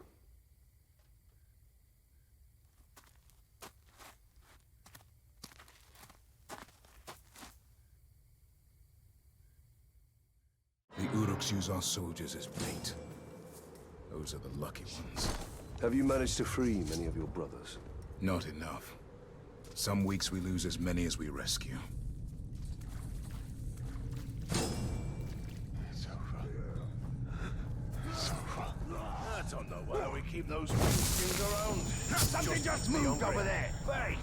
The Uruks use our soldiers as bait. Those are the lucky ones. Have you managed to free many of your brothers? Not enough. Some weeks we lose as many as we rescue. I don't know why we keep those things around. Something just moved over there. Wait!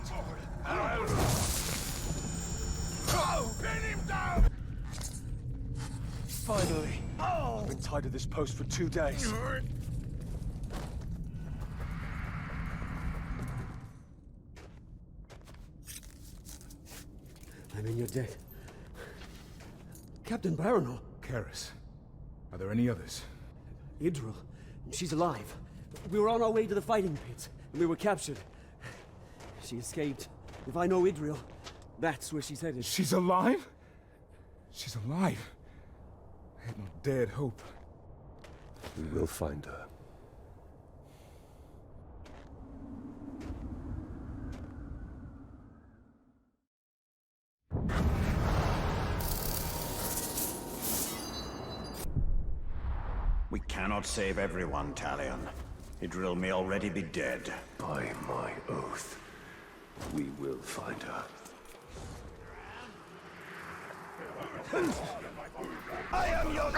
Oh, pin him down! Finally! I've been tied to this post for 2 days. I'm in your debt. Captain Baranor. Karis. Are there any others? Idril. She's alive. We were on our way to the fighting pits, and we were captured. She escaped. If I know Idril, that's where she's headed. She's alive? She's alive. I had not dared hope. We will find her. We cannot save everyone, Talion. Idril may already be dead. By my oath, we will find her. I am your...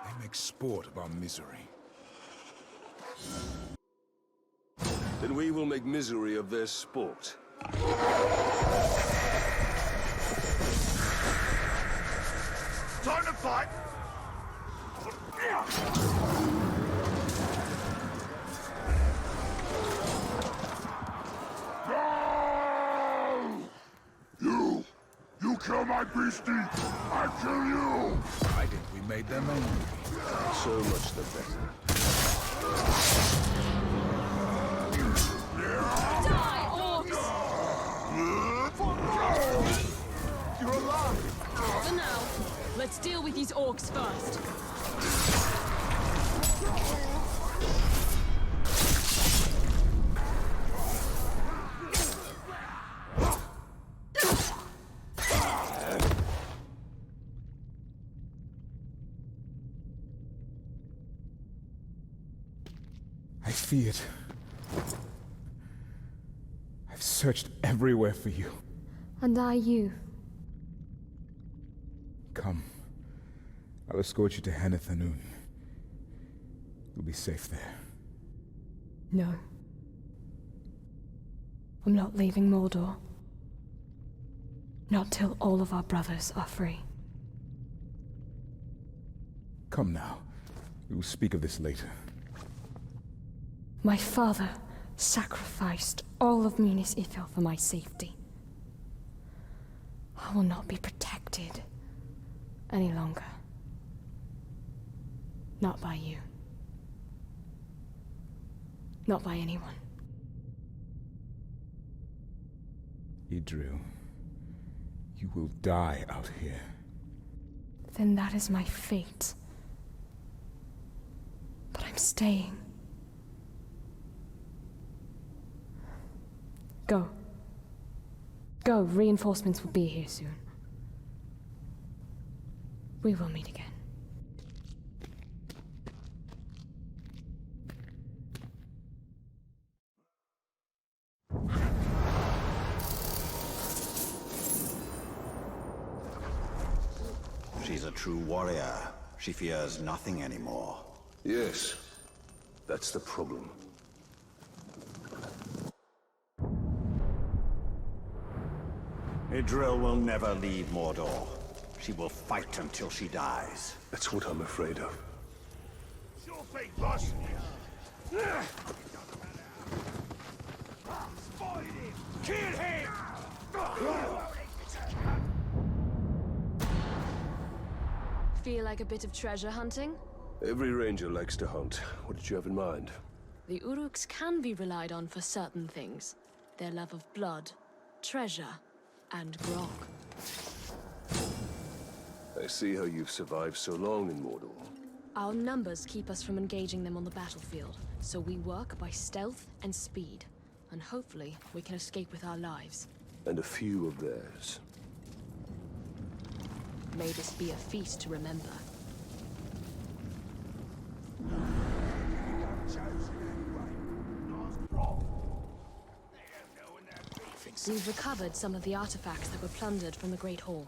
They make sport of our misery. Then we will make misery of their sport. Time to fight! No! You kill my beastie, I kill you! I think we made them angry. So much the better. Die, orcs! You're alive! For now, let's deal with these orcs first. I see it. I've searched everywhere for you. And I you. Come. I'll escort you to Hanathanun. You'll be safe there. No. I'm not leaving Mordor. Not till all of our brothers are free. Come now. We will speak of this later. My father sacrificed all of Minas Ithil for my safety. I will not be protected any longer. Not by you. Not by anyone. You will die out here. Then that is my fate. But I'm staying. Go. Go, reinforcements will be here soon. We will meet again. She's a true warrior. She fears nothing anymore. Yes, that's the problem. Idril will never leave Mordor. She will fight until she dies. That's what I'm afraid of. Sure thing, boss. Kill him! Feel like a bit of treasure hunting? Every ranger likes to hunt. What did you have in mind? The Uruks can be relied on for certain things. Their love of blood, treasure, and grog. I see how you've survived so long in Mordor. Our numbers keep us from engaging them on the battlefield, so we work by stealth and speed. And hopefully, we can escape with our lives. And a few of theirs. May this be a feast to remember. We've recovered some of the artifacts that were plundered from the Great Hall.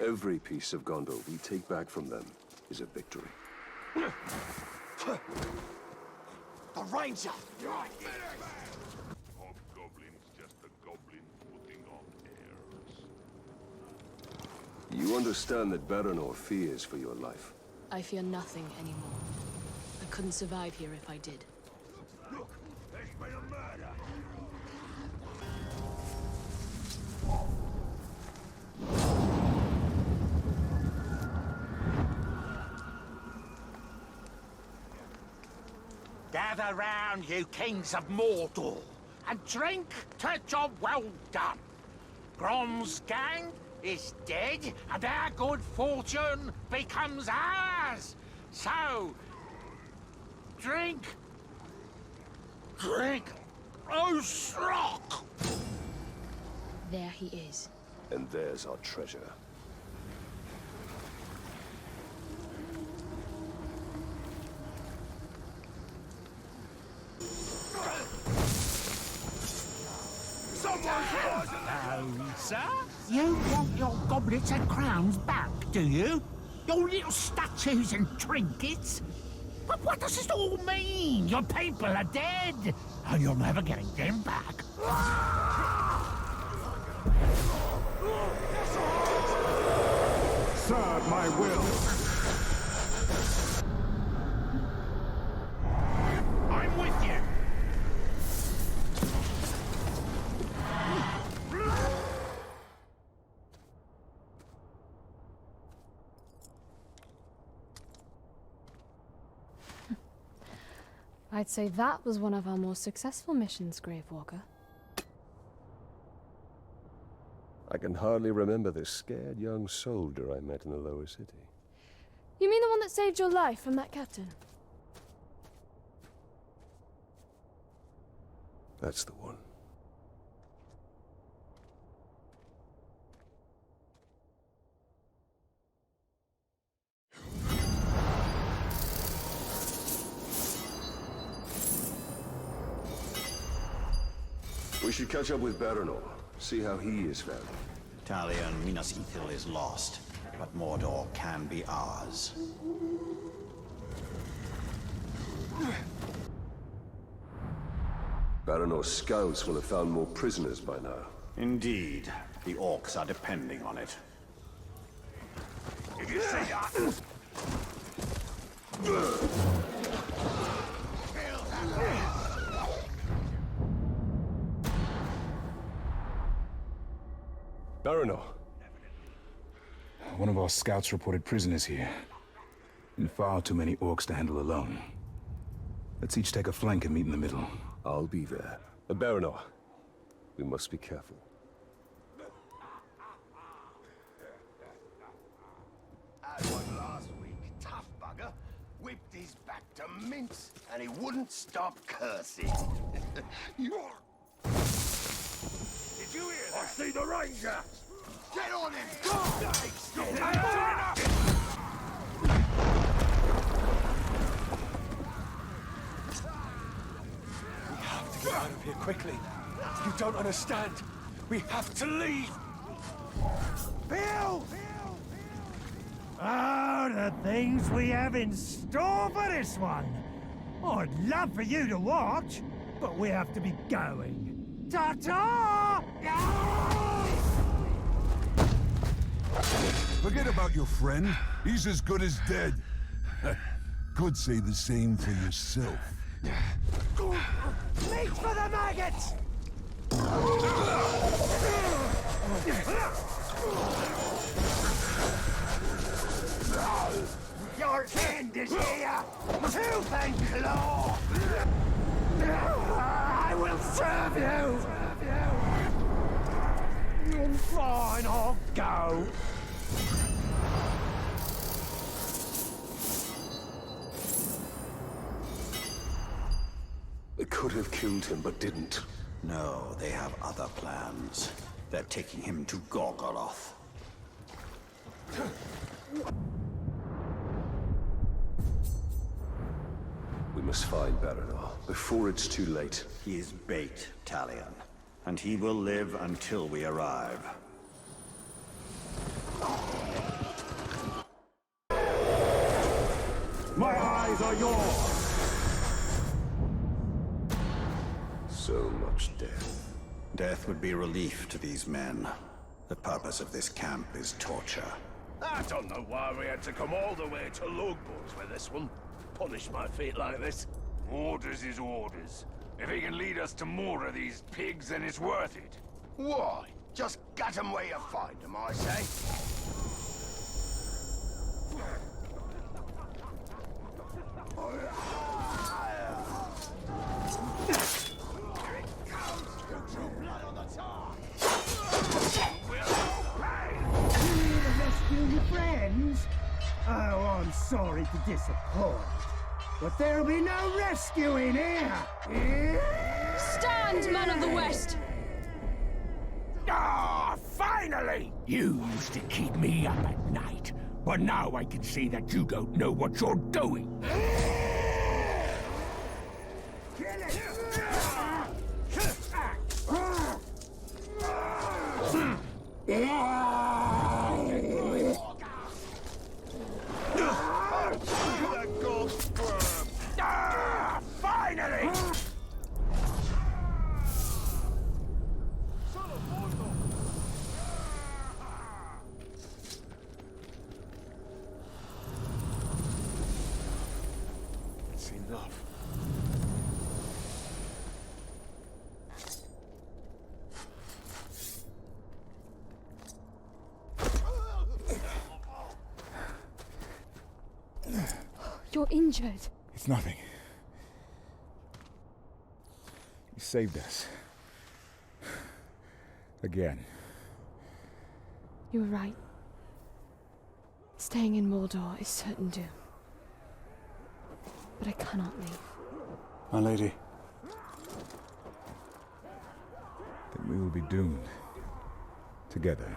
Every piece of Gondor we take back from them is a victory. The Ranger! Hobgoblin's just a goblin putting on airs. You understand that Baranor fears for your life. I fear nothing anymore. I couldn't survive here if I did. Look, there's been a murder. Gather round, you kings of Mordor, and drink to job well done. Grom's gang is dead, and our good fortune becomes ours. So, drink. Drink. Oh, Srock! There he is. And there's our treasure. Oh, sir? You want your goblets and crowns back, do you? Your little statues and trinkets? But what does this all mean? Your people are dead, and you're never getting them back. Serve my will. I'm with you. I'd say that was one of our more successful missions, Gravewalker. I can hardly remember the scared young soldier I met in the lower city. You mean the one that saved your life from that captain? That's the one. We should catch up with Baranor, see how he is faring. Talion, Minas Ithil is lost, but Mordor can be ours. Baranor's scouts will have found more prisoners by now. Indeed. The orcs are depending on it. If you see that... Baranor. One of our scouts reported prisoners here. And far too many orcs to handle alone. Let's each take a flank and meet in the middle. I'll be there. Baranor, we must be careful. mince, and he wouldn't stop cursing. Did you hear that? I see the Ranger! Get on him! Go! We have to get out of here quickly. You don't understand. We have to leave. Bill! Oh, the things we have in store for this one. I'd love for you to watch, but we have to be going. Ta-ta! Forget about your friend. He's as good as dead. Could say the same for yourself. Meat for the maggots! Your end is here! Tooth and claw! I will serve you! Fine, I'll go. They could have killed him, but didn't. No, they have other plans. They're taking him to Gorgoroth. We must find Baranor before it's too late. He is bait, Talion, and he will live until we arrive. My eyes are yours! So much death. Death would be relief to these men. The purpose of this camp is torture. I don't know why we had to come all the way to Lugbor's with this one. Punish my feet like this. Orders is orders. If he can lead us to more of these pigs, then it's worth it. Why? Just gut 'em where you find 'em, I say. Rescue your friends? Oh, I'm sorry to disappoint, but there'll be no rescuing here! Stand, man of the West! Ah, finally! You used to keep me up at night, but now I can see that you don't know what you're doing. Finally! It's enough. You're injured. It's nothing. You saved us. Again. You were right. Staying in Mordor is certain doom. But I cannot leave. My lady. Then we will be doomed. Together.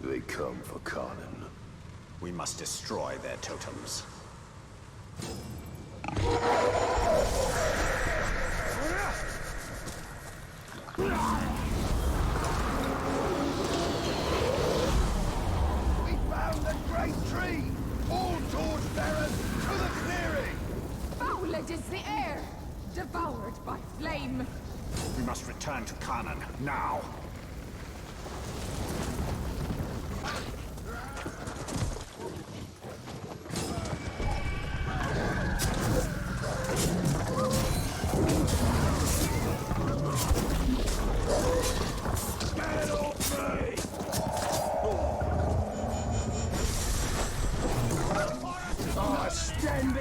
They come for Conan. We must destroy their totems. We found the great tree! All torchbearers to the clearing! Fouled is the air, devoured by flame. We must return to Conan, now!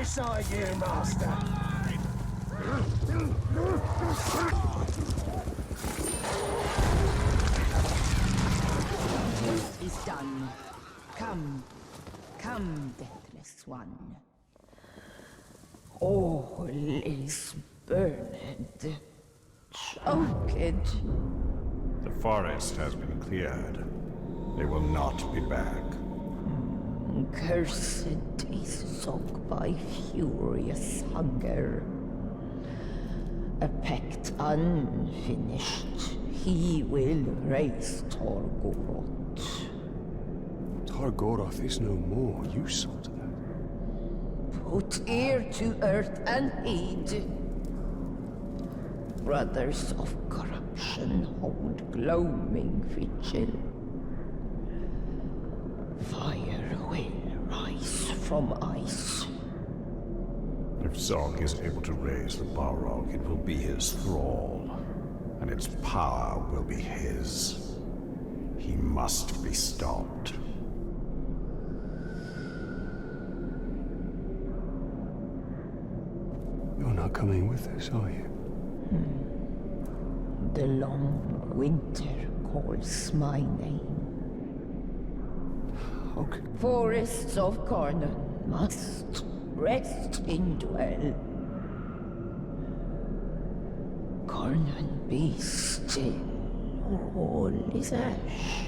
beside you, Master. This is done. Come, come, deathless one. All is burned, choked. The forest has been cleared. They will not be back. Cursed is soaked by furious hunger. A pact unfinished, he will raise Torgoroth. Targoroth is no more. You saw to that. Put ear to earth and heed. Brothers of corruption hold gloaming vigil. Fire will rise from ice. If Zog is able to raise the Balrog, it will be his thrall, and its power will be his. He must be stopped. You're not coming with us, are you? The long winter calls my name. Okay. Forests of Carnon must rest in dwell. Carnon be still, or all is ash.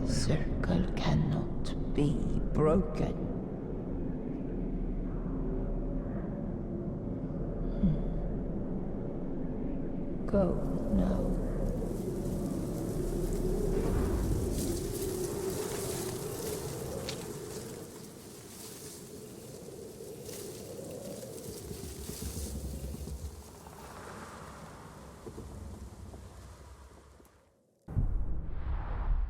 The circle cannot be broken. Go now.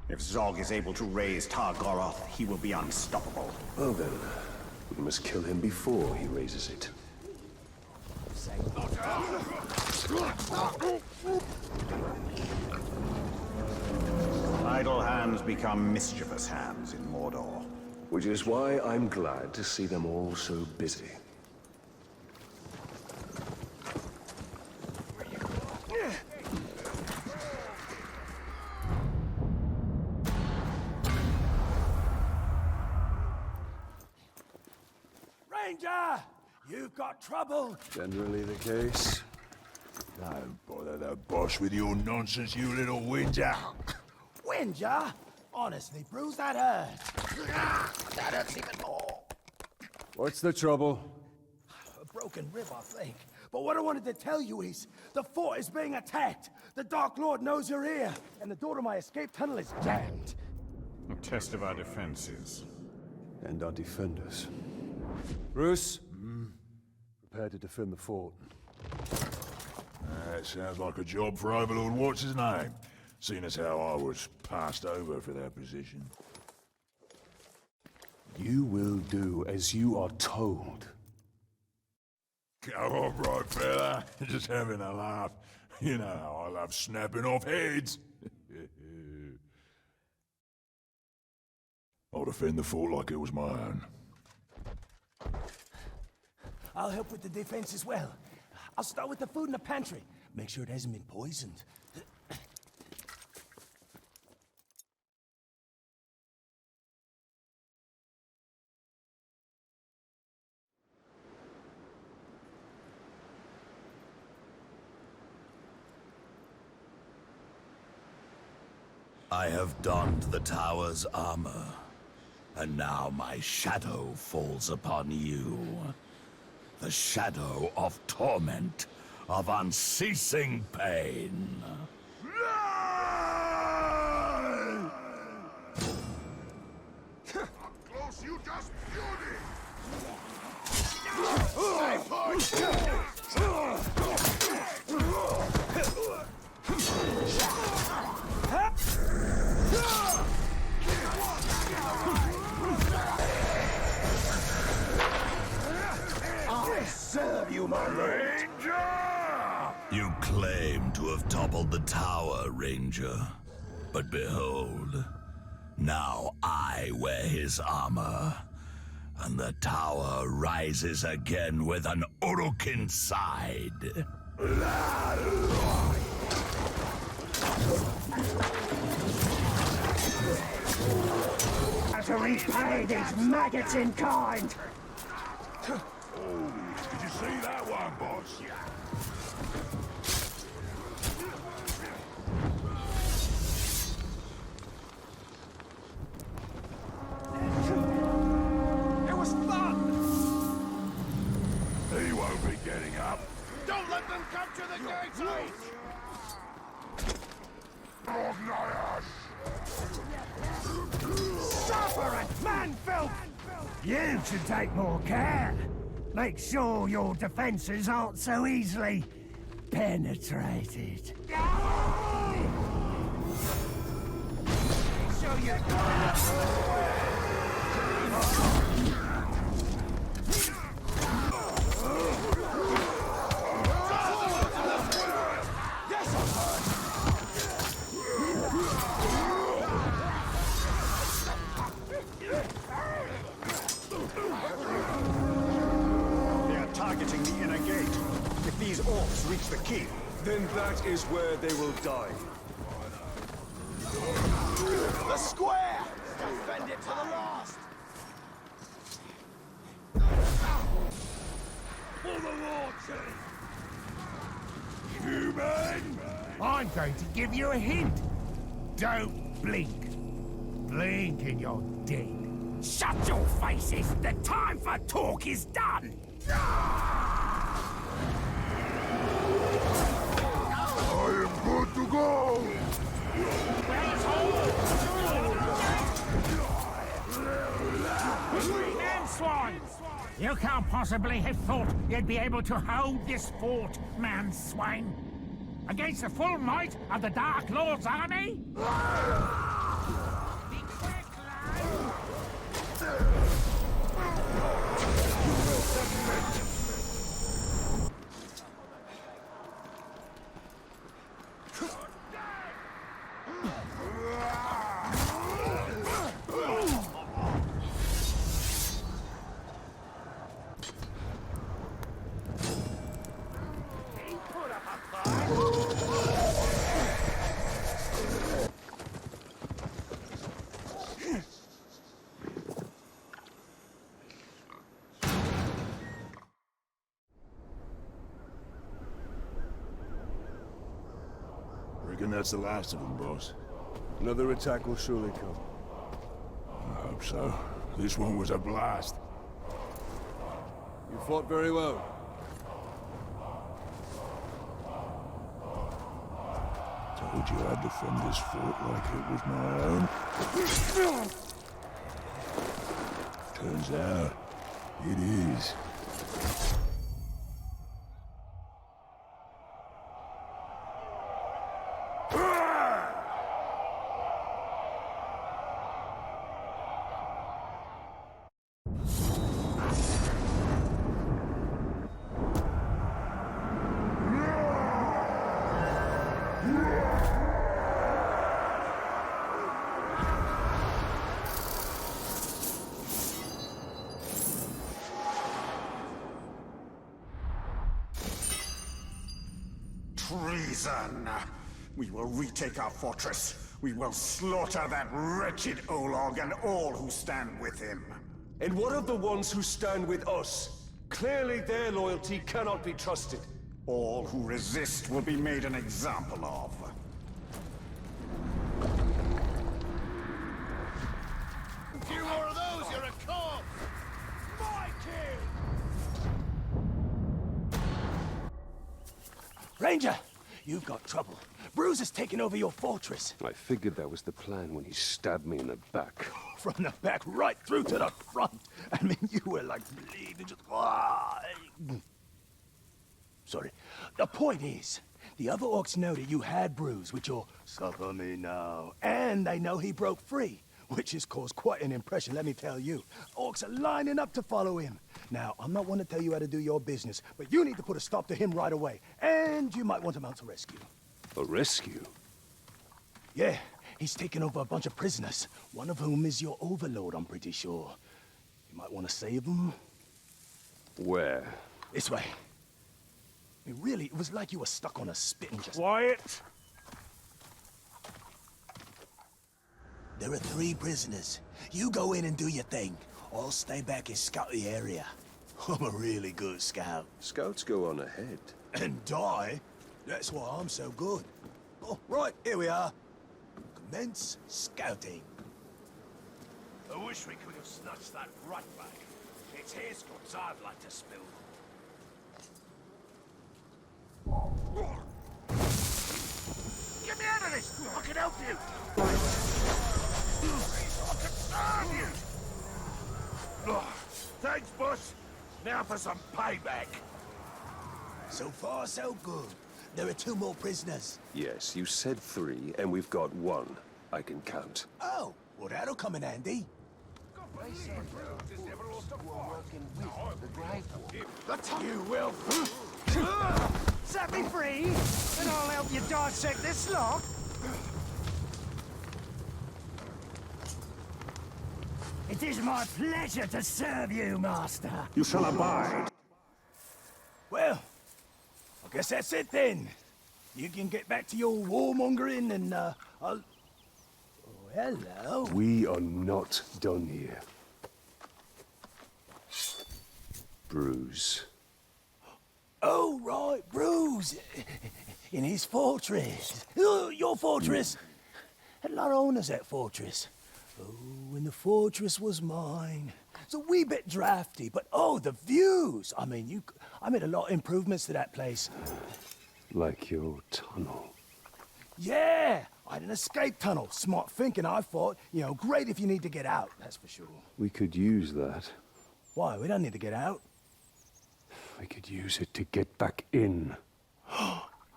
If Zog is able to raise Targoroth, he will be unstoppable. Well then, we must kill him before he raises it. Idle hands become mischievous hands in Mordor. Which is why I'm glad to see them all so busy. Ranger! You've got trouble! Generally the case. Don't bother the boss with your nonsense, you little whinger. Whinger? Honestly, Bruce, that hurt. That hurts even more. What's the trouble? A broken rib, I think. But what I wanted to tell you is, the fort is being attacked. The Dark Lord knows you're here, and the door to my escape tunnel is jammed. A test of our defenses. And our defenders. Bruce? Prepare to defend the fort. That sounds like a job for Overlord What's-His-Name, seeing as how I was passed over for that position. You will do as you are told. Go on, right, fella. Just having a laugh. You know how I love snapping off heads. I'll defend the fort like it was my own. I'll help with the defense as well. I'll start with the food in the pantry. Make sure it hasn't been poisoned. I have donned the tower's armor, and now my shadow falls upon you. The shadow of torment, of unceasing pain. Close you just beauty! I serve you, my Ranger! You claim to have toppled the tower, Ranger. But behold, now I wear his armor. and the tower rises again with an Uruk inside. To repay these maggots in kind! Oh, did you see that one, boss? It was fun! He won't be getting up. Don't let them capture the gateway! Suffer it, man-filth! You should take more care. Make sure your defenses aren't so easily penetrated. Show you. Targeting the inner gate. If these orcs reach the keep, then that is where they will die. The square! Defend it to the last! For the Lord's sake! Human! I'm going to give you a hint. Don't blink. Blink and you're dead. Shut your faces! The time for talk is done! I am good to go! Man swine! You can't possibly have thought you'd be able to hold this fort, man swine! Against the full might of the Dark Lord's army? Be quick, lad! Reckon that's the last of them, boss. Another attack will surely come. I hope so. This one was a blast. You fought very well. Told you I'd defend this fort like it was my own. Turns out, it is. Treason! We will retake our fortress. We will slaughter that wretched Olog and all who stand with him. And what of the ones who stand with us? Clearly their loyalty cannot be trusted. All who resist will be made an example of. A few more of those, you're a corpse! My king! Ranger! You've got trouble. Bruce has taken over your fortress. I figured that was the plan when he stabbed me in the back. From the back right through to the front. I mean, you were like bleeding just... Sorry. The point is, the other orcs know that you had Bruce with your "suffer me now," and they know he broke free, which has caused quite an impression, let me tell you. Orcs are lining up to follow him. Now, I'm not one to tell you how to do your business, but you need to put a stop to him right away, and you might want to mount a rescue. A rescue? Yeah, he's taken over a bunch of prisoners, one of whom is your overlord, I'm pretty sure. You might want to save them. Where? This way. I mean, really, it was like you were stuck on a spit and just... Quiet! There are 3 prisoners. You go in and do your thing. I'll stay back and scout the area. I'm a really good scout. Scouts go on ahead. And die? That's why I'm so good. Oh, right, here we are. Commence scouting. I wish we could have snatched that rat back. It's his guts I'd like to spill. Get me out of this! I can help you! I can serve you! Oh, thanks, boss. Now for some payback. So far, so good. There are 2 more prisoners. Yes, you said 3, and we've got 1. I can count. Oh, well, that'll come in handy. You will. Set me free, and I'll help you dissect this lock. It is my pleasure to serve you, Master. You shall abide. Well, I guess that's it then. You can get back to your warmongering and, I'll... Oh, hello. We are not done here. Bruce. Oh, right, Bruce. In his fortress. Oh, your fortress. Had a lot of owners, that fortress. Oh, and the fortress was mine. It's a wee bit drafty, but oh, the views! I mean, I made a lot of improvements to that place. Like your tunnel. Yeah! I had an escape tunnel. Smart thinking, I thought. You know, great if you need to get out, that's for sure. We could use that. Why? We don't need to get out. We could use it to get back in.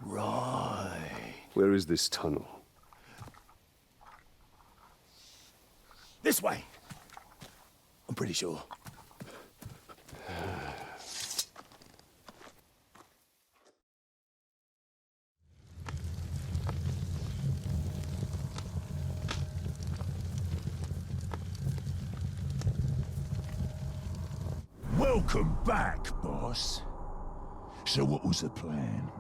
Right. Where is this tunnel? This way. I'm pretty sure. Welcome back, boss. So what was the plan?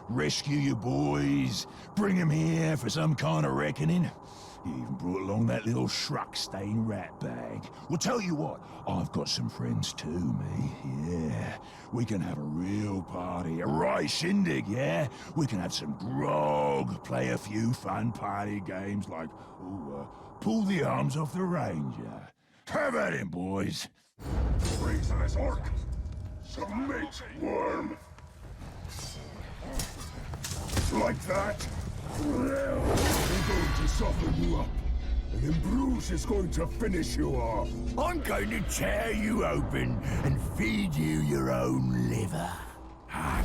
Rescue your boys? Bring them here for some kind of reckoning? You even brought along that little shrug-stained rat bag. Well, tell you what, I've got some friends too, me. Yeah, we can have a real party, a right shindig, yeah? We can have some grog, play a few fun party games like, pull the arms off the Ranger. Have at him, boys. Reasonless orc! Submit, worm! Like that? We're going to soften you up, and then Bruce is going to finish you off. I'm going to tear you open and feed you your own liver.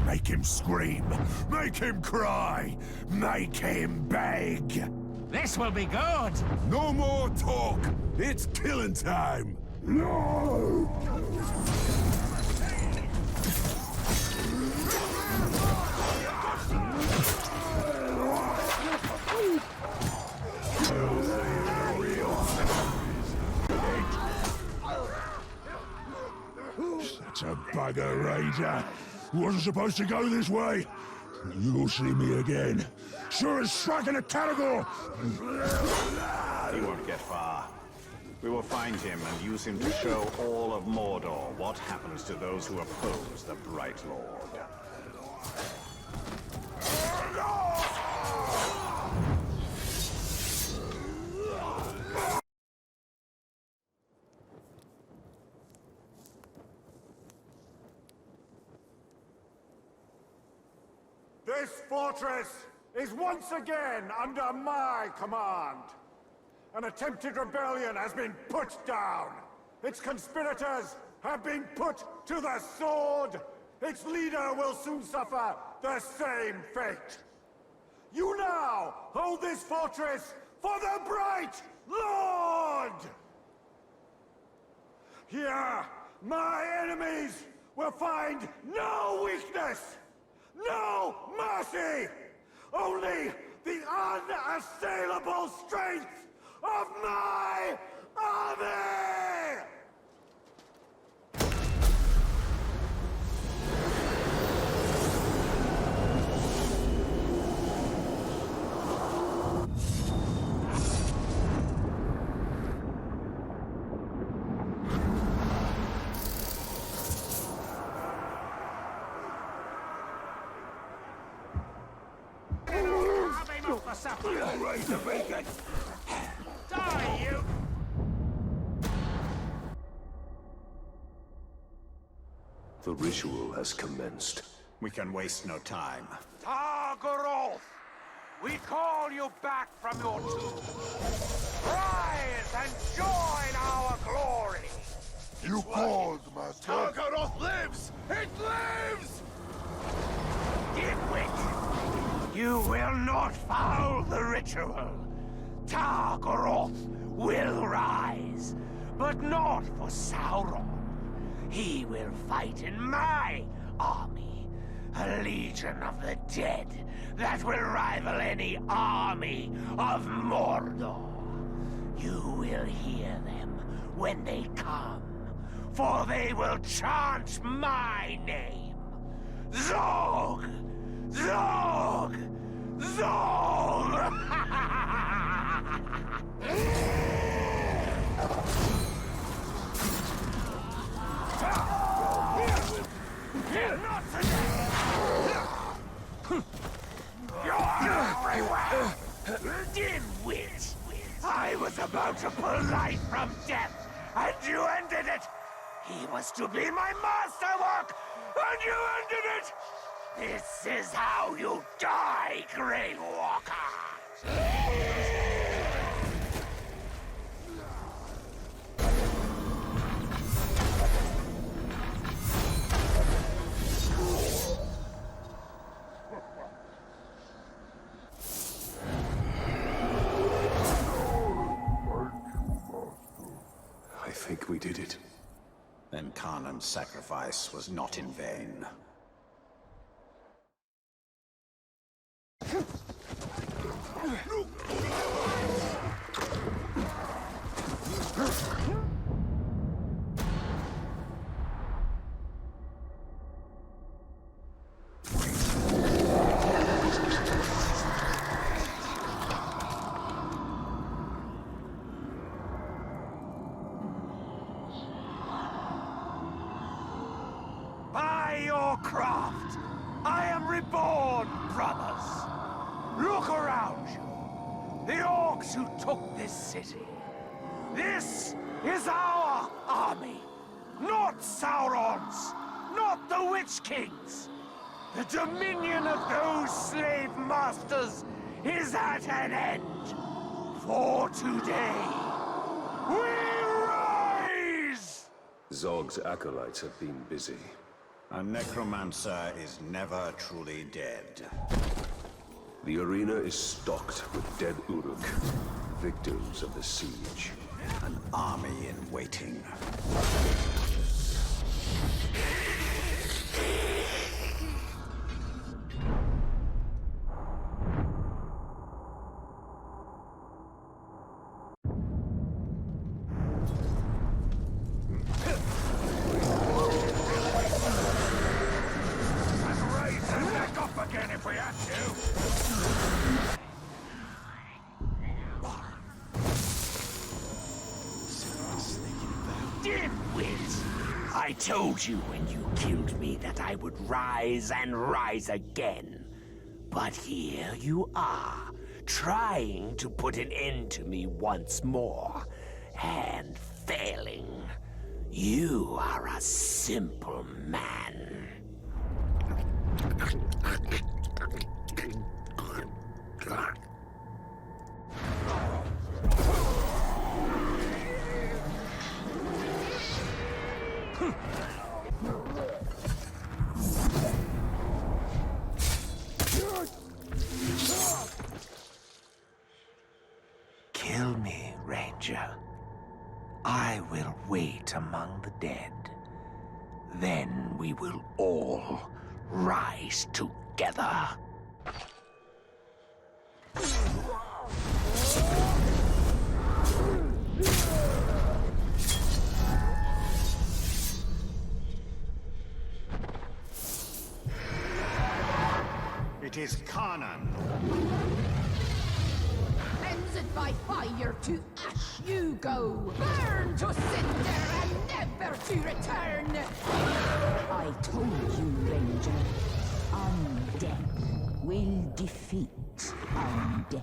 Make him scream, make him cry, make him beg. This will be good. No more talk! It's killing time! No! Such a bugger, Ranger. Wasn't supposed to go this way. You'll see me again. Sure as striking a category. He won't get far. We will find him and use him to show all of Mordor what happens to those who oppose the Bright Lord. This fortress is once again under my command. An attempted rebellion has been put down. Its conspirators have been put to the sword. Its leader will soon suffer the same fate. You now hold this fortress for the Bright Lord! Here, my enemies will find no weakness, no mercy, only the unassailable strength of my army! way to begin. Die, you! The ritual has commenced. We can waste no time. Targaroth! We call you back from your tomb. Rise and join our glory! You called, Master. Targaroth lives! It lives! Dimwit! You will not foul the ritual. Targaroth will rise, but not for Sauron. He will fight in my army, a legion of the dead that will rival any army of Mordor. You will hear them when they come, for they will chant my name. Zog! Zog! Zog! Not today! You're everywhere! Dimwit! I was about to pull life from death, and you ended it! He was to be my masterwork, and you ended it! This is how you die, Grey Walker! I think we did it. Then Kanan's sacrifice was not in vain. By your craft, I am reborn, brothers. Look around you. The orcs who took this city. This is our army. Not Sauron's. Not the Witch King's. The dominion of those slave masters is at an end. For today, we rise! Zog's acolytes have been busy. A necromancer is never truly dead. The arena is stocked with dead Uruk, victims of the siege. An army in waiting. I told you when you killed me that I would rise and rise again. But here you are, trying to put an end to me once more, and failing. You are a simple man. Kill me, Ranger. I will wait among the dead. Then we will all rise together. It is Kanan. Cleansed by fire to ash you go. Burn to cinder and never to return. I told you, Ranger. Undead will defeat undead.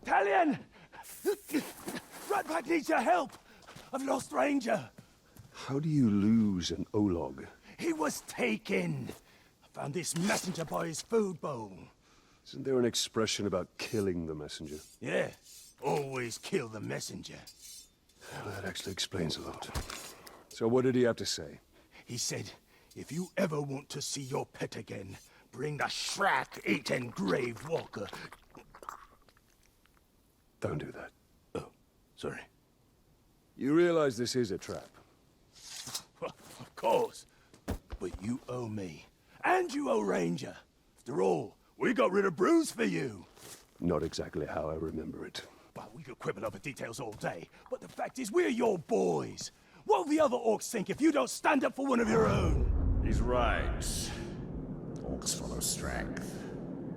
Talion! Ratpack needs your help! I've lost Ranger. How do you lose an Olog? He was taken. I found this messenger by his food bowl. Isn't there an expression about killing the messenger? Yeah, always kill the messenger. Well, that actually explains a lot. So what did he have to say? He said, if you ever want to see your pet again, bring the Shrek-eaten grave walker. Don't do that. Oh, sorry. You realize this is a trap? Of course. But you owe me. And you owe Ranger. After all, we got rid of Bruce for you. Not exactly how I remember it. Well, we could quibble over details all day, but the fact is we're your boys. What will the other orcs think if you don't stand up for one of your own? He's right. Orcs follow strength.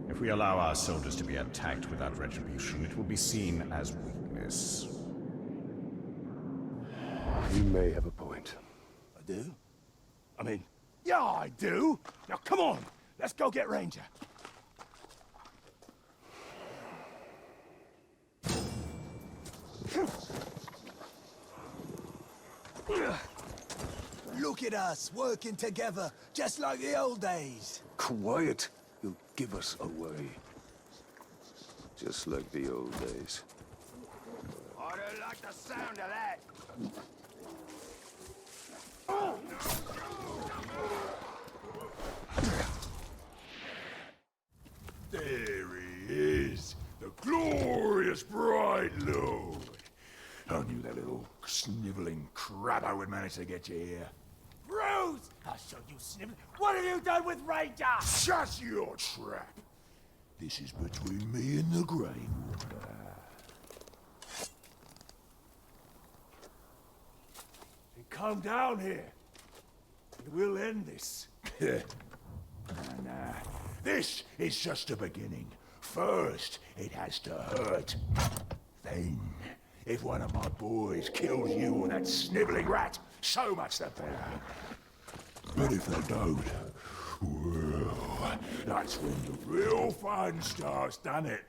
If we allow our soldiers to be attacked without retribution, it will be seen as weakness. You may have a point. I do? I mean, yeah, I do. Now, come on. Let's go get Ranger. Look at us, working together, just like the old days. Quiet. You'll give us away. Just like the old days. I don't like the sound of that. There he is, the glorious Bright Lord. I knew that little sniveling crabber would manage to get you here. Bruce! I'll show you, Snivel. What have you done with Ranger? Shut your trap. This is between me and the Grey Water. Come down here. We'll end this. Nah. This is just the beginning. First, it has to hurt. Then, if one of my boys kills you or that sniveling rat, so much the better. But if they don't, well, that's when the real fun starts, doesn't it?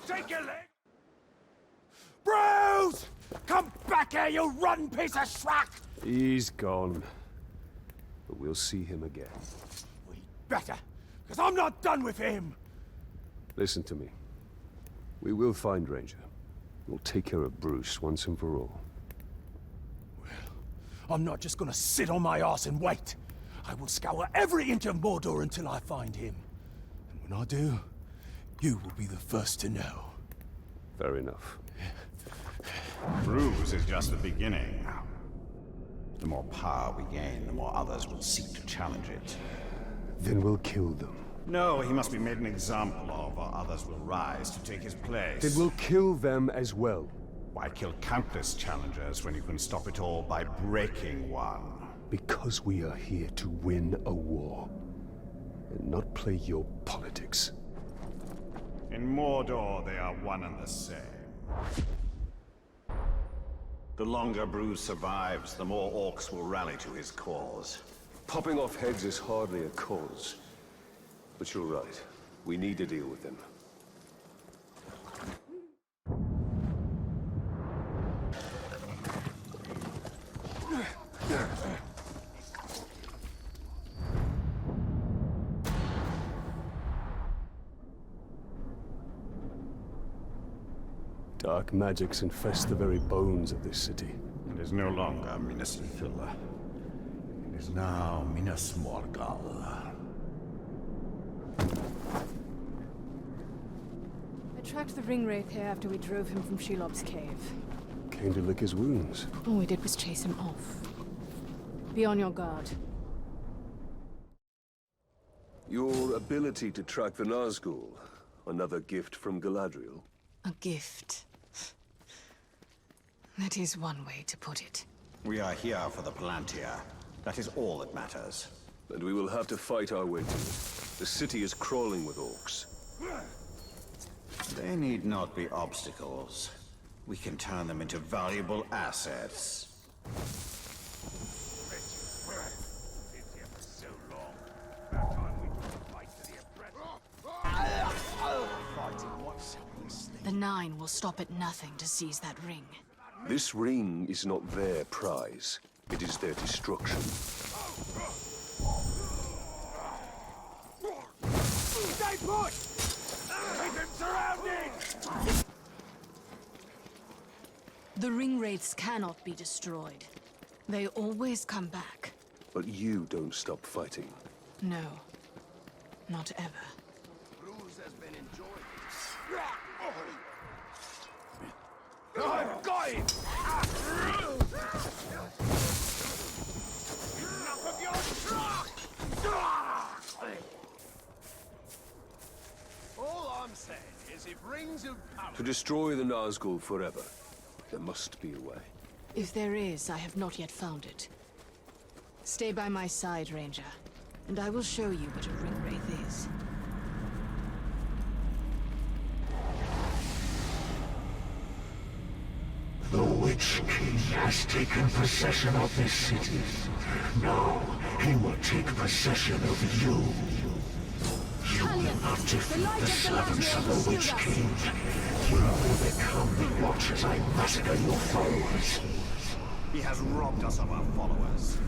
Take your leg! Bruce! Come back here, you rotten piece of schwack! He's gone. But we'll see him again. We better, because I'm not done with him! Listen to me. We will find Ranger. We'll take care of Bruce once and for all. Well, I'm not just gonna sit on my ass and wait. I will scour every inch of Mordor until I find him. And when I do, you will be the first to know. Fair enough. Bruce is just the beginning. The more power we gain, the more others will seek to challenge it. Then we'll kill them. No, he must be made an example of, or others will rise to take his place. Then we'll kill them as well. Why kill countless challengers when you can stop it all by breaking one? Because we are here to win a war, and not play your politics. In Mordor, they are one and the same. The longer Bruce survives, the more orcs will rally to his cause. Popping off heads is hardly a cause. But you're right. We need to deal with them. Dark magics infest the very bones of this city. It is no longer Minas Ithil. It is now Minas Morgul. I tracked the ring wraith here after we drove him from Shelob's cave. Came to lick his wounds. All we did was chase him off. Be on your guard. Your ability to track the Nazgul, another gift from Galadriel? A gift. That is one way to put it. We are here for the Palantir. That is all that matters. And we will have to fight our way to it. The city is crawling with orcs. They need not be obstacles. We can turn them into valuable assets. The Nine will stop at nothing to seize that ring. This ring is not their prize. It is their destruction. Stay put! Keep him surrounded! The ring wraiths cannot be destroyed. They always come back. But you don't stop fighting. No. Not ever. Bruce has been enjoying I've got him! Enough of your truck! All I'm saying is if rings of power... To destroy the Nazgul forever, there must be a way. If there is, I have not yet found it. Stay by my side, Ranger, and I will show you what a ring wraith is. The Witch King has taken possession of this city. Now, he will take possession of you. You will not defeat the servants of the Witch King. You will become the watchers I massacre your followers. He has robbed us of our followers.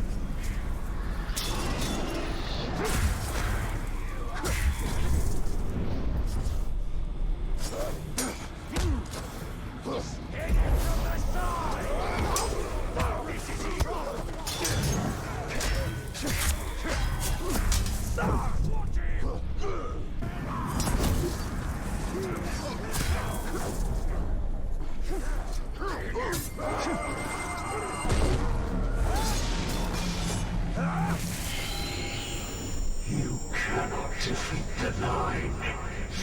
You cannot defeat the Nine.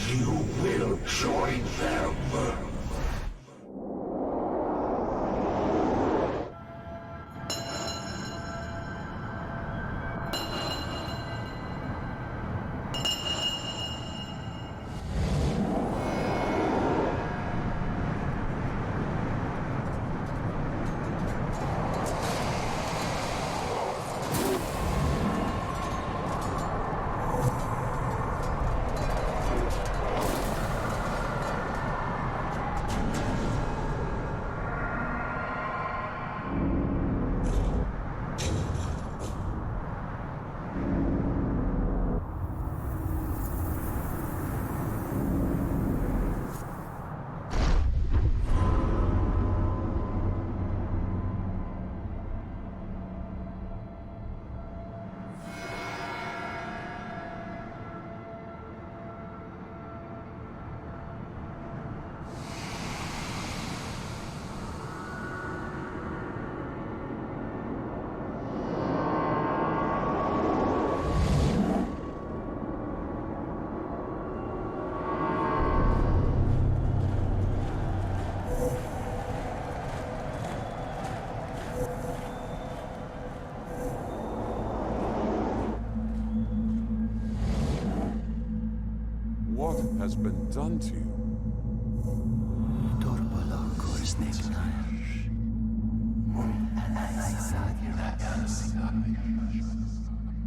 You will join them. What has been done to you?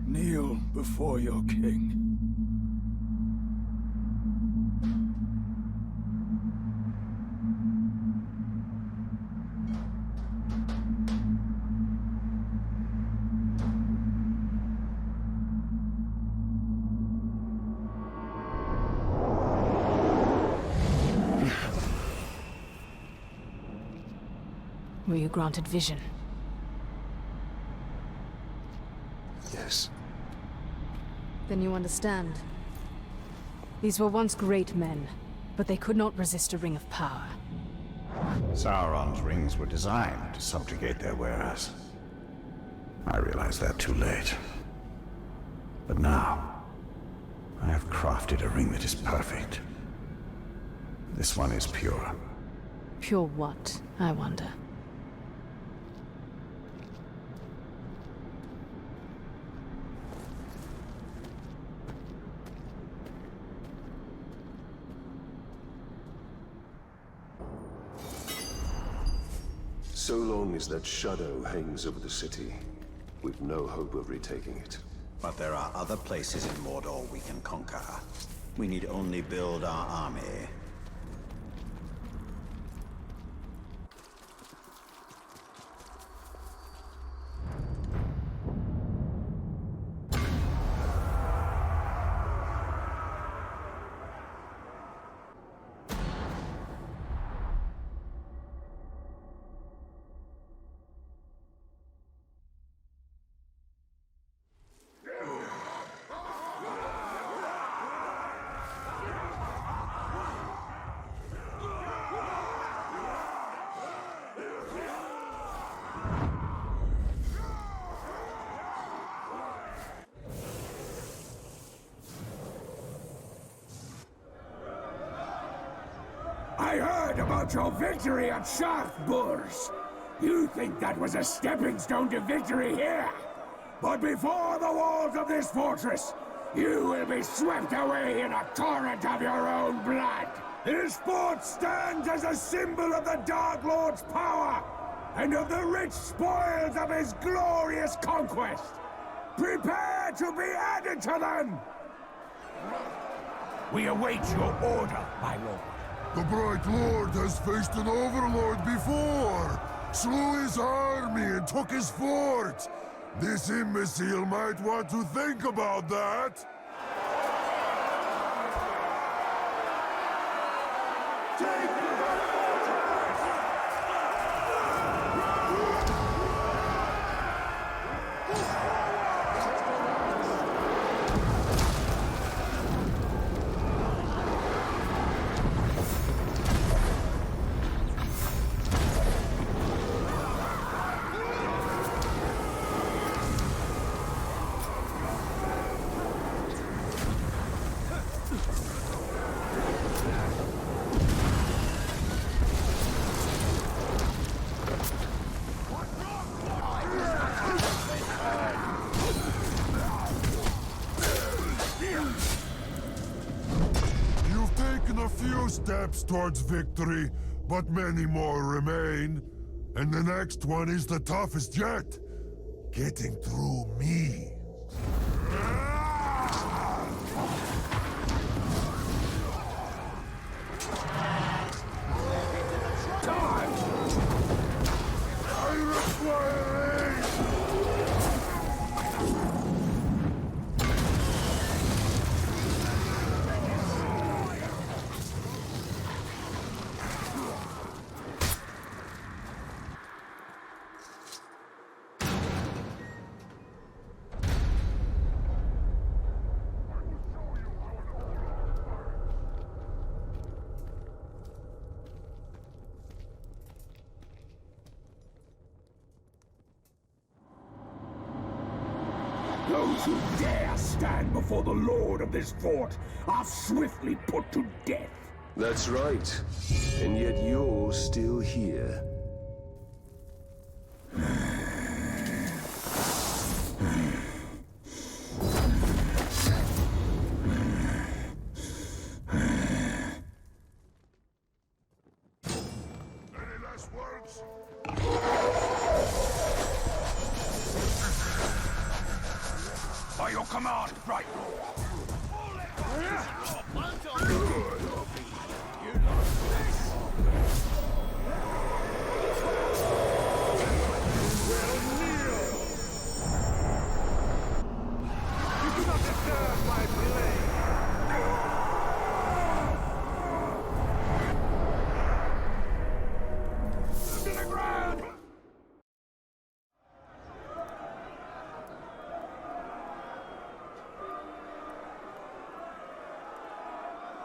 Kneel before your king. Were you granted vision? Yes. Then you understand. These were once great men, but they could not resist a ring of power. Sauron's rings were designed to subjugate their wearers. I realized that too late. But now, I have crafted a ring that is perfect. This one is pure. Pure what, I wonder? So long as that shadow hangs over the city, we've no hope of retaking it. But there are other places in Mordor we can conquer. We need only build our army. I heard about your victory at Shafburs. You think that was a stepping stone to victory here? But before the walls of this fortress, you will be swept away in a torrent of your own blood. This fort stands as a symbol of the Dark Lord's power, and of the rich spoils of his glorious conquest. Prepare to be added to them! We await your order, my lord. The Bright Lord has faced an overlord before, slew his army and took his fort. This imbecile might want to think about that. Steps towards victory, but many more remain. And the next one is the toughest yet. Getting through me. Those who dare stand before the lord of this fort are swiftly put to death. That's right. And yet you're still here. Any last words? By your command, Bright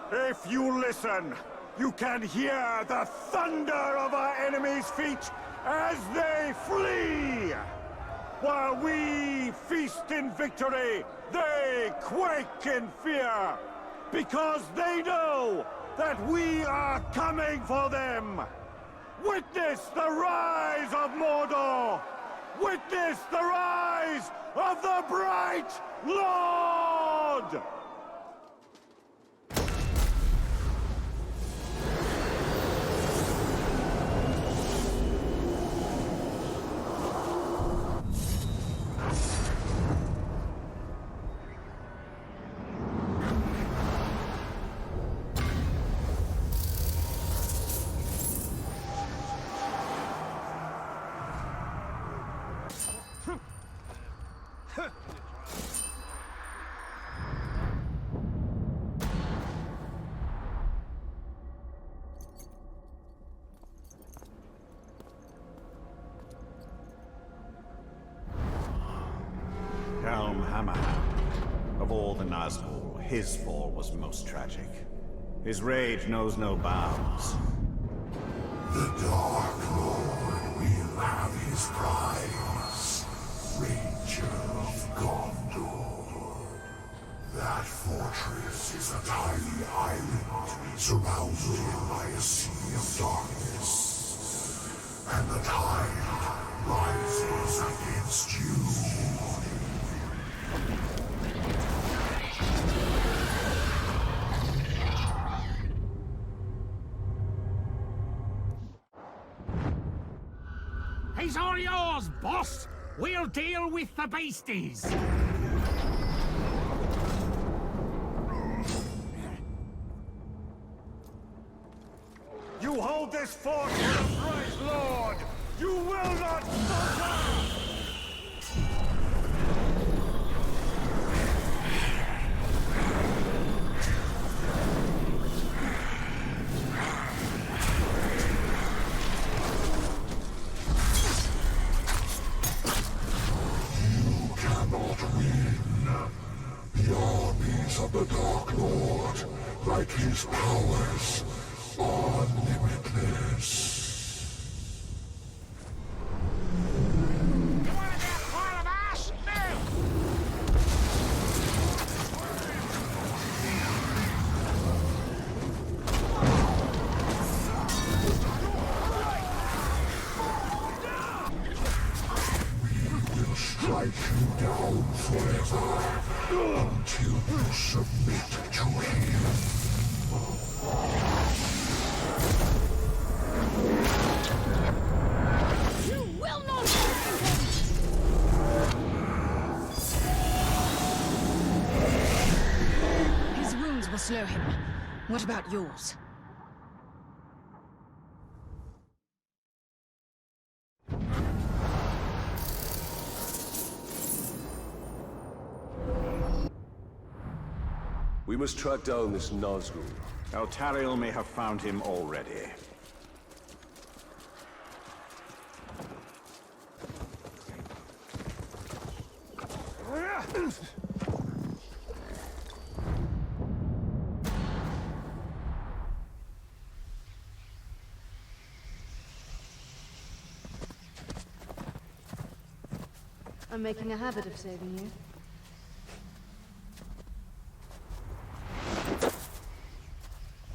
If you listen, you can hear the thunder of our enemies' feet as they flee! While we feast in victory, they quake in fear! Because they know that we are coming for them! Witness the rise of Mordor! Witness the rise of the Bright Lord! Helm Hammerhand. Of all the Nazgul, his fall was most tragic. His rage knows no bounds. The Dark Lord will have his prize. Ranger of Gondor. That fortress is a tiny island surrounded by a sea of darkness. And the tide rises against you. He's all yours, boss! We'll deal with the beasties! You hold this fort for the Bright Lord! You will not falter! You cannot win. The armies of the Dark Lord, like his powers, are limitless. We will strike you down forever until you submit to him. You will not defeat him! His wounds will slow him. What about yours? We must track down this Nazgul. Talion may have found him already. I'm making a habit of saving you.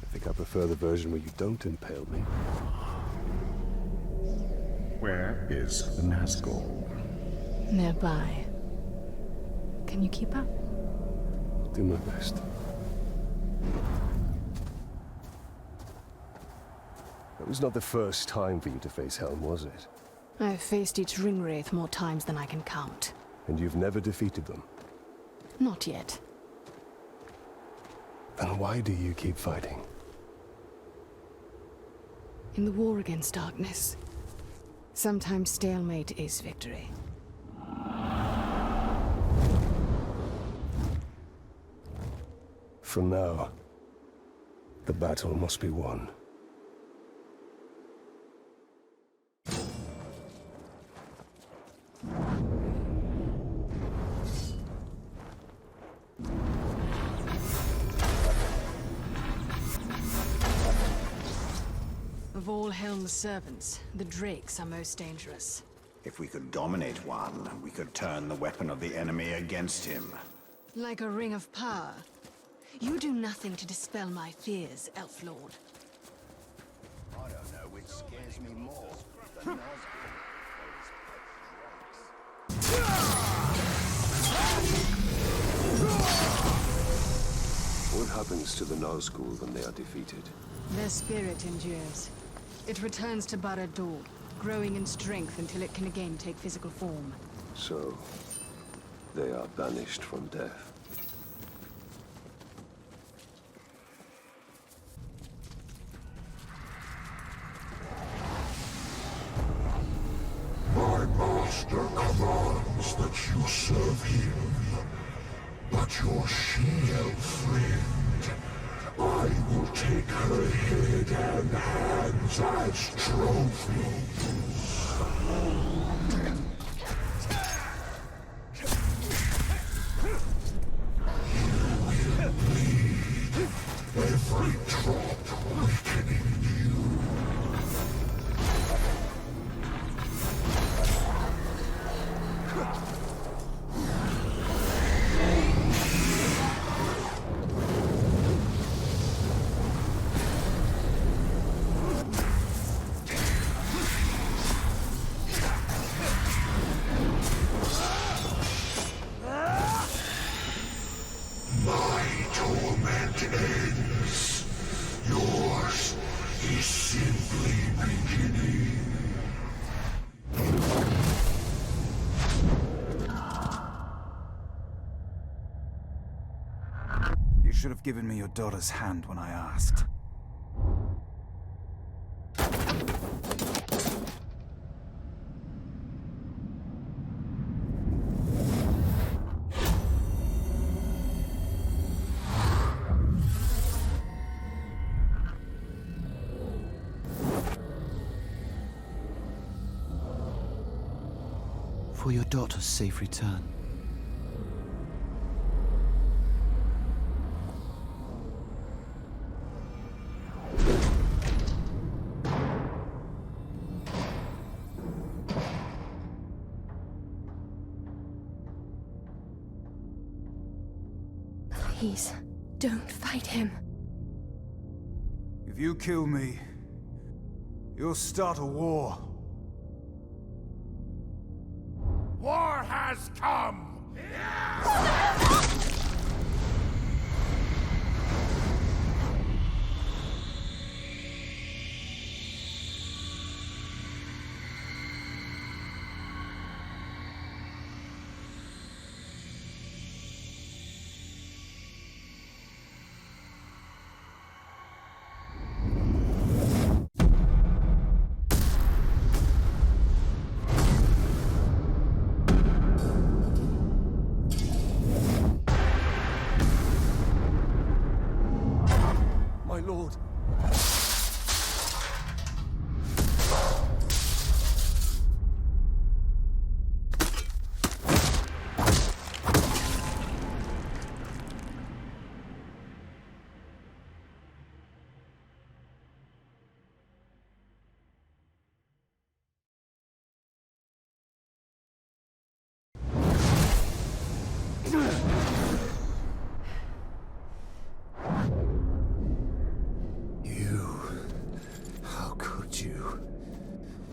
I think I prefer the version where you don't impale me. Where is the Nazgul? Nearby. Can you keep up? I'll do my best. That was not the first time for you to face Helm, was it? I've faced each ring wraith more times than I can count. And you've never defeated them? Not yet. Then why do you keep fighting? In the war against darkness, sometimes stalemate is victory. For now, the battle must be won. Of all Helm's servants, the Drakes are most dangerous. If we could dominate one, we could turn the weapon of the enemy against him. Like a ring of power. You do nothing to dispel my fears, Elf Lord. I don't know which scares me more. The Nazgûl What happens to the Nazgûl when they are defeated? Their spirit endures. It returns to Barad-dûr, growing in strength until it can again take physical form. So, they are banished from death. My master commands that you serve him. But your she-elf friend, I will take her head and hands as trophies. You will bleed, every drop weakening you. My torment ends. Yours is simply beginning. You should have given me your daughter's hand when I asked. For your daughter's safe return. Please, don't fight him. If you kill me, you'll start a war. War has come! My lord.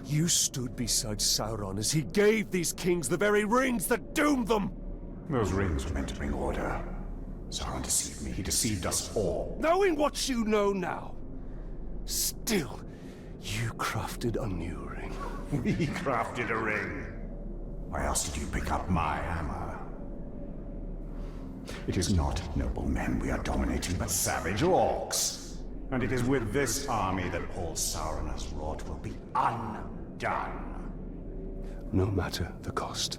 You stood beside Sauron as he gave these kings the very rings that doomed them! Those rings were meant to bring order. Sauron deceived me. He deceived us all. Knowing what you know now, still, you crafted a new ring. We crafted a ring. Why else did you pick up my hammer? It is not noble men we are dominating, but savage orcs. And it is with this army that all Sauron has wrought will be undone. No matter the cost.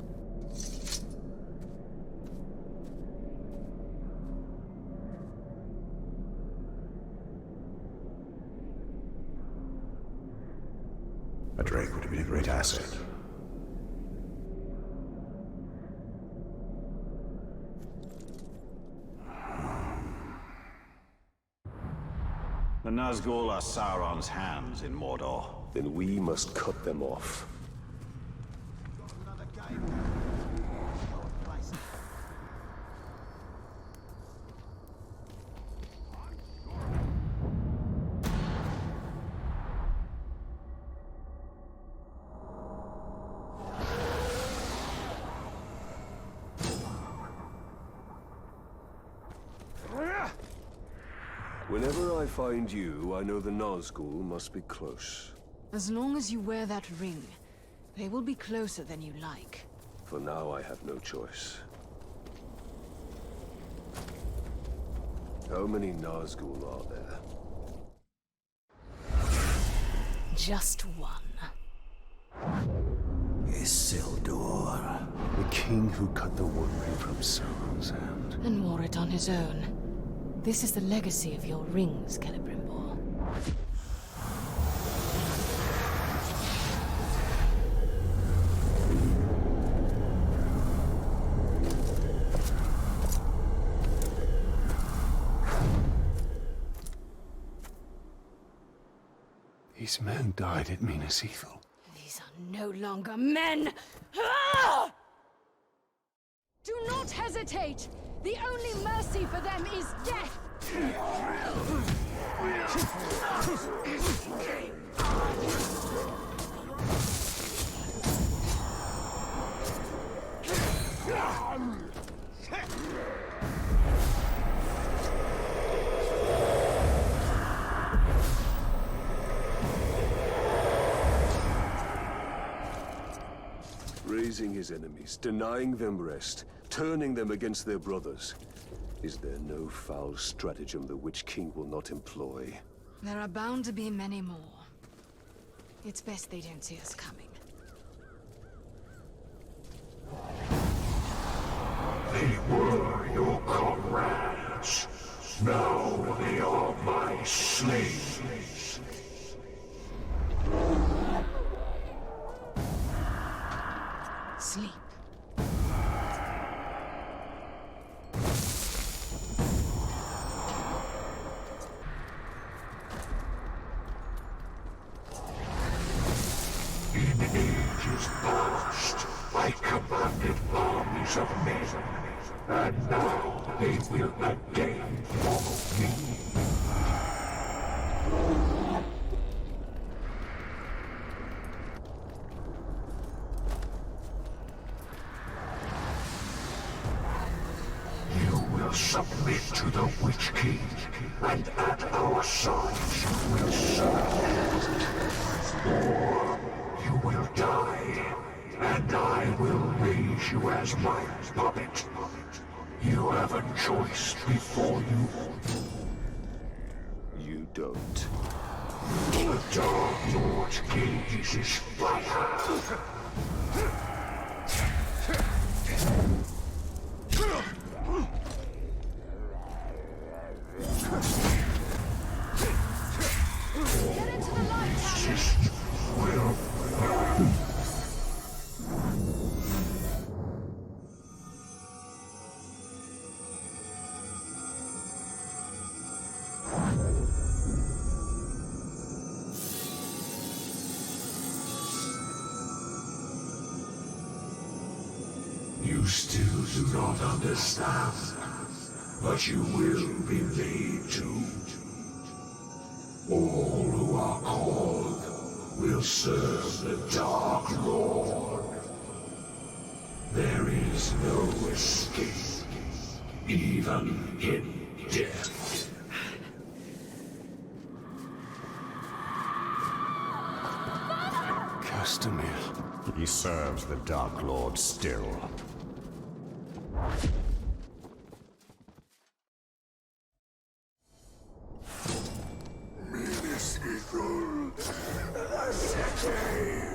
A Drake would have been a great asset. The The Nazgul are Sauron's hands in Mordor. Then we must cut them off. Whenever I find you, I know the Nazgul must be close. As long as you wear that ring, they will be closer than you like. For now, I have no choice. How many Nazgul are there? Just one. Isildur. The king who cut the One Ring from Sauron's hand. And wore it on his own. This is the legacy of your rings, Celebrimbor. These men died at Minas Ithil. These are no longer men! Ah! Do not hesitate! The only mercy for them is death! Raising his enemies, denying them rest, turning them against their brothers. Is there no foul stratagem the Witch King will not employ? There are bound to be many more. It's best they don't see us coming. They were your comrades. Now they are my slaves. Sleep. In ages past, I commanded armies of men, and now they will again follow me. Submit to the Witch King, and at our sides you will serve. Or you will die, and I will raise you as my puppet. You have a choice before you. You don't. The Dark Lord's gaze is fire. You still do not understand, but you will be made to. All who are called will serve the Dark Lord. There is no escape, even in death. Castamere. He serves the Dark Lord still. Minas Ithil, the city.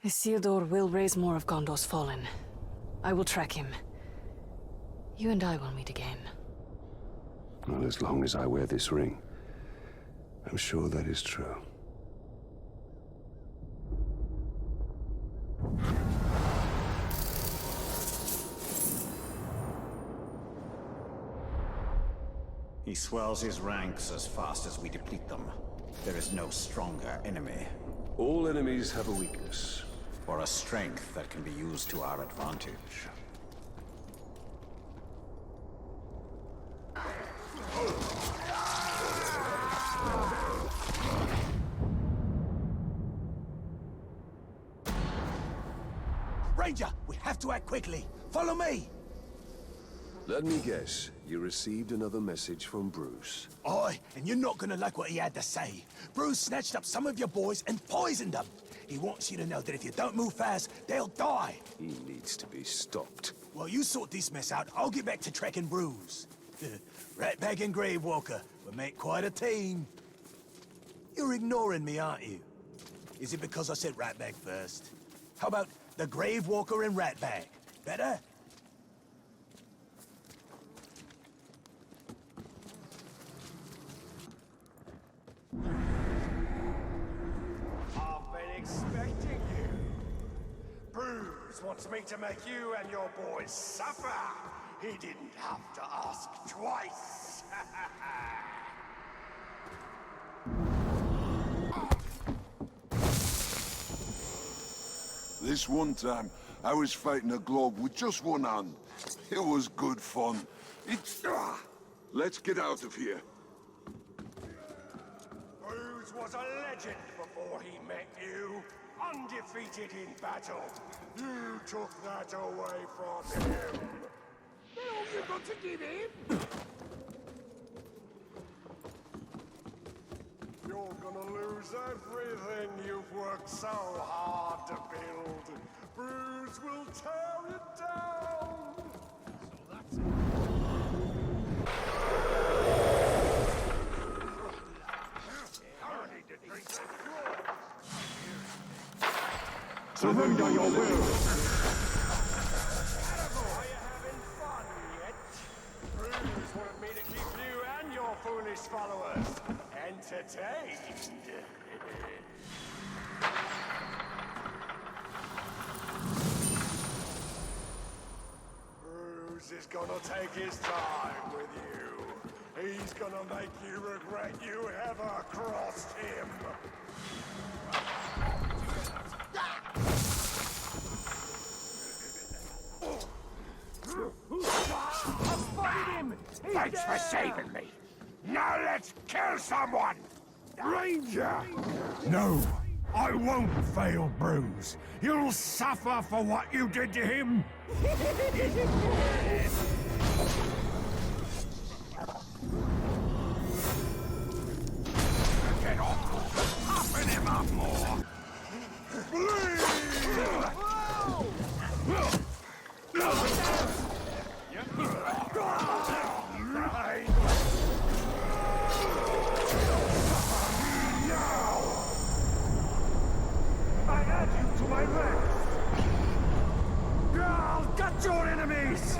Isildur will raise more of Gondor's fallen. I will track him. You and I will meet again. Well, as long as I wear this ring, I'm sure that is true. He swells his ranks as fast as we deplete them. There is no stronger enemy. All enemies have a weakness. Or a strength that can be used to our advantage. Ranger, we have to act quickly. Follow me! Let me guess, you received another message from Bruce. Aye, and you're not gonna like what he had to say. Bruce snatched up some of your boys and poisoned them. He wants you to know that if you don't move fast, they'll die. He needs to be stopped. Well, you sort this mess out, I'll get back to tracking Bruce. Ratbag and Gravewalker, we make quite a team. You're ignoring me, aren't you? Is it because I said Ratbag first? How about the Gravewalker and Ratbag? Better? I've been expecting you. Bruce wants me to make you and your boys suffer. He didn't have to ask twice. This one time, I was fighting a globe with just one hand. It was good fun. Let's get out of here. Bruce was a legend before he met you. Undefeated in battle. You took that away from him. All you got to give him? You're gonna lose everything you've worked so hard to build. Bruce will tear it down. So that's it. Surrender your will! Are you having fun yet? Bruce wanted me to keep you and your foolish followers entertained. Bruce is gonna take his time with you. He's gonna make you regret you ever crossed him. I've spotted him! Thanks for saving me. Now let's kill someone! Ranger! No, I won't fail Bruce. You'll suffer for what you did to him. Get off! Toughen him up more! I add you to my ranks! I'll get your enemies!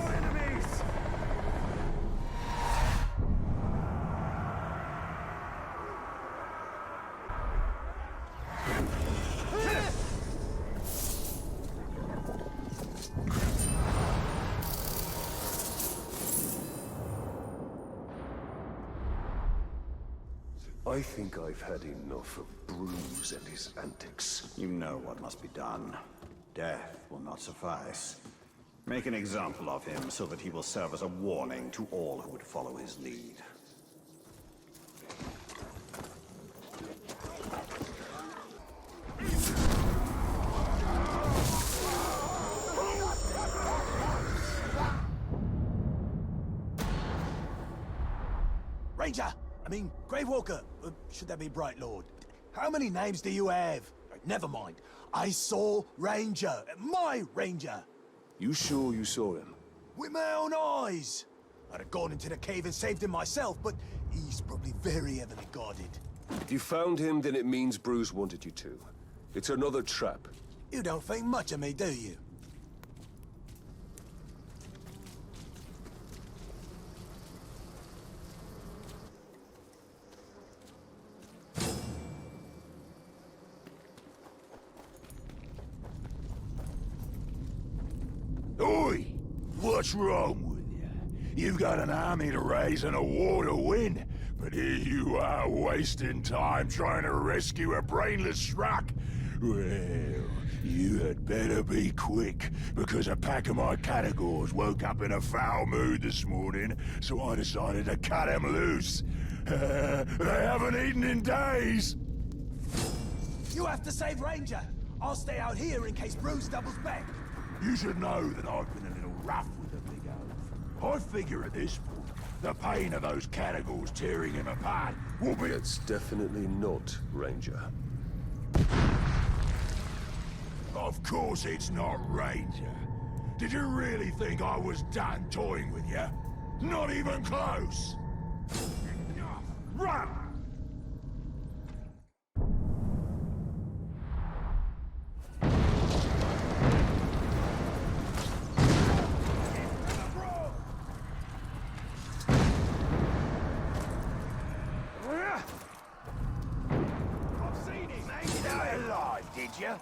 I think I've had enough of Bruce and his antics. You know what must be done. Death will not suffice. Make an example of him so that he will serve as a warning to all who would follow his lead. Ranger! I mean, Gravewalker. Should that be Bright Lord? How many names do you have? Never mind. I saw Ranger. My Ranger. You sure you saw him? With my own eyes. I'd have gone into the cave and saved him myself, but he's probably very heavily guarded. If you found him, then it means Bruce wanted you to. It's another trap. You don't think much of me, do you? Oi! What's wrong with you? You've got an army to raise and a war to win, but here you are wasting time trying to rescue a brainless schmuck. Well, you had better be quick, because a pack of my categories woke up in a foul mood this morning, so I decided to cut them loose. They haven't eaten in days! You have to save Ranger! I'll stay out here in case Bruce doubles back. You should know that I've been a little rough with the big oaf. I figure at this point, the pain of those categories tearing him apart will be... It's definitely not, Ranger. Of course it's not Ranger. Did you really think I was done toying with you? Not even close! Run! Did you?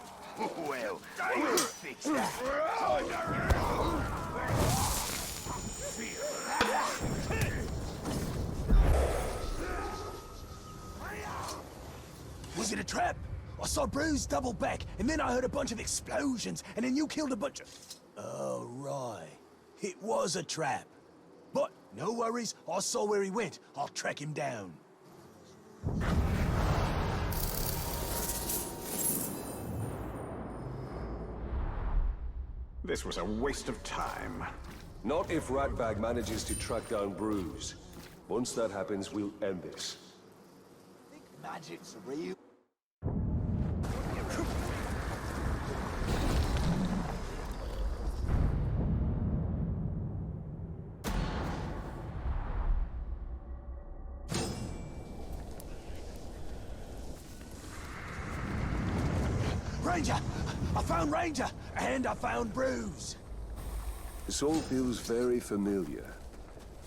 Well, we'll fix that. Was it a trap? I saw Bruce double back, and then I heard a bunch of explosions, and then you killed a bunch of... Oh, right. It was a trap. But no worries, I saw where he went. I'll track him down. This was a waste of time. Not if Ratbag manages to track down Bruce. Once that happens, we'll end this. Think magic's real? Ranger! I found Ranger! And I found Bruce! This all feels very familiar.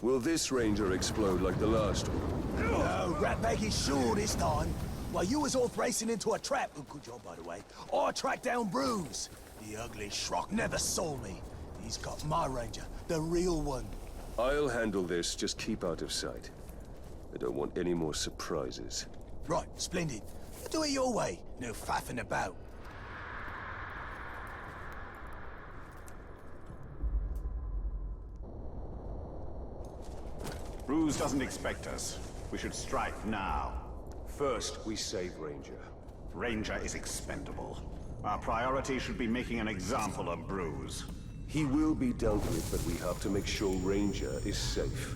Will this Ranger explode like the last one? No, Ratbag is sure this time. While you was off racing into a trap, good job by the way, I tracked down Bruce. The ugly schrock never saw me. He's got my Ranger, the real one. I'll handle this, just keep out of sight. I don't want any more surprises. Right, splendid. Do it your way, no faffing about. Bruce doesn't expect us. We should strike now. First, we save Ranger. Ranger is expendable. Our priority should be making an example of Bruce. He will be dealt with, but we have to make sure Ranger is safe.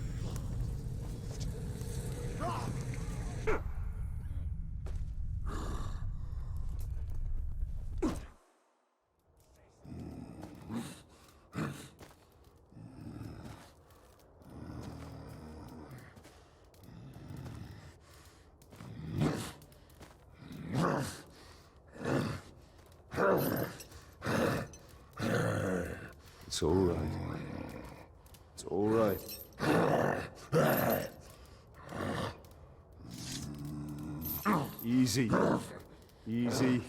It's all right. It's all right. Easy. Easy.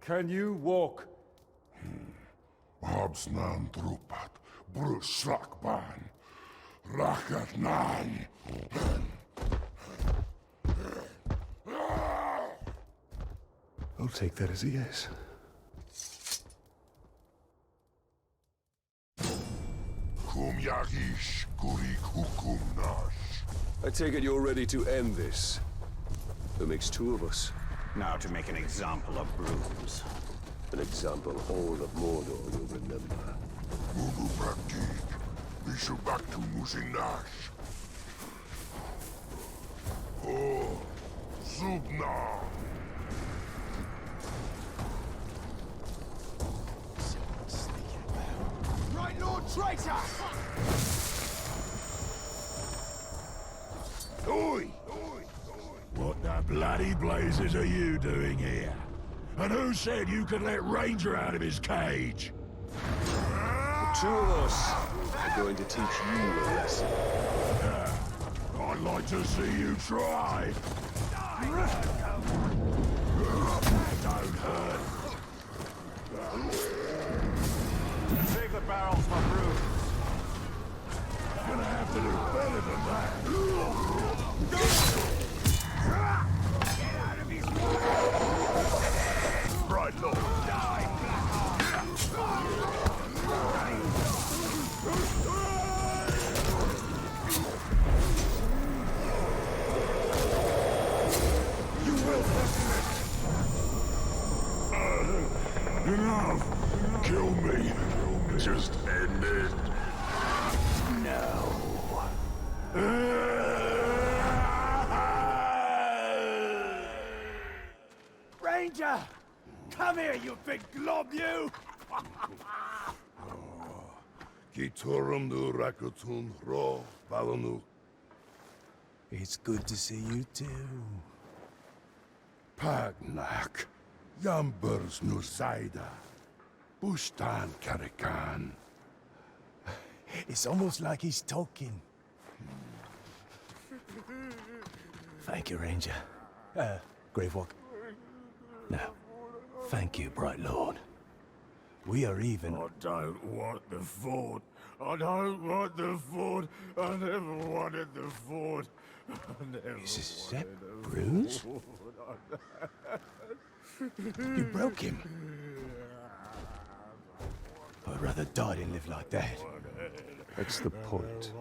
Can you walk? Habsnan trupat, brusrakban, rakat nai. I'll take that as a yes. Kum yagish kurik hukum nash. I take it you're ready to end this. That makes two of us. Now to make an example of Bruce. An example all of Mordor will remember. Vishu back to Musinash. Oh, Subna. Right, Lord Traitor! Oi! What the bloody blazes are you doing here? And who said you could let Ranger out of his cage? The two of us are going to teach you a lesson. I'd like to see you try. Don't hurt. Save the barrels for bruise. Gonna have to do better than that. Right, Lord. You will Enough! Kill me. Just end it. No. Ranger! Come here, you big glob, you! Kitorum du rakutun ro balanu. It's good to see you too. Pagnak. Yambers nusaida. Bustan karikan. It's almost like he's talking. Thank you, Ranger. Gravewalk. Now, thank you, Bright Lord. We are even. I don't want the fort. I don't want the fort. I never wanted the fort. I never Is that Bruce? You broke him. I'd rather die than live like that. That's the point.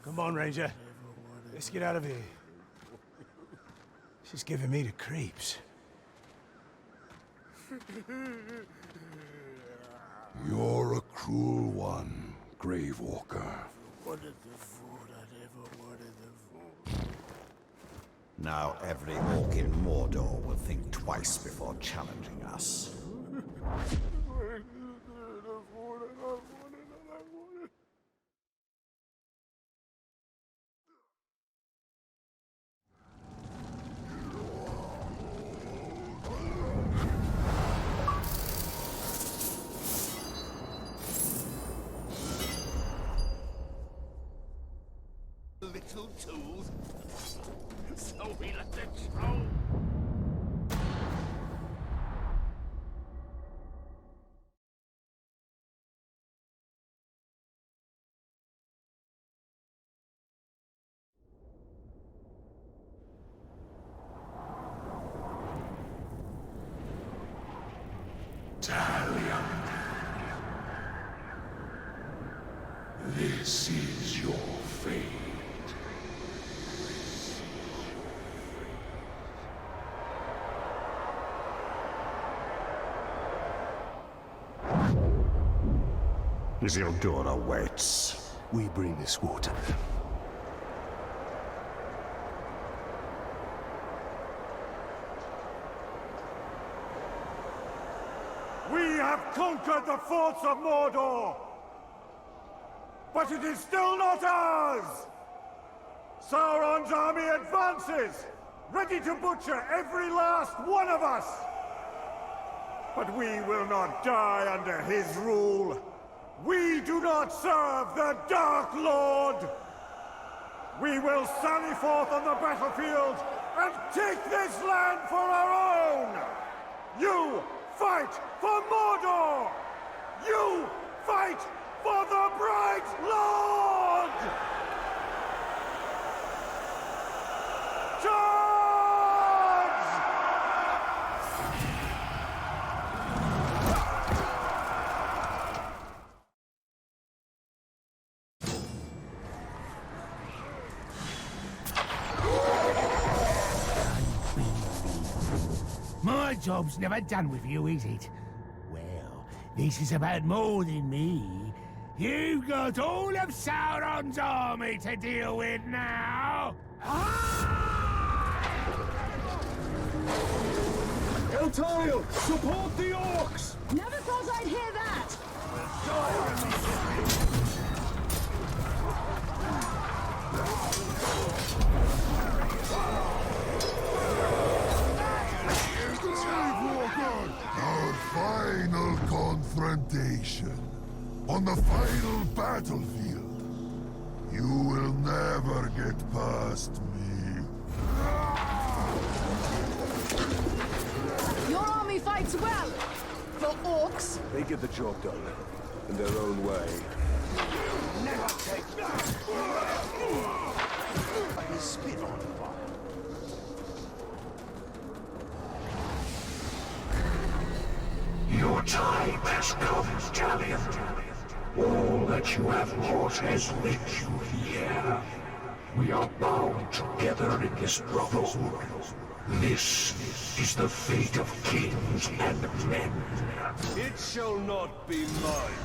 Come on, Ranger. Let's get out of here. This is giving me the creeps. You're a cruel one, Gravewalker. Now every orc in Mordor will think twice before challenging us. Little tools. So we let the troll. Talion. This is your fate. Isildur awaits. We bring this water. We have conquered the forts of Mordor! But it is still not ours! Sauron's army advances, ready to butcher every last one of us! But we will not die under his rule. We do not serve the Dark Lord! We will sally forth on the battlefield and take this land for our own! You fight for Mordor! You fight for the Bright Lord! Charge! My job's never done with you, is it? Well, this is about more than me. You got all of Sauron's army to deal with now! El Talion, support the orcs! Never thought I'd hear that! Our final confrontation. On the final battlefield. You will never get past me. Your army fights well! For orcs? They get the job done. In their own way. Never take that! Like a spit on fire. Your time has come, Talion. All that you have wrought has led you here. We are bound together in this brotherhood. This is the fate of kings and men. It shall not be mine.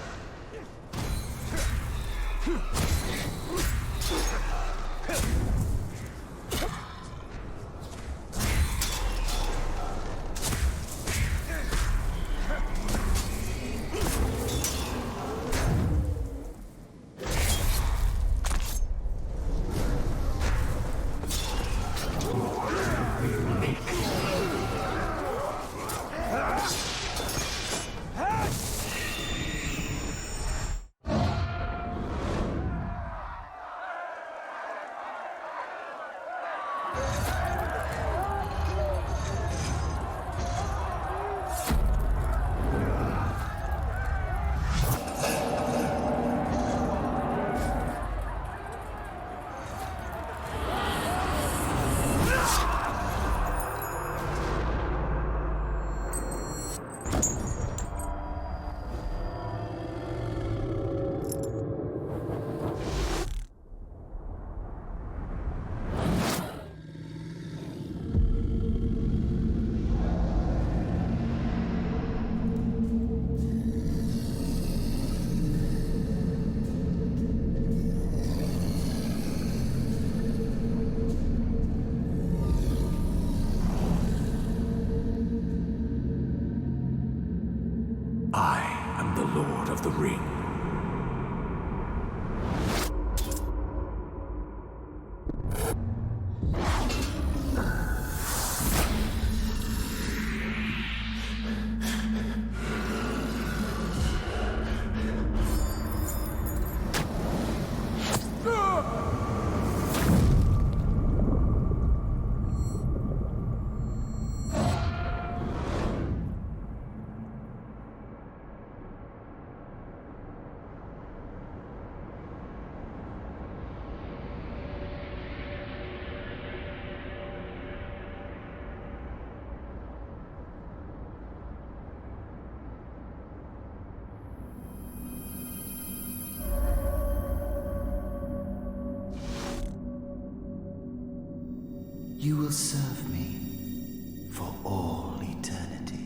I am the Lord of the Ring. You will serve me for all eternity.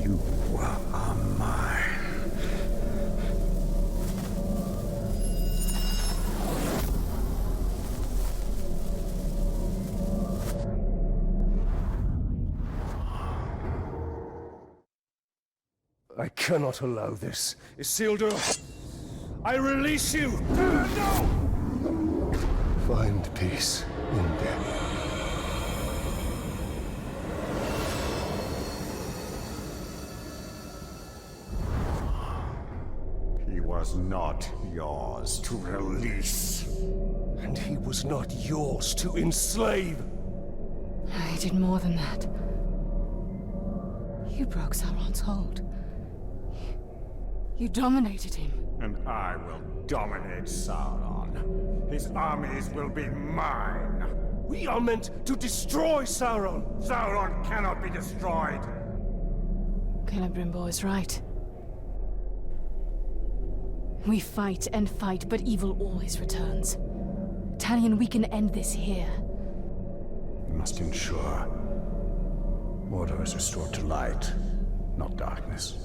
You are mine. I cannot allow this. Isildur, I release you! No! Find peace in death. He was not yours to release. And he was not yours to enslave! I did more than that. You broke Sauron's hold. You dominated him. And I will dominate Sauron. His armies will be mine. We are meant to destroy Sauron! Sauron cannot be destroyed! Celebrimbor is right. We fight and fight, but evil always returns. Talion, we can end this here. We must ensure order is restored to light, not darkness.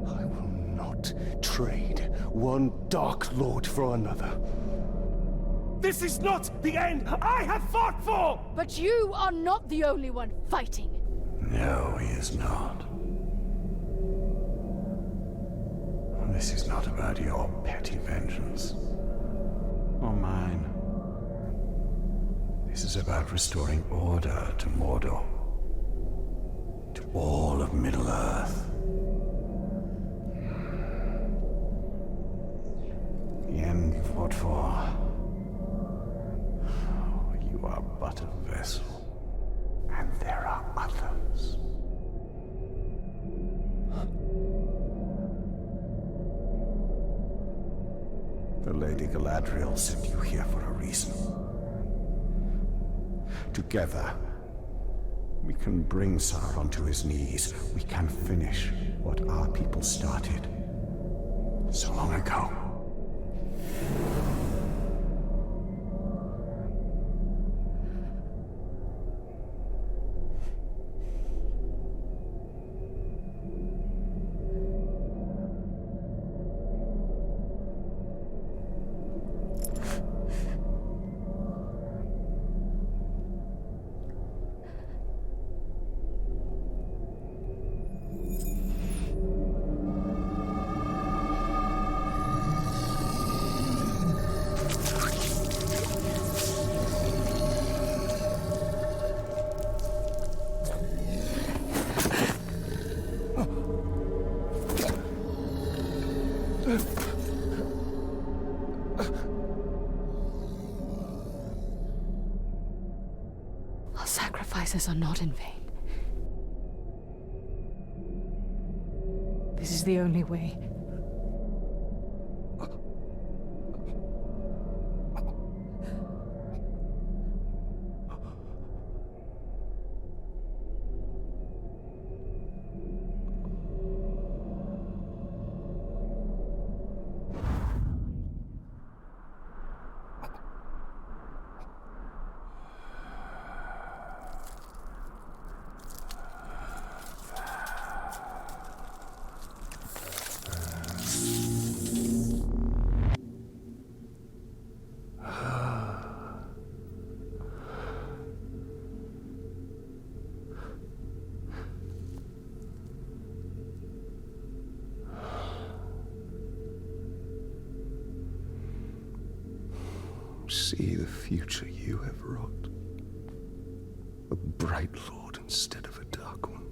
I will not trade one Dark Lord for another. This is not the end I have fought for! But you are not the only one fighting. No, he is not. This is not about your petty vengeance. Or mine. This is about restoring order to Mordor. To all of Middle-earth. The end you fought for. You are but a vessel. And there are others. The Lady Galadriel sent you here for a reason. Together, we can bring Sauron to his knees. We can finish what our people started so long ago. Our sacrifices are not in vain. This is the only way. See the future you have wrought. A bright lord instead of a dark one.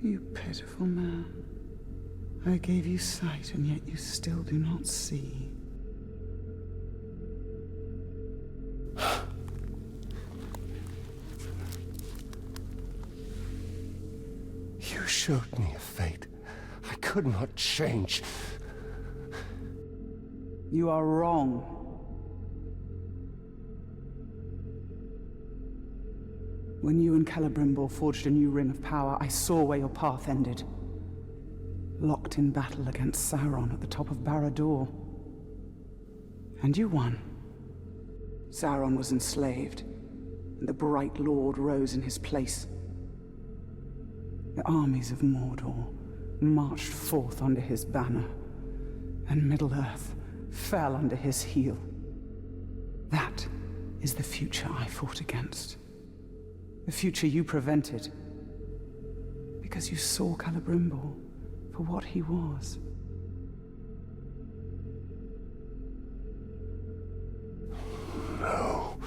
You pitiful man. I gave you sight, and yet you still do not see. You showed me a fate I could not change. You are wrong. When you and Celebrimbor forged a new ring of power, I saw where your path ended. Locked in battle against Sauron at the top of Barad-dûr. And you won. Sauron was enslaved, and the Bright Lord rose in his place. The armies of Mordor marched forth under his banner, and Middle-earth fell under his heel. That is the future I fought against. The future you prevented. Because you saw Celebrimbor for what he was. No.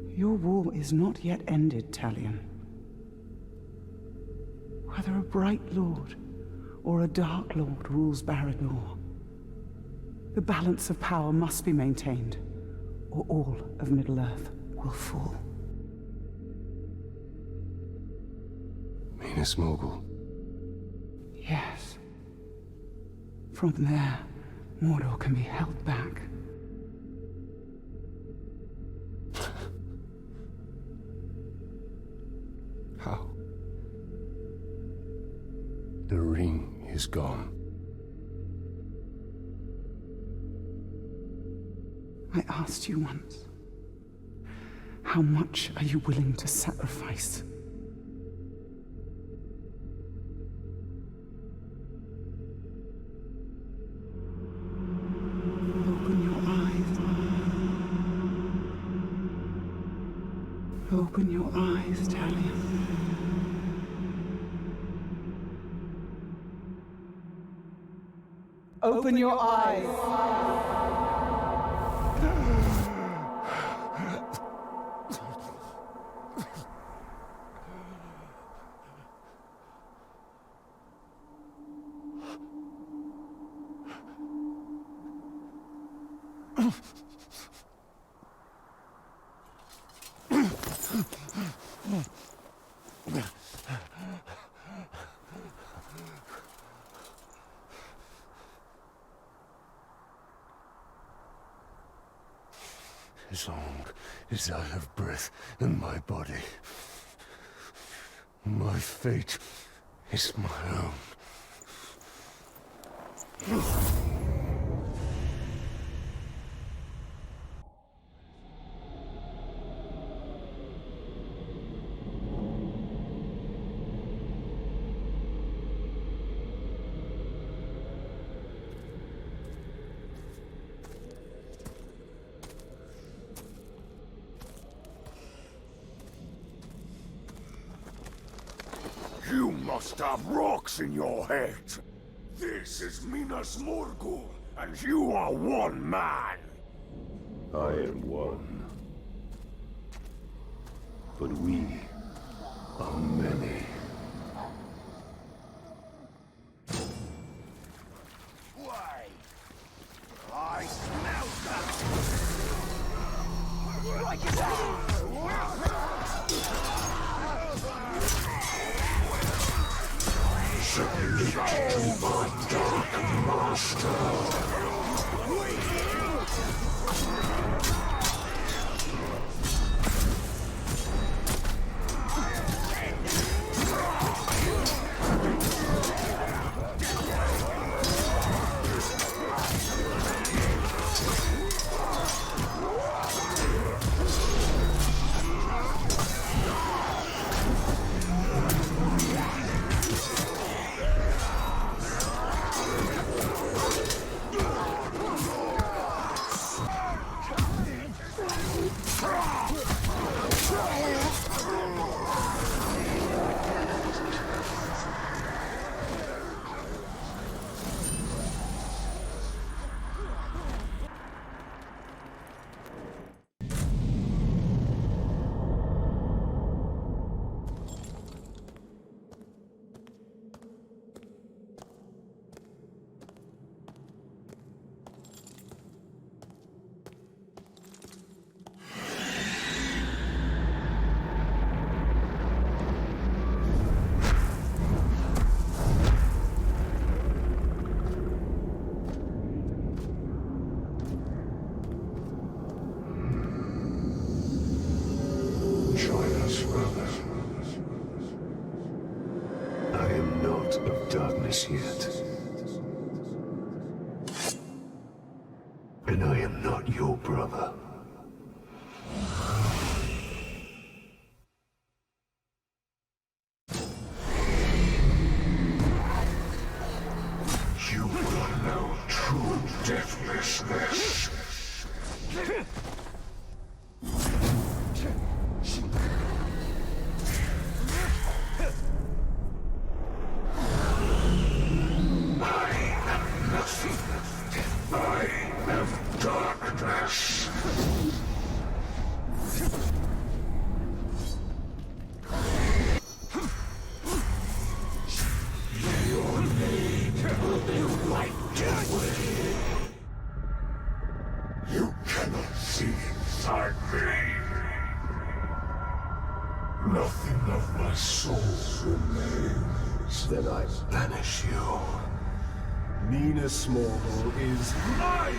Your war is not yet ended, Talion. Whether a Bright Lord or a Dark Lord rules Barad-dûr, the balance of power must be maintained, or all of Middle-earth will fall. Minas Morgul. Yes. From there, Mordor can be held back. is gone. I asked you once, how much are you willing to sacrifice? Open your eyes. Open your eyes, Talion. Open your eyes. As long as I have breath in my body, my fate is my own. You must have rocks in your head. This is Minas Morgul, and you are one man. I am one. But we are many. Why? I smell that! Strike it down! Submit to my dark master. I am not of darkness yet. And I am not your brother. You will know true deathlessness. Darkness. Your name will be wiped away. You cannot see inside me. Nothing of my soul remains. Then I banish you. Minas Morgul is mine!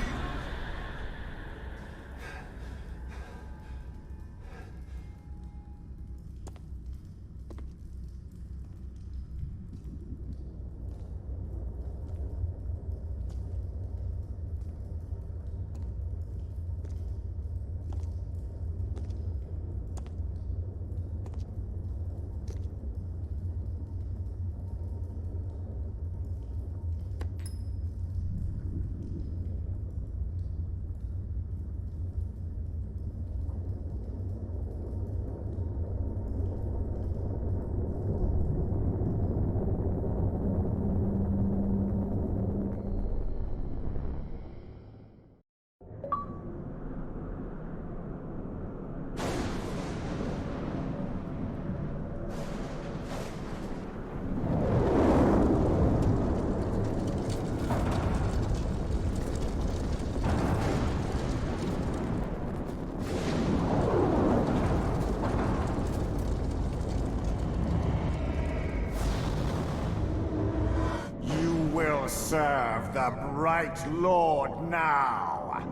of the Bright Lord now!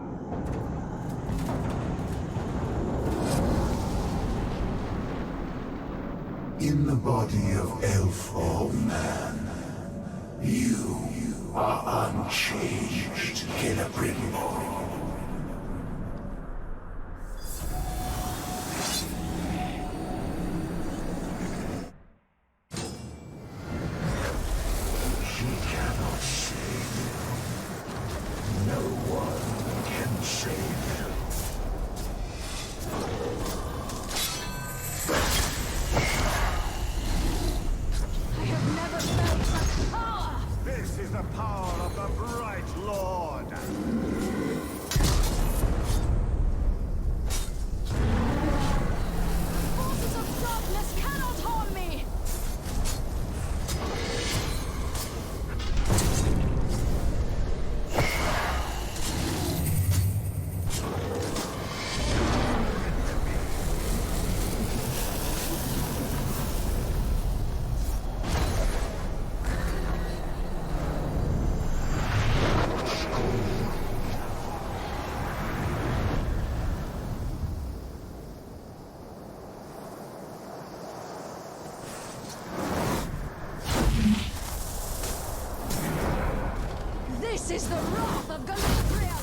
In the body of elf or man, you are unchanged, Celebrimbor. She cannot save you. No one can save you. I have never felt such power! This is the power of the Bright Lord! Forces of darkness cannot harm me! This is the wrath of Galadriel!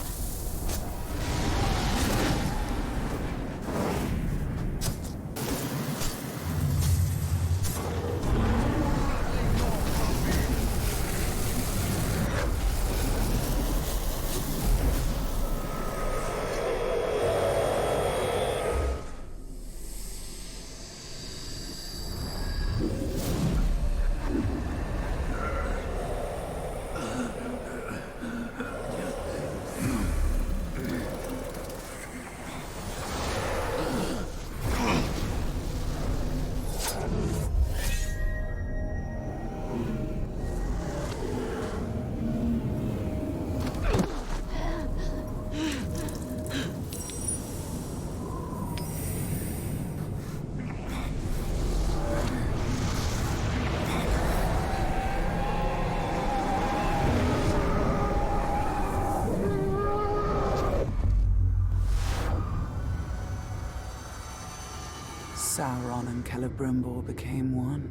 Sauron and Celebrimbor became one,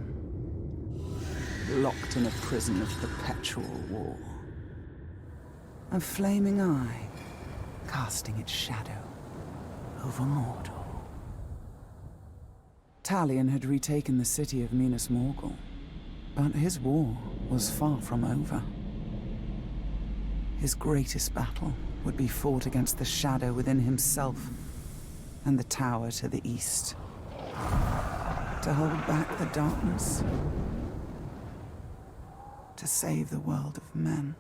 locked in a prison of perpetual war. A flaming eye, casting its shadow over Mordor. Talion had retaken the city of Minas Morgul, but his war was far from over. His greatest battle would be fought against the shadow within himself and the tower to the east. To hold back the darkness. To save the world of men.